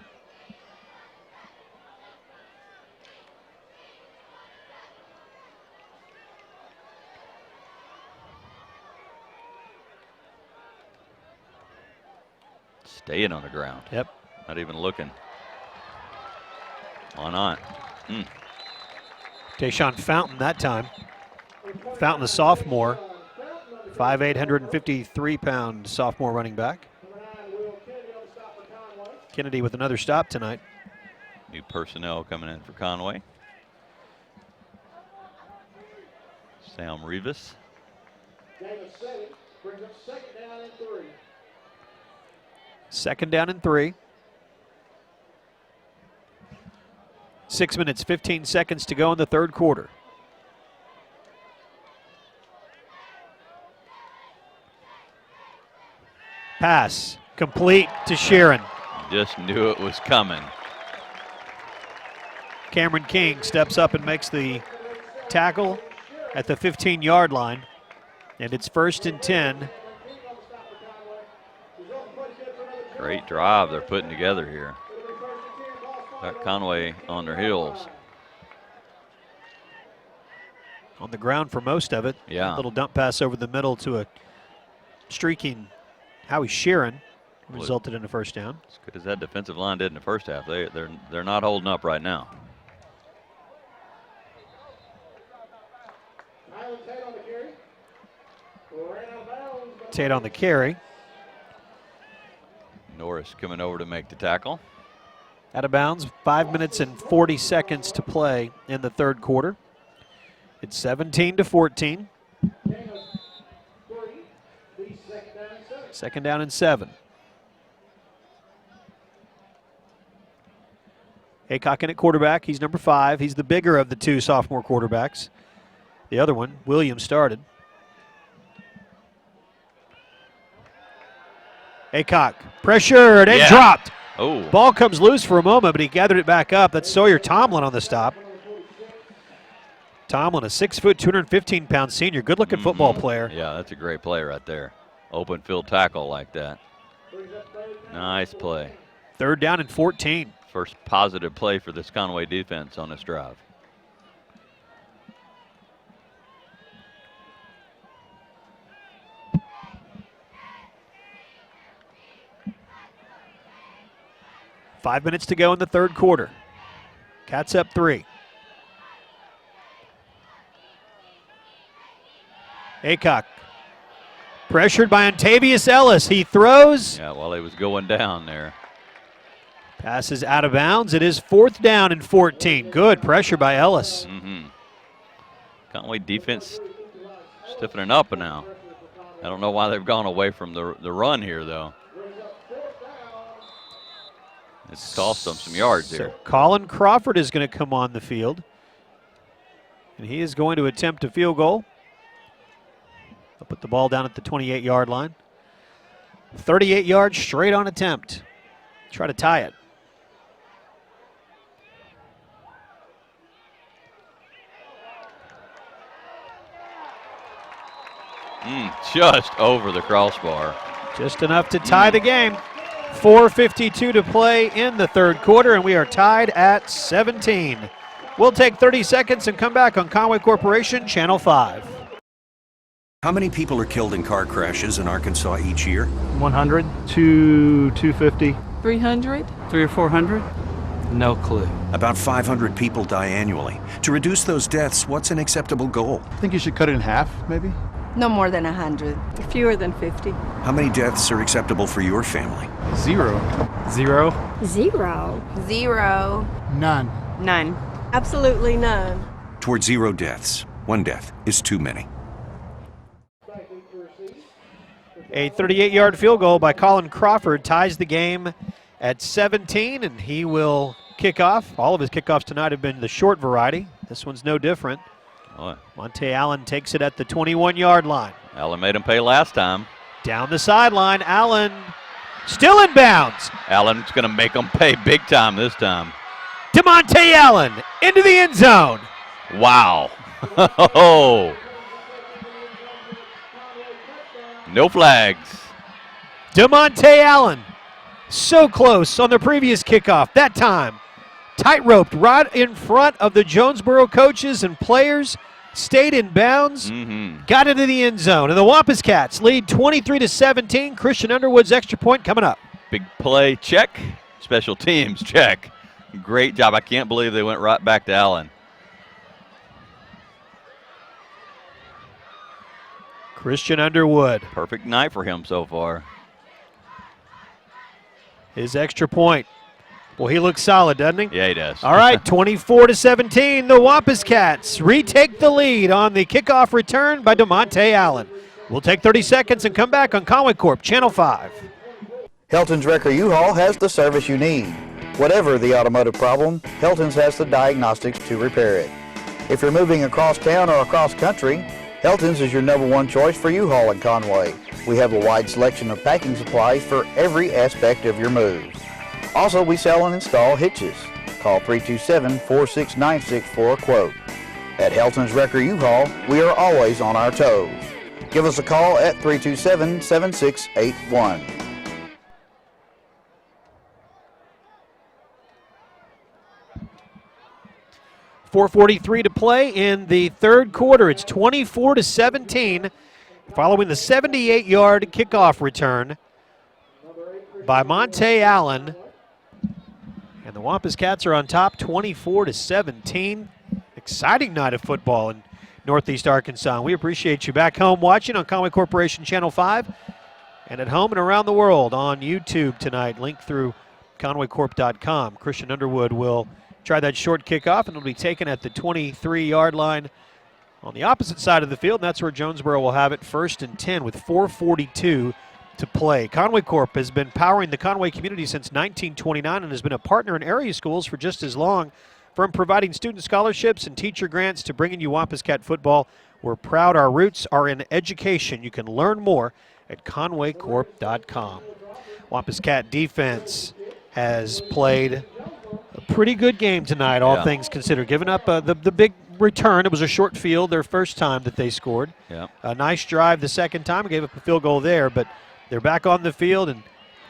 Staying on the ground. Yep. Not even looking. Why not? Tayshawn Fountain that time. Fountain, the sophomore. 5'8", 153-pound sophomore running back. Kennedy with another stop tonight. New personnel coming in for Conway. Sam Rivas. Second down and 3. 6 minutes, 15 seconds to go in the third quarter. Pass complete to Sharon. Just knew it was coming. Cameron King steps up and makes the tackle at the 15-yard line. And it's 1st and 10. Great drive they're putting together here. Got Conway on their heels. On the ground for most of it. Yeah. A little dump pass over the middle to a streaking Howie Sheeran resulted in a first down. As good as that defensive line did in the first half, they're not holding up right now. Tate on the carry. Norris coming over to make the tackle. Out of bounds, 5 minutes and 40 seconds to play in the third quarter. It's 17-14. Second down and 7. Aycock in at quarterback. He's number 5. He's the bigger of the 2 sophomore quarterbacks. The other one, Williams, started. Aycock pressured and dropped. Oh. Ball comes loose for a moment, but he gathered it back up. That's Sawyer Tomlin on the stop. Tomlin, a 6-foot, 215-pound senior. Good-looking football player. Yeah, that's a great play right there. Open field tackle like that. Nice play. Third down and 14. First positive play for this Conway defense on this drive. Five minutes to go in the third quarter. Cats up 3. Aycock pressured by Ontavious Ellis. He throws. Yeah, while he was going down there. Passes out of bounds. It is fourth down and 14. Good pressure by Ellis. Conway defense stiffening up now. I don't know why they've gone away from the run here, though. It's cost them some yards here. Colin Crawford is going to come on the field. And he is going to attempt a field goal. They'll put the ball down at the 28-yard line. 38 yards straight on attempt. Try to tie it. Just over the crossbar. Just enough to tie the game. 4:52 to play in the third quarter, and we are tied at 17. We'll take 30 seconds and come back on Conway Corporation, Channel 5. How many people are killed in car crashes in Arkansas each year? 100 to 250. 300? 300 or 400? No clue. About 500 people die annually. To reduce those deaths, what's an acceptable goal? I think you should cut it in half, maybe. No more than 100. Fewer than 50. How many deaths are acceptable for your family? 0. 0. 0. 0. None. None. Absolutely none. Toward 0 deaths. 1 death is too many. A 38-yard field goal by Colin Crawford ties the game at 17, and he will kick off. All of his kickoffs tonight have been the short variety. This one's no different. Monte Allen takes it at the 21-yard line. Allen made him pay last time. Down the sideline, Allen still in bounds. Allen's going to make him pay big time this time. DeMonte Allen into the end zone. Wow. No flags. DeMonte Allen, so close on the previous kickoff. That time, tight-roped right in front of the Jonesboro coaches and players, stayed in bounds, got into the end zone. And the Wampus Cats lead 23-17. Christian Underwood's extra point coming up. Big play, check. Special teams, check. Great job. I can't believe they went right back to Allen. Christian Underwood. Perfect night for him so far. His extra point. Well, he looks solid, doesn't he? Yeah, he does. All right, 24-17. The Wampus Cats retake the lead on the kickoff return by DeMonte Allen. We'll take 30 seconds and come back on Conway Corp, Channel 5. Helton's Wrecker U-Haul has the service you need. Whatever the automotive problem, Helton's has the diagnostics to repair it. If you're moving across town or across country, Helton's is your #1 choice for U-Haul in Conway. We have a wide selection of packing supplies for every aspect of your move. Also, we sell and install hitches. Call 327-4696 for a quote. At Helton's Wrecker U-Haul, we are always on our toes. Give us a call at 327-7681. 4:43 to play in the third quarter. It's 24-17 following the 78-yard kickoff return by Monte Allen. And the Wampus Cats are on top 24-17. Exciting night of football in Northeast Arkansas. We appreciate you back home watching on Conway Corporation Channel 5 and at home and around the world on YouTube tonight. Link through conwaycorp.com. Christian Underwood will try that short kickoff, and it'll be taken at the 23-yard line on the opposite side of the field, and that's where Jonesboro will have it, 1st and 10 with 4:42 to play. Conway Corp has been powering the Conway community since 1929 and has been a partner in area schools for just as long. From providing student scholarships and teacher grants to bringing you Wampus Cat football, we're proud our roots are in education. You can learn more at conwaycorp.com. Wampus Cat defense has played a pretty good game tonight, all things considered. Giving up the big return. It was a short field, their first time that they scored. Yeah. A nice drive the second time. Gave up a field goal there, but they're back on the field, and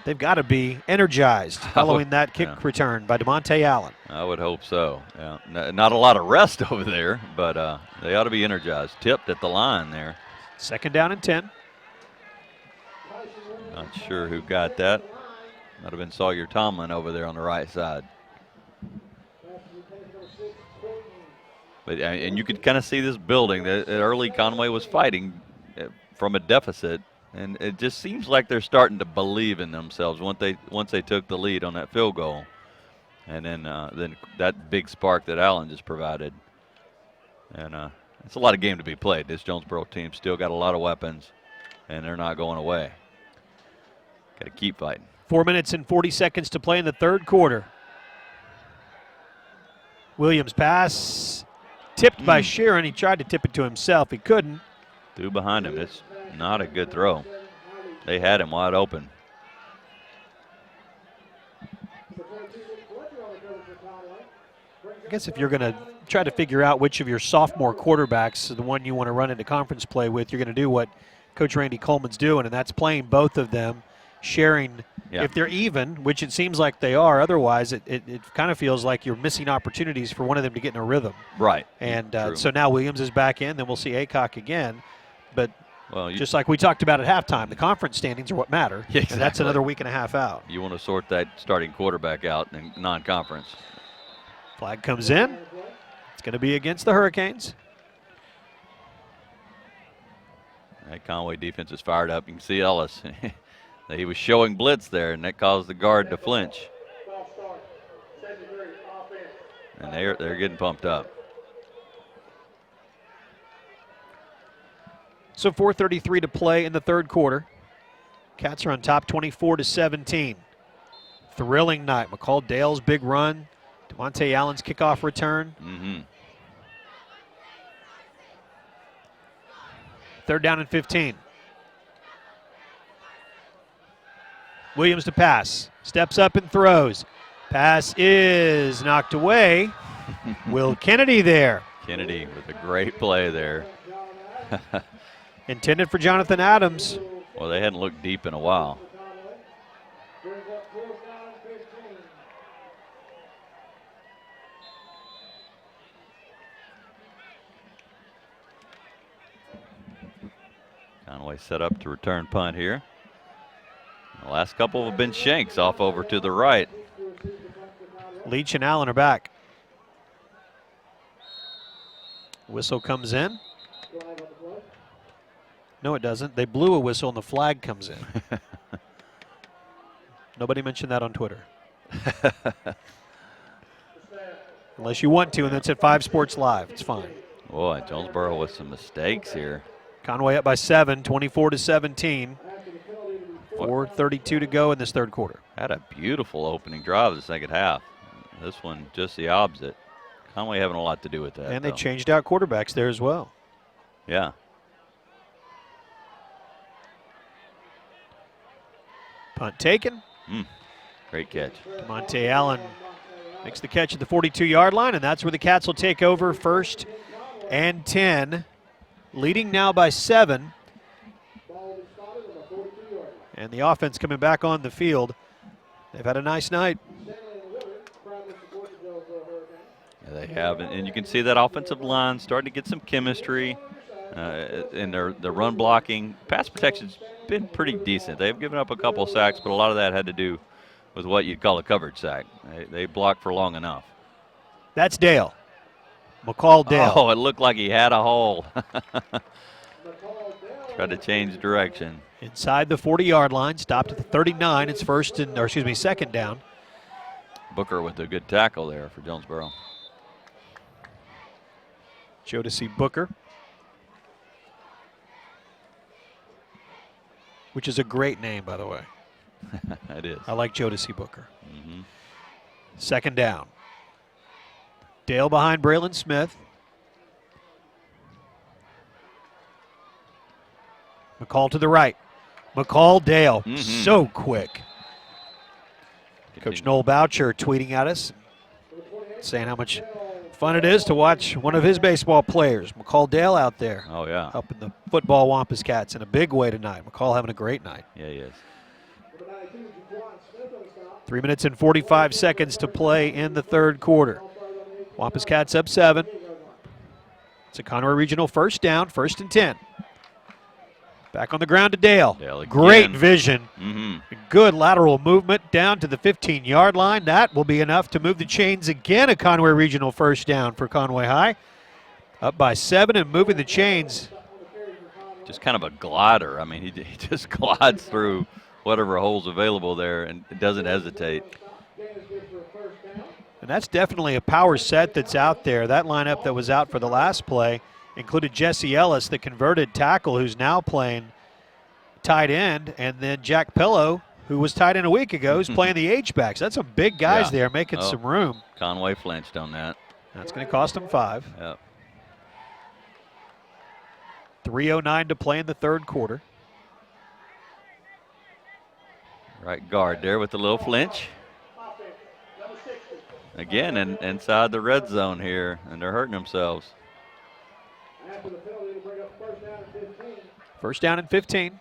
they've got to be energized following that kick return by DeMonte Allen. I would hope so. Yeah. Not a lot of rest over there, but they ought to be energized. Tipped at the line there. 2nd down and 10. Not sure who got that. Might have been Sawyer Tomlin over there on the right side. But and you could kind of see this building. That early Conway was fighting from a deficit, and it just seems like they're starting to believe in themselves once they took the lead on that field goal, and then that big spark that Allen just provided. And it's a lot of game to be played. This Jonesboro team still got a lot of weapons, and they're not going away. Got to keep fighting. 4 minutes and 40 seconds to play in the third quarter. Williams pass tipped by Sharon. He tried to tip it to himself. He couldn't. Threw behind him. It's not a good throw. They had him wide open. I guess if you're going to try to figure out which of your sophomore quarterbacks is the one you want to run into conference play with, you're going to do what Coach Randy Coleman's doing, and that's playing both of them, sharing if they're even, which it seems like they are. Otherwise, it kind of feels like you're missing opportunities for one of them to get in a rhythm. Right. And so now Williams is back in. Then we'll see Aycock again. But just like we talked about at halftime, the conference standings are what matter. Yeah, exactly. And that's another week and a half out. You want to sort that starting quarterback out in non-conference. Flag comes in. It's going to be against the Hurricanes. That Conway defense is fired up. You can see Ellis. He was showing blitz there, and that caused the guard to flinch. And they're getting pumped up. So 4:33 to play in the third quarter. Cats are on top 24-17. Thrilling night. McCall Dale's big run. DeMonte Allen's kickoff return. 3rd down and 15. Williams to pass. Steps up and throws. Pass is knocked away. Will Kennedy there. Kennedy with a great play there. Intended for Jonathan Adams. Well, they hadn't looked deep in a while. Conway set up to return punt here. The last couple have been shanks off over to the right. Leach and Allen are back. Whistle comes in. No, it doesn't. They blew a whistle and the flag comes in. Nobody mentioned that on Twitter. Unless you want to, and that's at 5 Sports Live. It's fine. Boy, Jonesboro with some mistakes here. Conway up by 7, 24-17. 4:32 to go in this third quarter. Had a beautiful opening drive the second half. This one just the opposite. Conway having a lot to do with that. And they changed out quarterbacks there as well. Yeah. Punt taken. Great catch. DeMonte Allen makes the catch at the 42-yard line, and that's where the Cats will take over 1st and 10. Leading now by 7. And the offense coming back on the field. They've had a nice night. Yeah, They have, and you can see that offensive line starting to get some chemistry in their run blocking. Pass protection's been pretty decent. They've given up a couple of sacks, but a lot of that had to do with what you'd call a coverage sack. They blocked for long enough. That's Dale. McCall Dale. Oh, it looked like he had a hole. Tried to change direction. Inside the 40-yard line, stopped at the 39. It's second down. Booker with a good tackle there for Jonesboro. Jodeci Booker, which is a great name, by the way. It is. I like Jodeci Booker. Mm-hmm. Second down. Dale behind Braylon Smith. McCall to the right. McCall Dale, so quick. Coach Noel Boucher tweeting at us, saying how much fun it is to watch one of his baseball players, McCall Dale, out there. Oh, yeah. Helping the football Wampus Cats in a big way tonight. McCall having a great night. Yeah, he is. 3 minutes and 45 seconds to play in the third quarter. Wampus Cats up 7. It's a Conway Regional first down, 1st and 10. Back on the ground to Dale. Great vision. Good lateral movement down to the 15-yard line. That will be enough to move the chains again. A Conway Regional first down for Conway High. Up by 7 and moving the chains. Just kind of a glider. I mean, he just glides through whatever hole's available there and doesn't hesitate. And that's definitely a power set that's out there. That lineup that was out for the last play included Jesse Ellis, the converted tackle, who's now playing tight end, and then Jack Pillow, who was tight end a week ago, who's playing the H-backs. That's some big guys there making some room. Conway flinched on that. That's going to cost him 5. Yep. 3:09 to play in the third quarter. Right guard there with the little flinch. Again, inside the red zone here, and they're hurting themselves. First down and 15.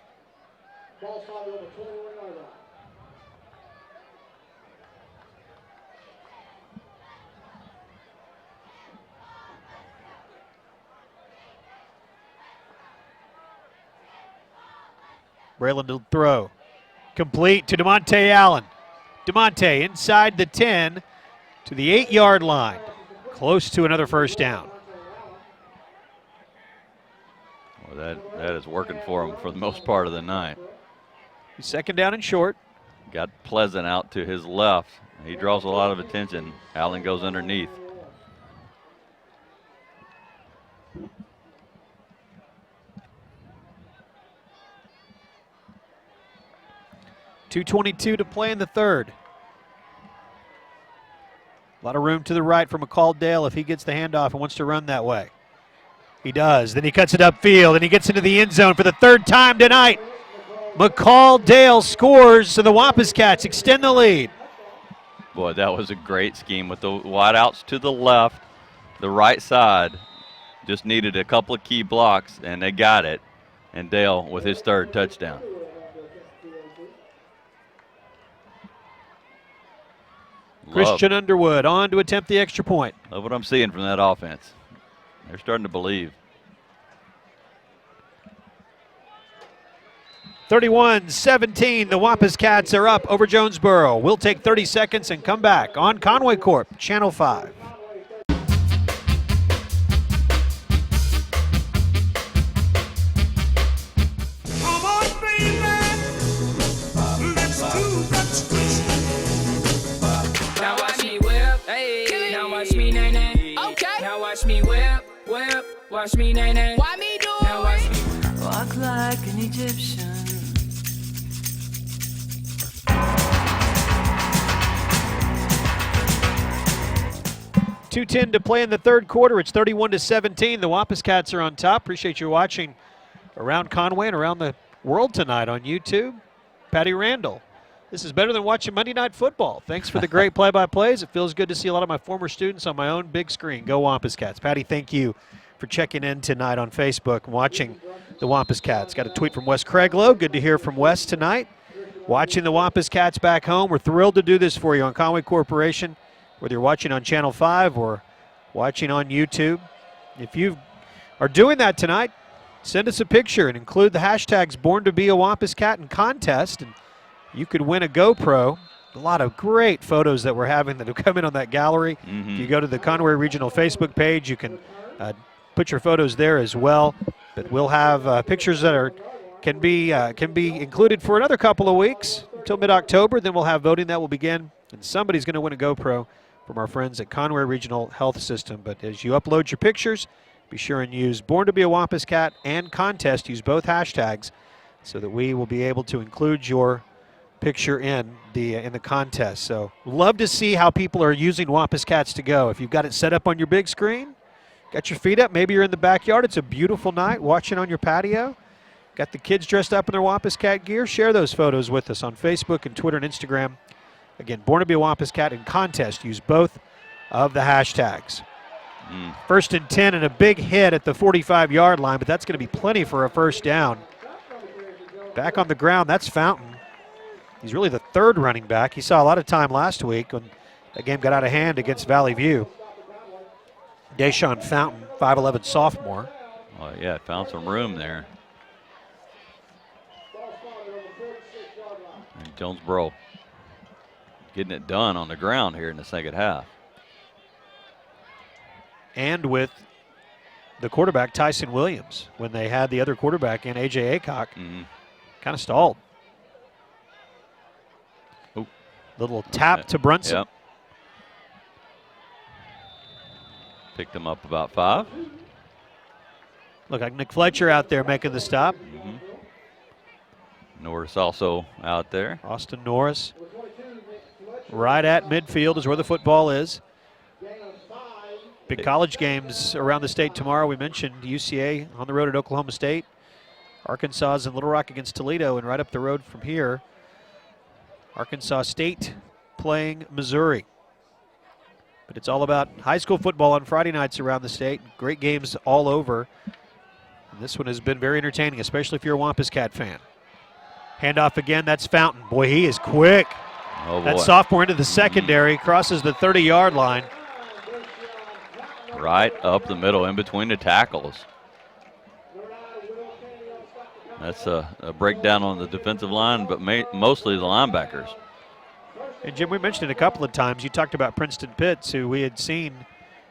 Braylon to throw. Complete to DeMonte Allen. DeMonte inside the 10 to the 8-yard line. Close to another first down. Well, that is working for him for the most part of the night. Second down and short. Got Pleasant out to his left. He draws a lot of attention. Allen goes underneath. .222 to play in the third. A lot of room to the right for McCall Dale if he gets the handoff and wants to run that way. He does. Then he cuts it upfield, and he gets into the end zone for the third time tonight. McCall Dale scores, so the Wampus Cats extend the lead. Boy, that was a great scheme with the wideouts to the left, the right side. Just needed a couple of key blocks, and they got it. And Dale with his third touchdown. Christian Underwood on to attempt the extra point. Love what I'm seeing from that offense. They're starting to believe. 31-17, the Wampus Cats are up over Jonesboro. We'll take 30 seconds and come back on Conway Corp, Channel 5. Now watch me whip, hey. Now watch me nay nay. Okay. Now watch me whip, whip. Watch me nay nay. Why me do it? Now watch me walk like an Egyptian. .210 to play in the third quarter. It's 31-17. The Wampus Cats are on top. Appreciate you watching around Conway and around the world tonight on YouTube. Patty Randall. This is better than watching Monday Night Football. Thanks for the great play-by-plays. It feels good to see a lot of my former students on my own big screen. Go Wampus Cats. Patty, thank you for checking in tonight on Facebook and watching the Wampus Cats. Got a tweet from Wes Craiglow. Good to hear from Wes tonight. Watching the Wampus Cats back home. We're thrilled to do this for you on Conway Corporation. Whether you're watching on Channel 5 or watching on YouTube. If you are doing that tonight, send us a picture and include the hashtags Born to Be a Wampus Cat in contest, and you could win a GoPro. A lot of great photos that we're having that have come in on that gallery. If you go to the Conway Regional Facebook page, you can put your photos there as well. But we'll have pictures that can be included for another couple of weeks until mid-October. Then we'll have voting that will begin, and somebody's going to win a GoPro from our friends at Conway Regional Health System. But as you upload your pictures, be sure and use Born to Be a Wampus Cat and contest. Use both hashtags so that we will be able to include your picture in the contest. So love to see how people are using Wampus Cats to go. If you've got it set up on your big screen, got your feet up, maybe you're in the backyard, it's a beautiful night, watching on your patio, got the kids dressed up in their Wampus Cat gear, share those photos with us on Facebook and Twitter and Instagram. Again, Born to Be a Wampus Cat in contest. Use both of the hashtags. 1st and 10 and a big hit at the 45-yard line, but that's going to be plenty for a first down. Back on the ground, that's Fountain. He's really the third running back. He saw a lot of time last week when that game got out of hand against Valley View. Deshaun Fountain, 5'11" sophomore. Oh, yeah, found some room there. And Jonesboro getting it done on the ground here in the second half. And with the quarterback, Tyson Williams, when they had the other quarterback in, A.J. Aycock, kind of stalled. Little tap to Brunson. Yep. Picked them up about 5. Look like Nick Fletcher out there making the stop. Norris also out there. Austin Norris. Right at midfield is where the football is. Big college games around the state tomorrow. We mentioned UCA on the road at Oklahoma State. Arkansas is in Little Rock against Toledo, and right up the road from here, Arkansas State playing Missouri. But it's all about high school football on Friday nights around the state. Great games all over. And this one has been very entertaining, especially if you're a Wampus Cat fan. Handoff again, that's Fountain. Boy, he is quick. Oh, boy. That sophomore into the secondary, crosses the 30-yard line. Right up the middle, in between the tackles. That's a breakdown on the defensive line, but mostly the linebackers. And Jim, we mentioned it a couple of times. You talked about Princeton Pitts, who we had seen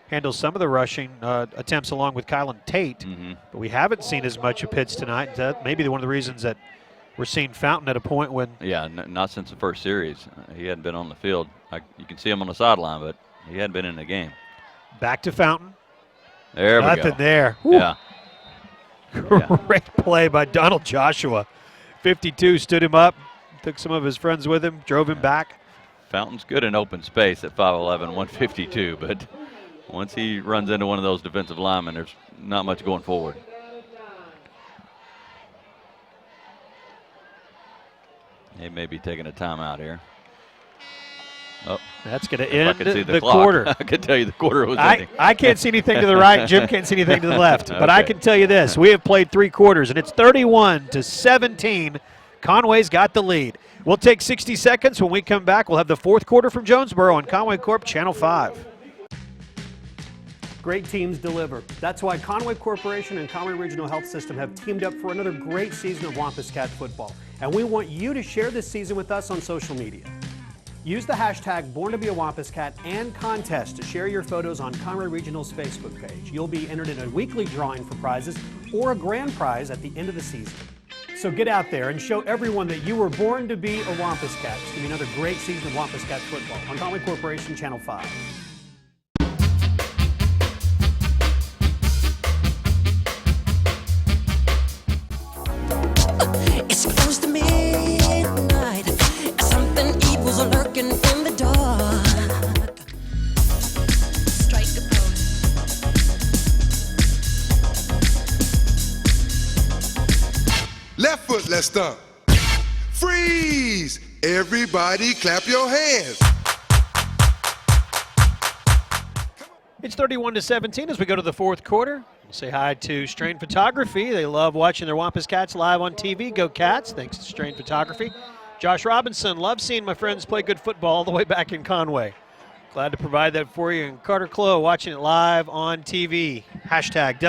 handle some of the rushing attempts along with Kylan Tate, but we haven't seen as much of Pitts tonight. That may be one of the reasons that we're seeing Fountain at a point when... Yeah, not since the first series. He hadn't been on the field. You can see him on the sideline, but he hadn't been in the game. Back to Fountain. There we go. Nothing there. Yeah. Great play by Donald Joshua. 52 stood him up, took some of his friends with him, drove him back. Fountain's good in open space at 5'11", 152, but once he runs into one of those defensive linemen, there's not much going forward. He may be taking a timeout here. Oh, that's going to end the quarter. I can tell you the quarter was ending. I can't see anything to the right. Jim can't see anything to the left. But I Okay. can tell you this. We have played 3 quarters, and it's 31-17. Conway's got the lead. We'll take 60 seconds. When we come back, we'll have the 4th quarter from Jonesboro on Conway Corp Channel 5. Great teams deliver. That's why Conway Corporation and Conway Regional Health System have teamed up for another great season of Wampus Cat football. And we want you to share this season with us on social media. Use the hashtag Born to Be a Wampus Cat and contest to share your photos on Conway Regional's Facebook page. You'll be entered in a weekly drawing for prizes or a grand prize at the end of the season. So get out there and show everyone that you were born to be a Wampus Cat. It's going to be another great season of Wampus Cat football on Conway Corporation Channel 5. It's close to midnight. Something evil's lurking in the dark. Strike a pose. Left foot, let's stomp. Freeze! Everybody clap your hands. It's 31-17 as we go to the 4th quarter. We'll say hi to Strain Photography. They love watching their Wampus Cats live on TV. Go Cats, thanks to Strain Photography. Josh Robinson, love seeing my friends play good football all the way back in Conway. Glad to provide that for you. And Carter Clough watching it live on TV. Hashtag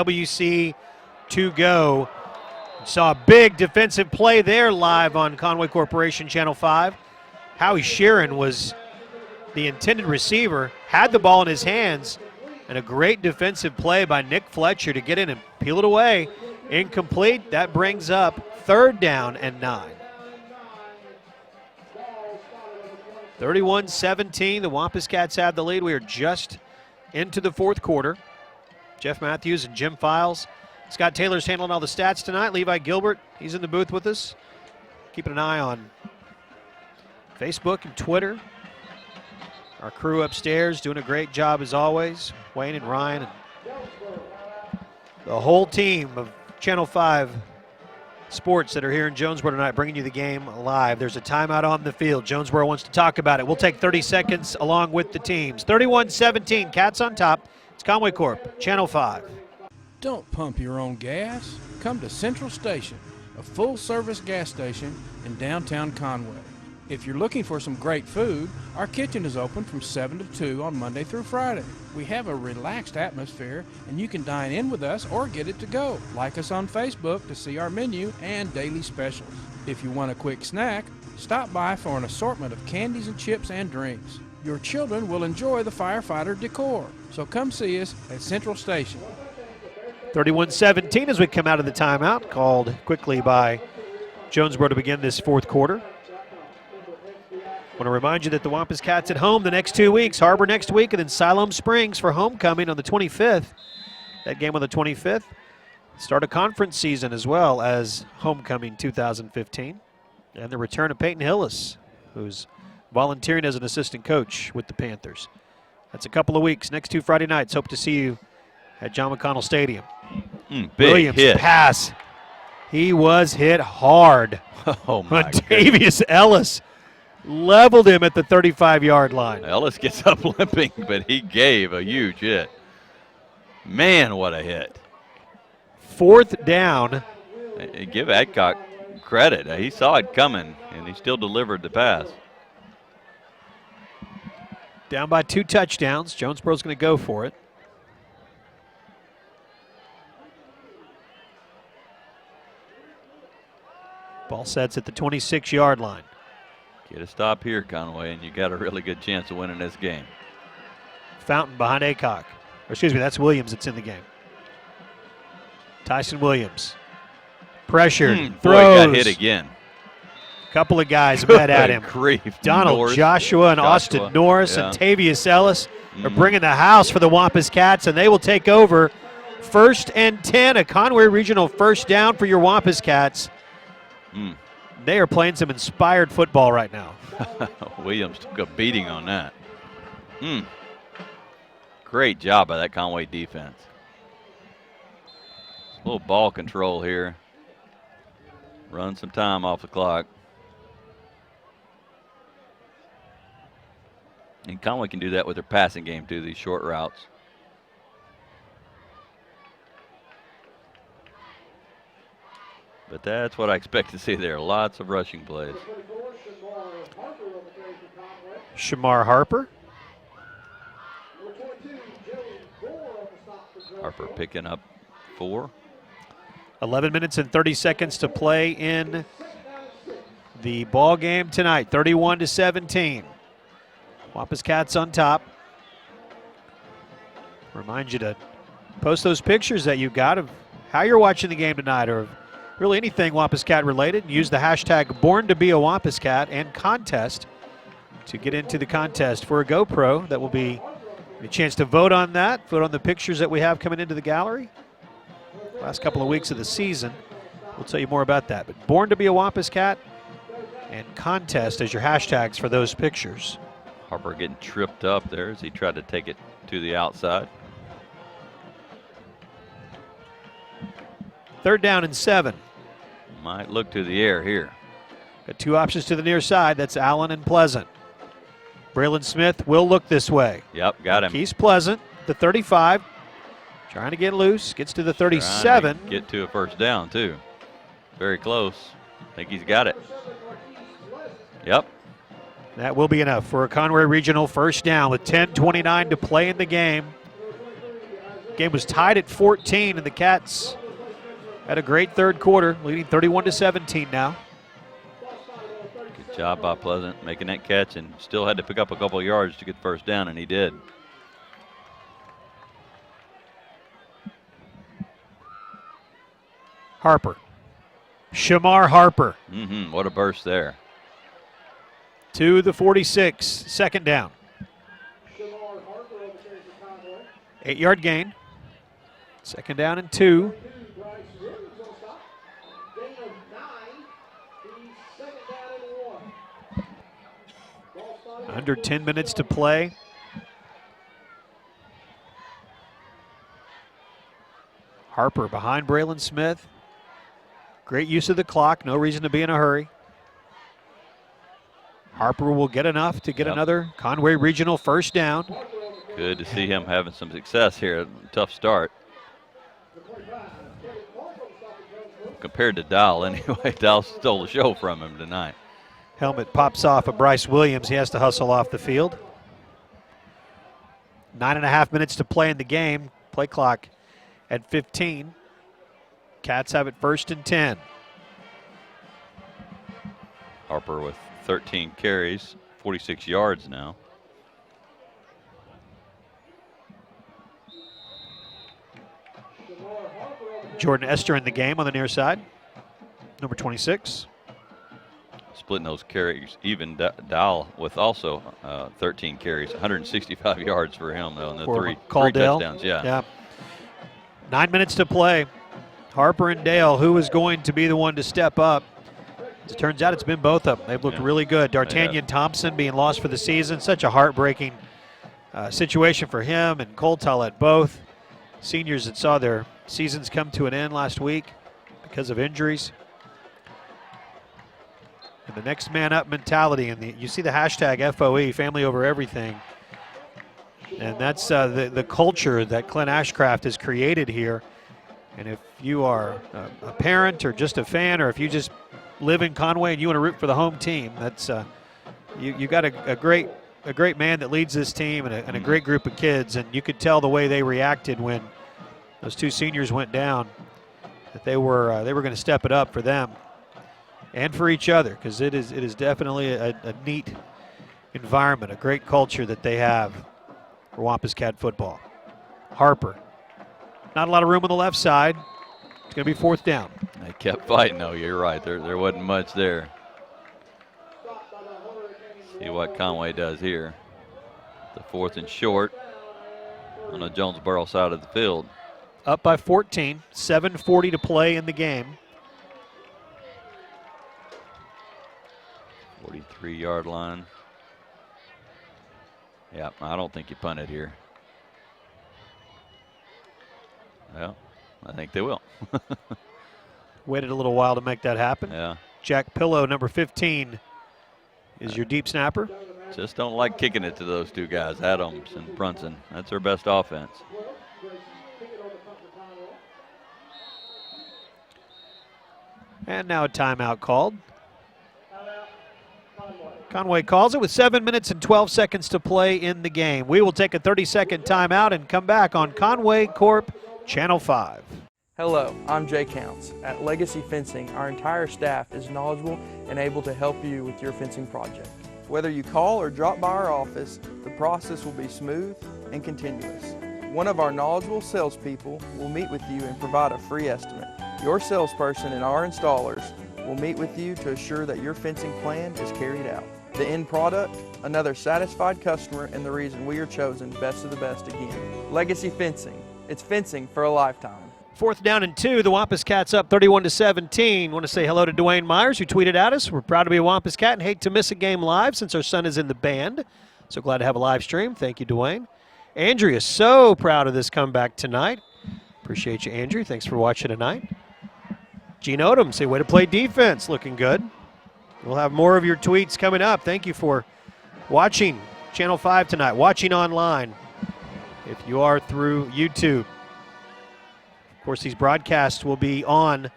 WC2Go. Saw a big defensive play there live on Conway Corporation Channel 5. Howie Sheeran was the intended receiver, had the ball in his hands, and a great defensive play by Nick Fletcher to get in and peel it away. Incomplete. That brings up 3rd down and 9. 31-17, the Wampus Cats have the lead. We are just into the 4th quarter. Jeff Matthews and Jim Files. Scott Taylor's handling all the stats tonight. Levi Gilbert, he's in the booth with us. Keeping an eye on Facebook and Twitter. Our crew upstairs doing a great job as always. Wayne and Ryan and the whole team of Channel 5 Sports that are here in Jonesboro tonight, bringing you the game live. There's a timeout on the field. Jonesboro wants to talk about it. We'll take 30 seconds along with the teams. 31-17, Cats on top. It's Conway Corp, Channel 5. Don't pump your own gas. Come to Central Station, a full-service gas station in downtown Conway. If you're looking for some great food, our kitchen is open from 7 to 2 on Monday through Friday. We have a relaxed atmosphere, and you can dine in with us or get it to go. Like us on Facebook to see our menu and daily specials. If you want a quick snack, stop by for an assortment of candies and chips and drinks. Your children will enjoy the firefighter decor, so come see us at Central Station. 31-17 as we come out of the timeout, called quickly by Jonesboro to begin this 4th quarter. I want to remind you that the Wampus Cats at home the next 2 weeks. Harbor next week, and then Siloam Springs for homecoming on the 25th. That game on the 25th. Start a conference season as well as homecoming 2015. And the return of Peyton Hillis, who's volunteering as an assistant coach with the Panthers. That's a couple of weeks. Next 2 Friday nights. Hope to see you at John McConnell Stadium. Big Williams hit. Pass. He was hit hard. Oh, my Montavious Ellis leveled him at the 35-yard line. Ellis gets up limping, but he gave a huge hit. Man, what a hit. 4th down. Give Adcock credit. He saw it coming, and he still delivered the pass. Down by 2 touchdowns. Jonesboro's going to go for it. Ball sets at the 26-yard line. Get a stop here, Conway, and you got a really good chance of winning this game. Fountain behind Aycock. Or excuse me, that's Williams that's in the game. Tyson Williams. Pressured. Throws. Boy, got hit again. Couple of guys met at him. Grief. Donald Norris, Joshua and Austin Norris and Tavius Ellis are bringing the house for the Wampus Cats, and they will take over 1st and 10, a Conway Regional 1st down for your Wampus Cats. They are playing some inspired football right now. Williams took a beating on that. Great job by that Conway defense. A little ball control here. Run some time off the clock. And Conway can do that with their passing game too, these short routes. But that's what I expect to see there. Lots of rushing plays. Shamar Harper. Harper picking up 4. 11 minutes and 30 seconds to play in the ball game tonight. 31-17. Wampus Cats on top. Remind you to post those pictures that you got of how you're watching the game tonight, or really anything Wampus Cat related. Use the hashtag #BornToBeAWampusCat and contest to get into the contest for a GoPro. That will be a chance to vote on that, vote on the pictures that we have coming into the gallery. Last couple of weeks of the season. We'll tell you more about that. But Born to be a Wampus Cat and contest as your hashtags for those pictures. Harper getting tripped up there as he tried to take it to the outside. 3rd down and 7. Might look to the air here. Got 2 options to the near side. That's Allen and Pleasant. Braylon Smith will look this way. Yep, got him. Keith Pleasant, the 35. Trying to get loose. Gets to the 37. To get to a 1st down, too. Very close. I think he's got it. Yep. That will be enough for a Conway Regional first down with 10:29 to play in the game. Game was tied at 14, and the Cats had a great third quarter, leading 31-17 now. Good job by Pleasant making that catch, and still had to pick up a couple of yards to get the first down, and he did. Harper. Shamar Harper. What a burst there. To the 46, second down. 8-yard gain. Second down and 2. Under 10 minutes to play. Harper behind Braylon Smith. Great use of the clock, no reason to be in a hurry. Harper will get enough to get another Conway Regional first down. Good to see him having some success here. Tough start. Compared to Dial, anyway, Dial stole the show from him tonight. Helmet pops off of Bryce Williams. He has to hustle off the field. 9.5 minutes to play in the game. Play clock at 15. Cats have it first and 10. Harper with 13 carries, 46 yards now. Jordan Esther in the game on the near side, number 26. Splitting those carries, even Dial with also 13 carries, 165 yards for him, though, and the three touchdowns. Yeah. 9 minutes to play. Harper and Dale, who is going to be the one to step up? As it turns out, it's been both of them. They've looked really good. D'Artagnan Thompson being lost for the season, such a heartbreaking situation for him, and Cole Tollett, both seniors that saw their seasons come to an end last week because of injuries. And the next man up mentality, and you see the hashtag FOE, family over everything. And that's the culture that Clint Ashcraft has created here. And if you are a parent or just a fan, or if you just live in Conway and you want to root for the home team, that's you got a great man that leads this team, and a great group of kids. And you could tell the way they reacted when those two seniors went down, that they were going to step it up for them and for each other, because it is definitely a neat environment, a great culture that they have for Wampus Cat football. Harper. Not a lot of room on the left side. It's going to be fourth down. They kept fighting, though. You're right. There wasn't much there. See what Conway does here. The fourth and short on the Jonesboro side of the field. Up by 14. 7:40 to play in the game. 43-yard line. Yeah, I don't think you punt it here. Well, I think they will. Waited a little while to make that happen. Yeah. Jack Pillow, number 15, is your deep snapper. Just don't like kicking it to those two guys, Adams and Brunson. That's their best offense. And now a timeout called. Conway calls it with 7 minutes and 12 seconds to play in the game. We will take a 30-second timeout and come back on Conway Corp Channel 5. Hello, I'm Jay Counts. At Legacy Fencing, our entire staff is knowledgeable and able to help you with your fencing project. Whether you call or drop by our office, the process will be smooth and continuous. One of our knowledgeable salespeople will meet with you and provide a free estimate. Your salesperson and our installers will meet with you to assure that your fencing plan is carried out. The end product, another satisfied customer, and the reason we are chosen best of the best again. Legacy Fencing. It's fencing for a lifetime. Fourth down and 2. The Wampus Cats up 31-17. Want to say hello to Dwayne Myers, who tweeted at us. We're proud to be a Wampus Cat and hate to miss a game live since our son is in the band. So glad to have a live stream. Thank you, Dwayne. Andrea, so proud of this comeback tonight. Appreciate you, Andrew. Thanks for watching tonight. Gene Odom, say way to play defense. Looking good. We'll have more of your tweets coming up. Thank you for watching Channel 5 tonight, watching online if you are through YouTube. Of course, these broadcasts will be on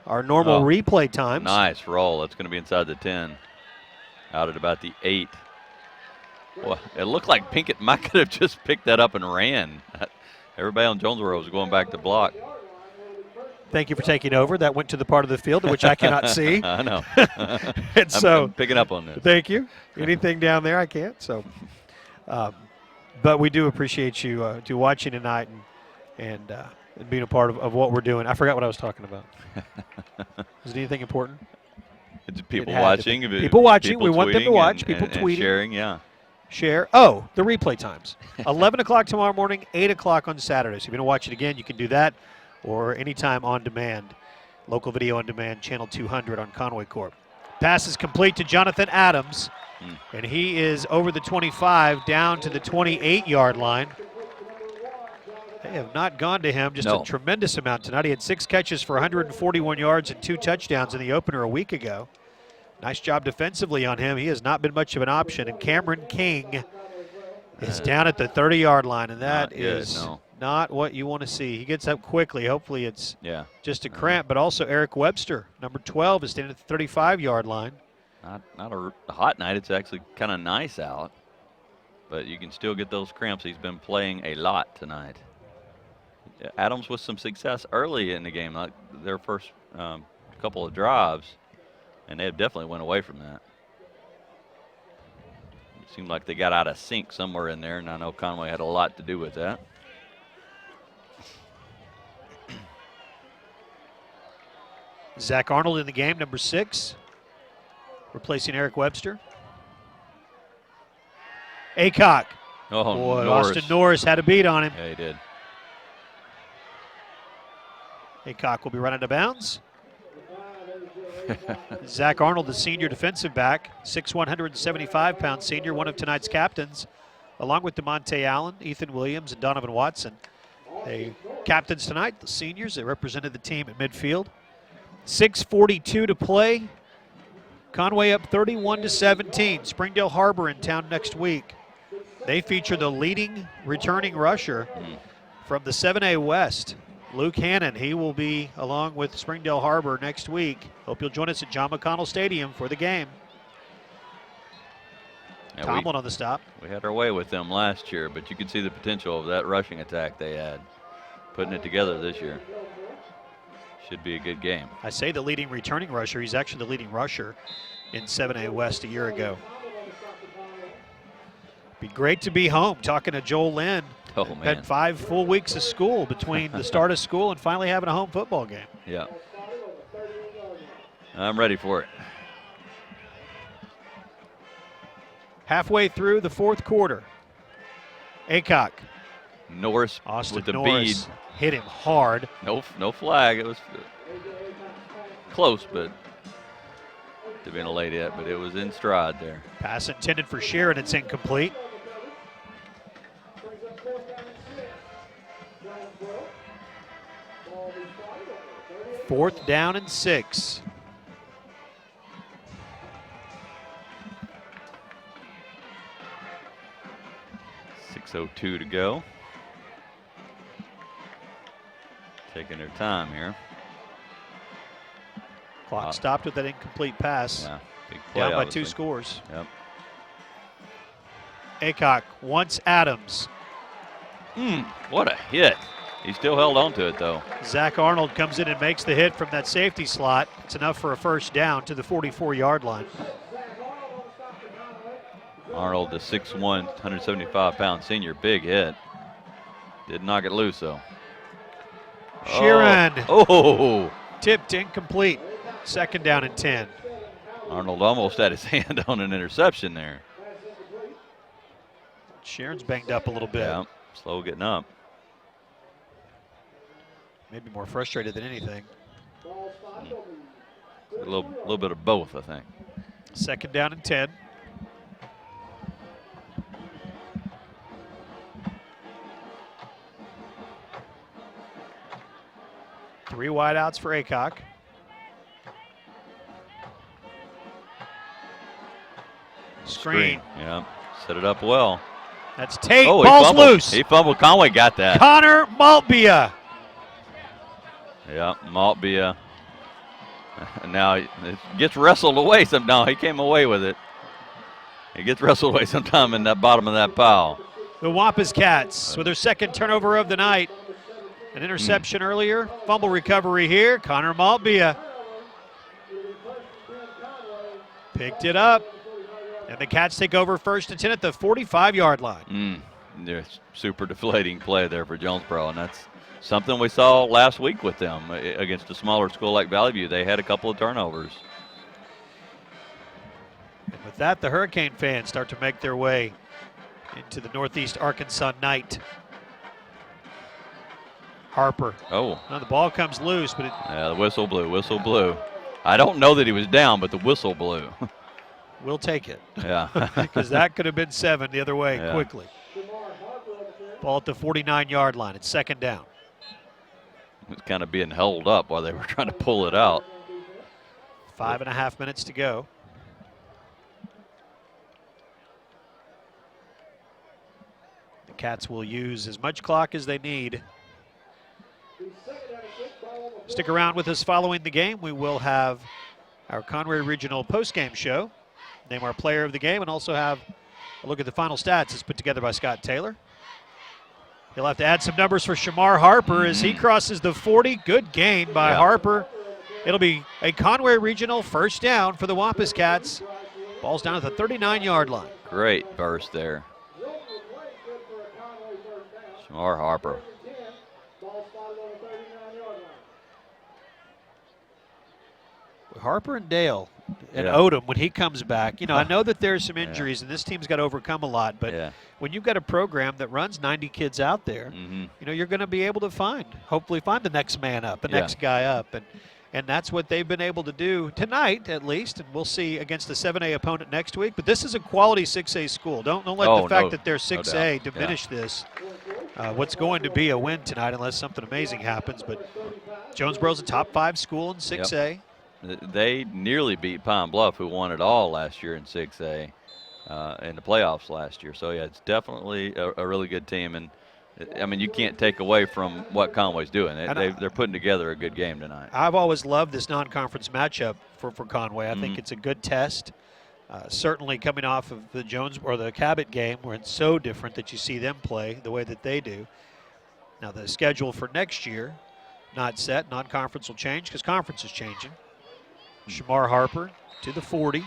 our normal replay times. Nice roll. That's going to be inside the 10. Out at about the 8. Well, it looked like Pinkett might could have just picked that up and ran. Everybody on Jonesboro was going back to block. Thank you for taking over. That went to the part of the field which I cannot see. I know. And so I'm picking up on this. Thank you. Anything down there I can't. So, but we do appreciate you watching tonight and being a part of what we're doing. I forgot what I was talking about. Is it anything important? It's people watching. People watching. People we want them to watch. People and tweeting. Sharing, yeah. Share. Oh, the replay times. 11 o'clock tomorrow morning, 8 o'clock on Saturday. So if you want to watch it again, you can do that, or anytime on demand. Local video on demand, channel 200 on Conway Corp. Pass is complete to Jonathan Adams, and he is over the 25 down to the 28-yard line. They have not gone to him just a tremendous amount tonight. He had 6 catches for 141 yards and 2 touchdowns in the opener a week ago. Nice job defensively on him. He has not been much of an option. And Cameron King is down at the 30-yard line, and that is not what you want to see. He gets up quickly. Hopefully it's just a cramp. But also Eric Webster, number 12, is standing at the 35-yard line. Not a hot night. It's actually kind of nice out. But you can still get those cramps. He's been playing a lot tonight. Adams with some success early in the game, like their first couple of drives, and they definitely went away from that. It seemed like they got out of sync somewhere in there, and I know Conway had a lot to do with that. Zach Arnold in the game, number 6, replacing Eric Webster. Aycock. Oh, boy, Norris. Austin Norris had a beat on him. Yeah, he did. Aycock will be run out of bounds. Zach Arnold, the senior defensive back, 6'1", 175-pound senior, one of tonight's captains, along with DeMonte Allen, Ethan Williams, and Donovan Watson. They captains tonight, the seniors. They represented the team at midfield. 6:42 to play. Conway up 31-17. Springdale Harbor in town next week. They feature the leading returning rusher from the 7A West, Luke Hannon. He will be along with Springdale Harbor next week. Hope you'll join us at John McConnell Stadium for the game. Yeah, Tomlin on the stop. We had our way with them last year, but you can see the potential of that rushing attack they had. Putting it together this year. Should be a good game. I say the leading returning rusher. He's actually the leading rusher in 7A West a year ago. Be great to be home. Talking to Joel Lynn. Oh, man. Had 5 full weeks of school between the start of school and finally having a home football game. Yeah. I'm ready for it. Halfway through the 4th quarter. Aycock. Norris Austin with the Norris bead. hit him hard. No flag. It was close, but to being a late hit, but it was in stride there. Pass intended for Sheeran. It's incomplete. Fourth down and 6. .6:02 to go. Taking their time here. Clock stopped with that incomplete pass. Yeah, big play, down by obviously. 2 scores. Yep. Aycock wants Adams. What a hit. He still held on to it, though. Zach Arnold comes in and makes the hit from that safety slot. It's enough for a first down to the 44-yard line. Arnold, the 6'1", 175-pound senior, big hit. Did knock it loose, though. Sheeran. Oh. Tipped incomplete. Second down and 10. Arnold almost had his hand on an interception there. Sheeran's banged up a little bit. Yeah, slow getting up. Maybe more frustrated than anything. A little bit of both, I think. Second down and 10. Three wideouts for Aycock. Screen. Yeah, set it up well. That's Tate. Oh, Ball's fumbled. loose. He fumbled. Conway got that. Connor Maltbia. Yeah, Maltbia. And now it gets wrestled away somehow. He came away with it. He gets wrestled away sometime in that bottom of that pile. The Wampus Cats with their second turnover of the night. An interception earlier, fumble recovery here. Connor Maltbia picked it up, and the Cats take over 1st and 10 at the 45-yard line. Super deflating play there for Jonesboro, and that's something we saw last week with them against a smaller school like Valley View. They had a couple of turnovers. And with that, the Hurricane fans start to make their way into the Northeast Arkansas night. Harper. Oh. Now the ball comes loose, but the whistle blew. I don't know that he was down, but the whistle blew. We'll take it. Yeah. Because that could have been 7 the other way quickly. Ball at the 49-yard line. It's 2nd down. It's kind of being held up while they were trying to pull it out. 5.5 minutes to go. The Cats will use as much clock as they need. Stick around with us following the game. We will have our Conway Regional postgame show, name our player of the game, and also have a look at the final stats as put together by Scott Taylor. He'll have to add some numbers for Shamar Harper as he crosses the 40. Good gain by Harper. It'll be a Conway Regional 1st down for the Wampus Cats. Ball's down at the 39-yard line. Great burst there. Shamar Harper. Harper and Dale and Odom, when he comes back, I know that there's some injuries and this team's got to overcome a lot, but when you've got a program that runs 90 kids out there, you're going to be able to hopefully find the next man up, the next guy up, and that's what they've been able to do tonight at least, and we'll see against a 7A opponent next week. But this is a quality 6A school. Don't let the fact that they're 6A diminish this. What's going to be a win tonight unless something amazing happens, but Jonesboro's a top 5 school in 6A. Yep. They nearly beat Pine Bluff, who won it all last year in 6A in the playoffs last year. So, it's definitely a really good team. And, I mean, you can't take away from what Conway's doing. They're putting together a good game tonight. I've always loved this non-conference matchup for Conway. I think it's a good test. Certainly coming off of the Jonesboro or the Cabot game where it's so different that you see them play the way that they do. Now, the schedule for next year, not set. Non-conference will change because conference is changing. Shamar Harper to the 40.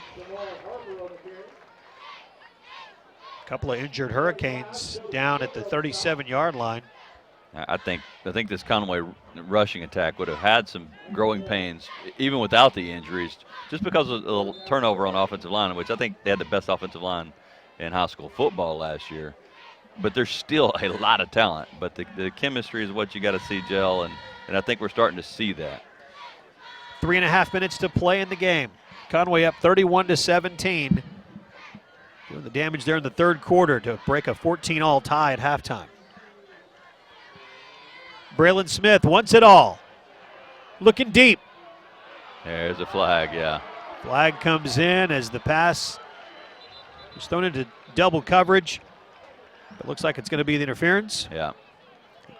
A couple of injured Hurricanes down at the 37-yard line. I think this Conway rushing attack would have had some growing pains even without the injuries, just because of the turnover on the offensive line, which I think they had the best offensive line in high school football last year. But there's still a lot of talent. But the chemistry is what you got to see gel, and I think we're starting to see that. 3.5 minutes to play in the game. Conway up 31-17. Doing the damage there in the 3rd quarter to break a 14-all tie at halftime. Braylon Smith wants it all. Looking deep. There's a flag, Flag comes in as the pass was thrown into double coverage. It looks like it's going to be the interference.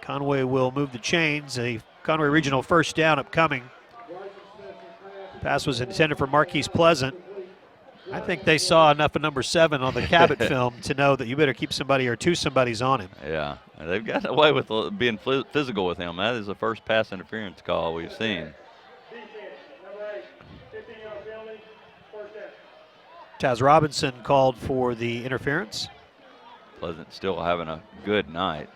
Conway will move the chains. A Conway Regional 1st down upcoming. Pass was intended for Marquise Pleasant. I think they saw enough of number 7 on the Cabot film to know that you better keep somebody or two somebodies on him. Yeah, they've got away with being physical with him. That is the first pass interference call we've seen. Taz Robinson called for the interference. Pleasant still having a good night.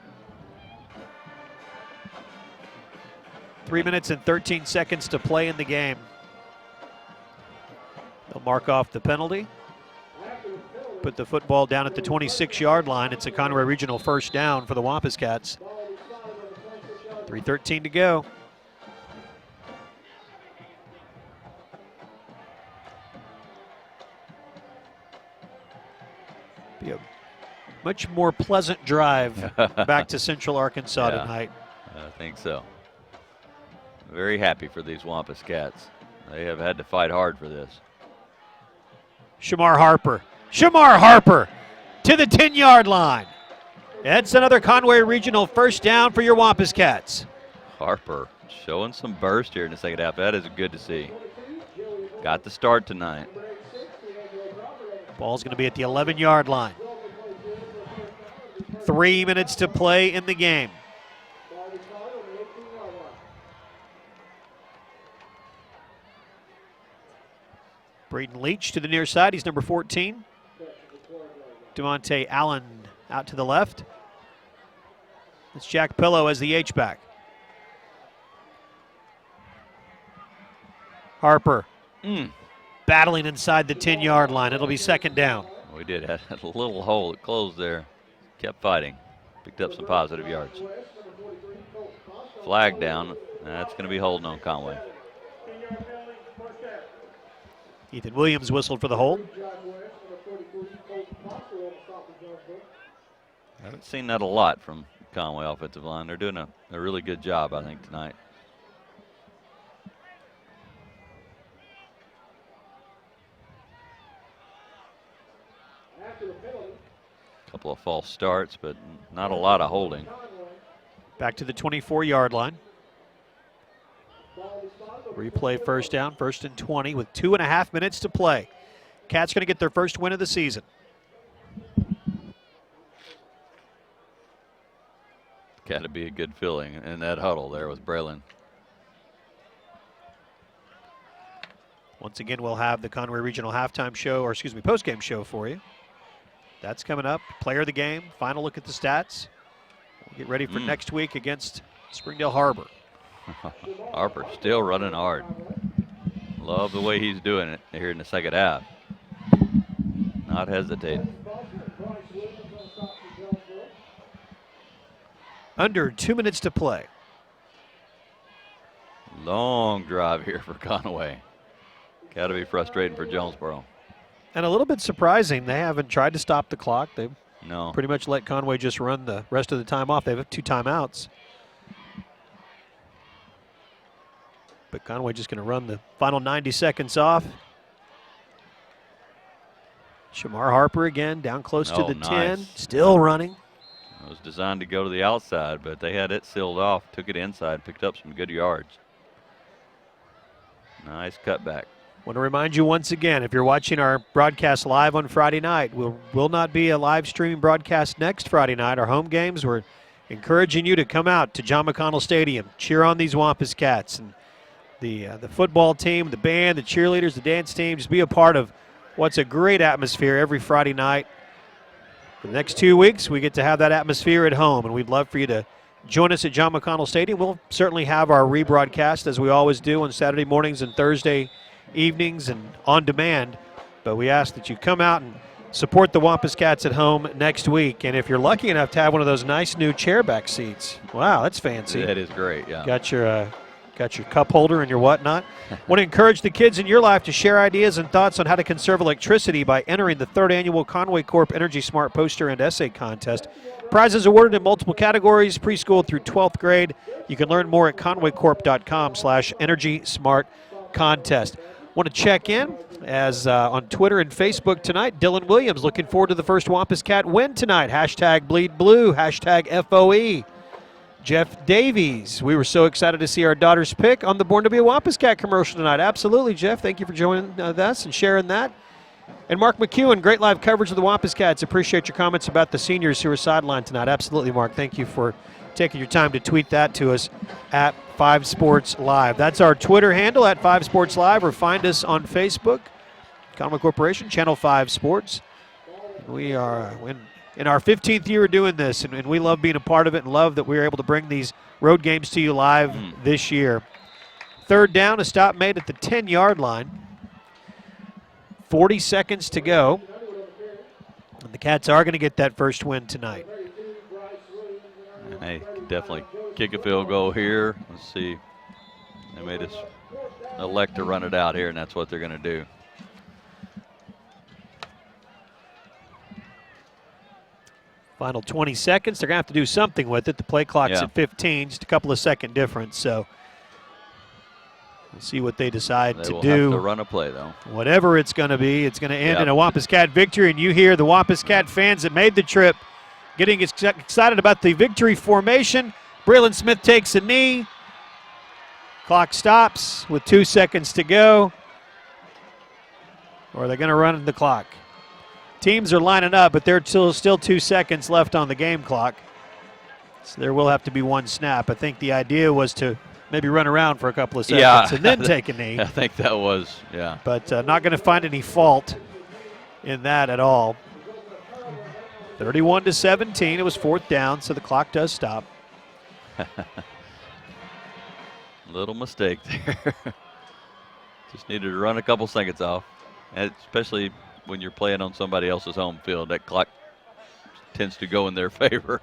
3 minutes and 13 seconds to play in the game. They'll mark off the penalty. Put the football down at the 26-yard line. It's a Conway Regional 1st down for the Wampus Cats. 3:13 to go. Be a much more pleasant drive back to Central Arkansas tonight. I think so. Very happy for these Wampus Cats. They have had to fight hard for this. Shamar Harper to the 10-yard line. That's another Conway Regional 1st down for your Wampus Cats. Harper showing some burst here in the second half. That is good to see. Got the start tonight. Ball's going to be at the 11-yard line. 3 minutes to play in the game. Braden Leach to the near side. He's number 14. DeMonte Allen out to the left. It's Jack Pillow as the H-back. Harper battling inside the 10-yard line. It'll be second down. We did have a little hole that closed there. Kept fighting. Picked up some positive yards. Flag down. That's going to be holding on Conway. Ethan Williams whistled for the hold. I haven't seen that a lot from Conway offensive line. They're doing a really good job, I think, tonight. A couple of false starts, but not a lot of holding. Back to the 24-yard line. Replay first down, 1st and 20 with 2.5 minutes to play. Cats going to get their first win of the season. Got to be a good feeling in that huddle there with Braylon. Once again, we'll have the Conway Regional halftime show, or excuse me, postgame show for you. That's coming up. Player of the game, final look at the stats. We'll get ready for next week against Springdale Harbor. Harper still running hard. Love the way he's doing it here in the second half. Not hesitating. Under 2 minutes to play. Long drive here for Conway. Got to be frustrating for Jonesboro. And a little bit surprising, they haven't tried to stop the clock. They've No. pretty much let Conway just run the rest of the time off. They have 2 timeouts. But Conway just going to run the final 90 seconds off. Shamar Harper again, down close to the 10. Still running. It was designed to go to the outside, but they had it sealed off, took it inside, picked up some good yards. Nice cutback. Want to remind you once again, if you're watching our broadcast live on Friday night, will not be a live streaming broadcast next Friday night. Our home games, we're encouraging you to come out to John McConnell Stadium, cheer on these Wampus Cats. And the football team, the band, the cheerleaders, the dance team, just be a part of what's a great atmosphere every Friday night. For the next 2 weeks, we get to have that atmosphere at home, and we'd love for you to join us at John McConnell Stadium. We'll certainly have our rebroadcast, as we always do, on Saturday mornings and Thursday evenings and on demand. But we ask that you come out and support the Wampus Cats at home next week. And if you're lucky enough to have one of those nice new chairback seats, wow, that's fancy. That is great, yeah. Got your cup holder and your whatnot. Want to encourage the kids in your life to share ideas and thoughts on how to conserve electricity by entering the 3rd annual Conway Corp Energy Smart Poster and Essay Contest. Prizes awarded in multiple categories, preschool through 12th grade. You can learn more at conwaycorp.com/Energy Smart Contest. Want to check in as on Twitter and Facebook tonight. Dylan Williams looking forward to the first Wampus Cat win tonight. #BleedBlue, #FOE. Jeff Davies, we were so excited to see our daughter's pick on the Born to be a Wampus Cat commercial tonight. Absolutely, Jeff. Thank you for joining us and sharing that. And Mark McEwen, great live coverage of the Wampus Cats. Appreciate your comments about the seniors who were sidelined tonight. Absolutely, Mark. Thank you for taking your time to tweet that to us at 5 Sports Live. That's our Twitter handle at 5 Sports Live, or find us on Facebook, Conway Corporation, Channel 5 Sports. We are in our 15th year of doing this, and we love being a part of it and love that we're able to bring these road games to you live this year. 3rd down, a stop made at the 10-yard line. 40 seconds to go. And the Cats are going to get that first win tonight. And they can definitely kick a field goal here. Let's see. They made us elect to run it out here, and that's what they're going to do. Final 20 seconds. They're going to have to do something with it. The play clock's Yeah. at 15, just a couple of second difference. So we'll see what they decide They to will do. have to run a play, though. Whatever it's going to be, it's going to end Yep. in a Wampus Cat victory. And you hear the Wampus Cat fans that made the trip getting excited about the victory formation. Braylon Smith takes a knee. Clock stops with 2 seconds to go. Or they're going to run the clock. Teams are lining up, but there's still 2 seconds left on the game clock. So there will have to be one snap. I think the idea was to maybe run around for a couple of seconds and then take a knee. I think that was, yeah. But not going to find any fault in that at all. 31-17. It was 4th down, so the clock does stop. Little mistake there. Just needed to run a couple seconds off, and especially when you're playing on somebody else's home field. That clock tends to go in their favor.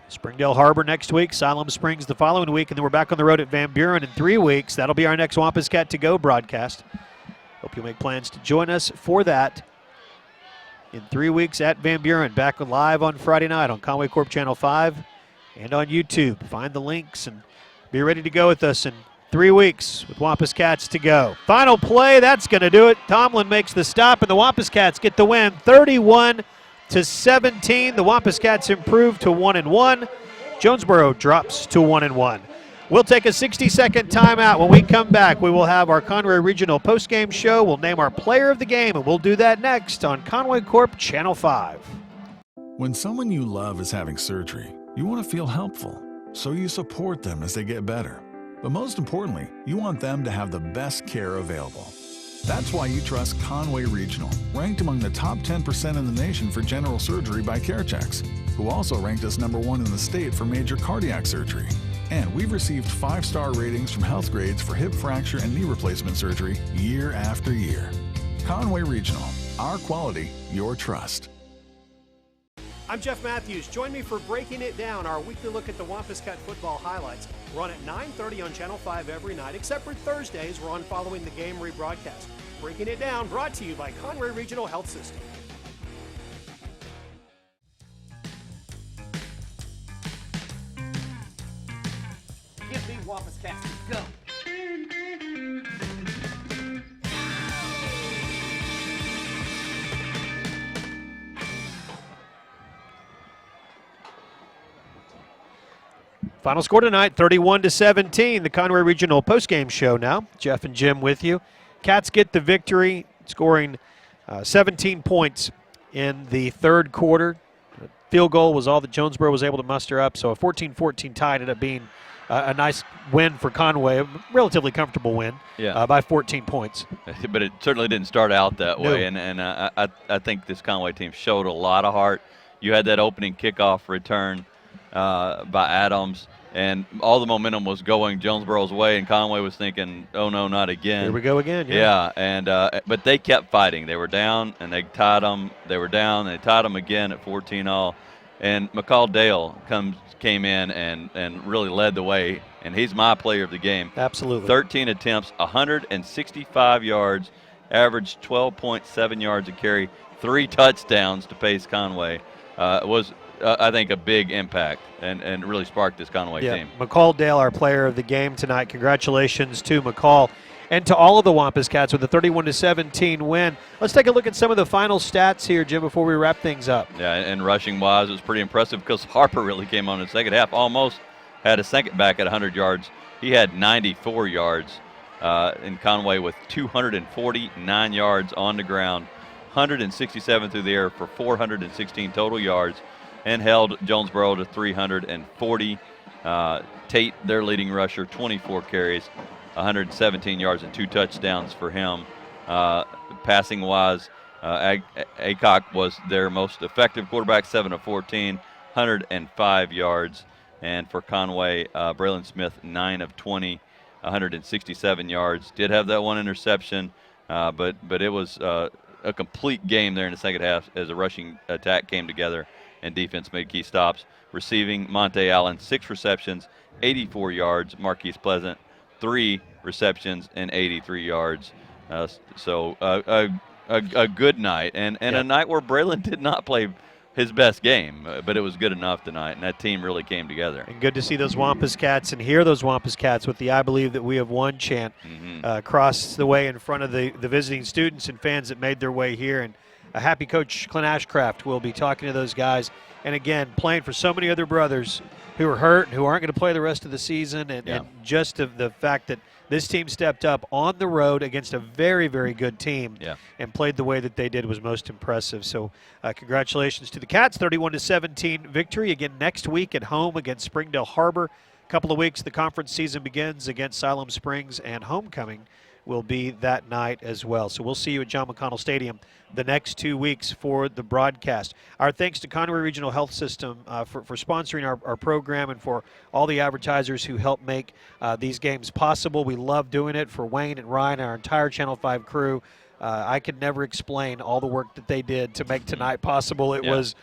Springdale Harbor next week, Siloam Springs the following week, and then we're back on the road at Van Buren in 3 weeks. That'll be our next Wampus Cat to Go broadcast. Hope you'll make plans to join us for that in 3 weeks at Van Buren. Back live on Friday night on Conway Corp Channel 5 and on YouTube. Find the links and be ready to go with us in 3 weeks with Wampus Cats to Go. Final play, that's going to do it. Tomlin makes the stop, and the Wampus Cats get the win, 31-17. The Wampus Cats improve to 1-1. Jonesboro drops to 1-1. We'll take a 60-second timeout. When we come back, we will have our Conway Regional postgame show. We'll name our player of the game, and we'll do that next on Conway Corp Channel 5. When someone you love is having surgery, you want to feel helpful, so you support them as they get better. But most importantly, you want them to have the best care available. That's why you trust Conway Regional, ranked among the top 10% in the nation for general surgery by CareChecks, who also ranked us #1 in the state for major cardiac surgery. And we've received 5-star ratings from Health Grades for hip fracture and knee replacement surgery year after year. Conway Regional, our quality, your trust. I'm Jeff Matthews. Join me for Breaking It Down, our weekly look at the Wampus Cat football highlights. We're on at 9:30 on Channel 5 every night, except for Thursdays. We're on following the game rebroadcast. Breaking It Down, brought to you by Conway Regional Health System. Give me Wampus Cats to Go. Final score tonight, 31-17. The Conway Regional postgame show now. Jeff and Jim with you. Cats get the victory, scoring 17 points in the third quarter. The field goal was all that Jonesboro was able to muster up, so a 14-14 tie ended up being a nice win for Conway, a relatively comfortable win by 14 points. But it certainly didn't start out that No. way, and I think this Conway team showed a lot of heart. You had that opening kickoff return by Adams, and all the momentum was going Jonesboro's way, and Conway was thinking, oh no, not again. Here we go again. Yeah, and but they kept fighting. They were down, and they tied them. They were down, and they tied them again at 14-all. And McCall Dale came in and really led the way, and he's my player of the game. Absolutely. 13 attempts, 165 yards, averaged 12.7 yards a carry, 3 touchdowns to pace Conway. Was I think a big impact and really sparked this Conway team. McCall Dale, our player of the game tonight. Congratulations to McCall and to all of the Wampus Cats with a 31-17 win. Let's take a look at some of the final stats here, Jim, before we wrap things up. Yeah, and rushing-wise, it was pretty impressive because Harper really came on in the second half. Almost had a second back at 100 yards. He had 94 yards in Conway with 249 yards on the ground, 167 through the air for 416 total yards, and held Jonesboro to 340. Tate, their leading rusher, 24 carries, 117 yards and 2 touchdowns for him. Passing-wise, Aycock was their most effective quarterback, 7 of 14, 105 yards. And for Conway, Braylon Smith, 9 of 20, 167 yards. Did have that one interception, but it was a complete game there in the second half as a rushing attack came together and defense made key stops. Receiving, Monte Allen, 6 receptions, 84 yards. Marquise Pleasant, 3 receptions and 83 yards. So a good night, and a night where Braylon did not play his best game, but it was good enough tonight, and that team really came together. And good to see those Wampus Cats and hear those Wampus Cats with the "I believe that we have won" chant across the way in front of the visiting students and fans that made their way here. And a happy coach Clint Ashcraft will be talking to those guys. And again, playing for so many other brothers who are hurt and who aren't going to play the rest of the season. And just the fact that this team stepped up on the road against a very, very good team and played the way that they did was most impressive. So congratulations to the Cats, 31-17 victory. Again, next week at home against Springdale Harbor. A couple of weeks, the conference season begins against Siloam Springs, and homecoming will be that night as well. So we'll see you at John McConnell Stadium the next 2 weeks for the broadcast. Our thanks to Conway Regional Health System for sponsoring our program and for all the advertisers who help make these games possible. We love doing it. For Wayne and Ryan, our entire Channel 5 crew, I could never explain all the work that they did to make tonight possible. It was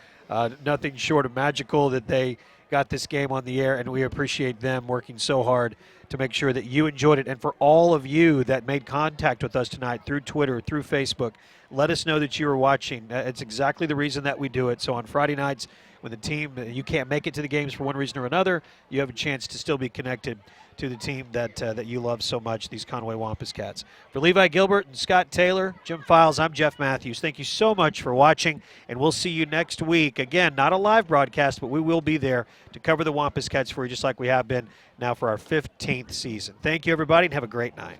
nothing short of magical that they got this game on the air, and we appreciate them working so hard to make sure that you enjoyed it. And for all of you that made contact with us tonight through Twitter, through Facebook, let us know that you were watching. It's exactly the reason that we do it. So on Friday nights, when the team, you can't make it to the games for one reason or another, you have a chance to still be connected to the team that you love so much, these Conway Wampus Cats. For Levi Gilbert and Scott Taylor, Jim Files, I'm Jeff Matthews. Thank you so much for watching, and we'll see you next week. Again, not a live broadcast, but we will be there to cover the Wampus Cats for you, just like we have been now for our 15th season. Thank you, everybody, and have a great night.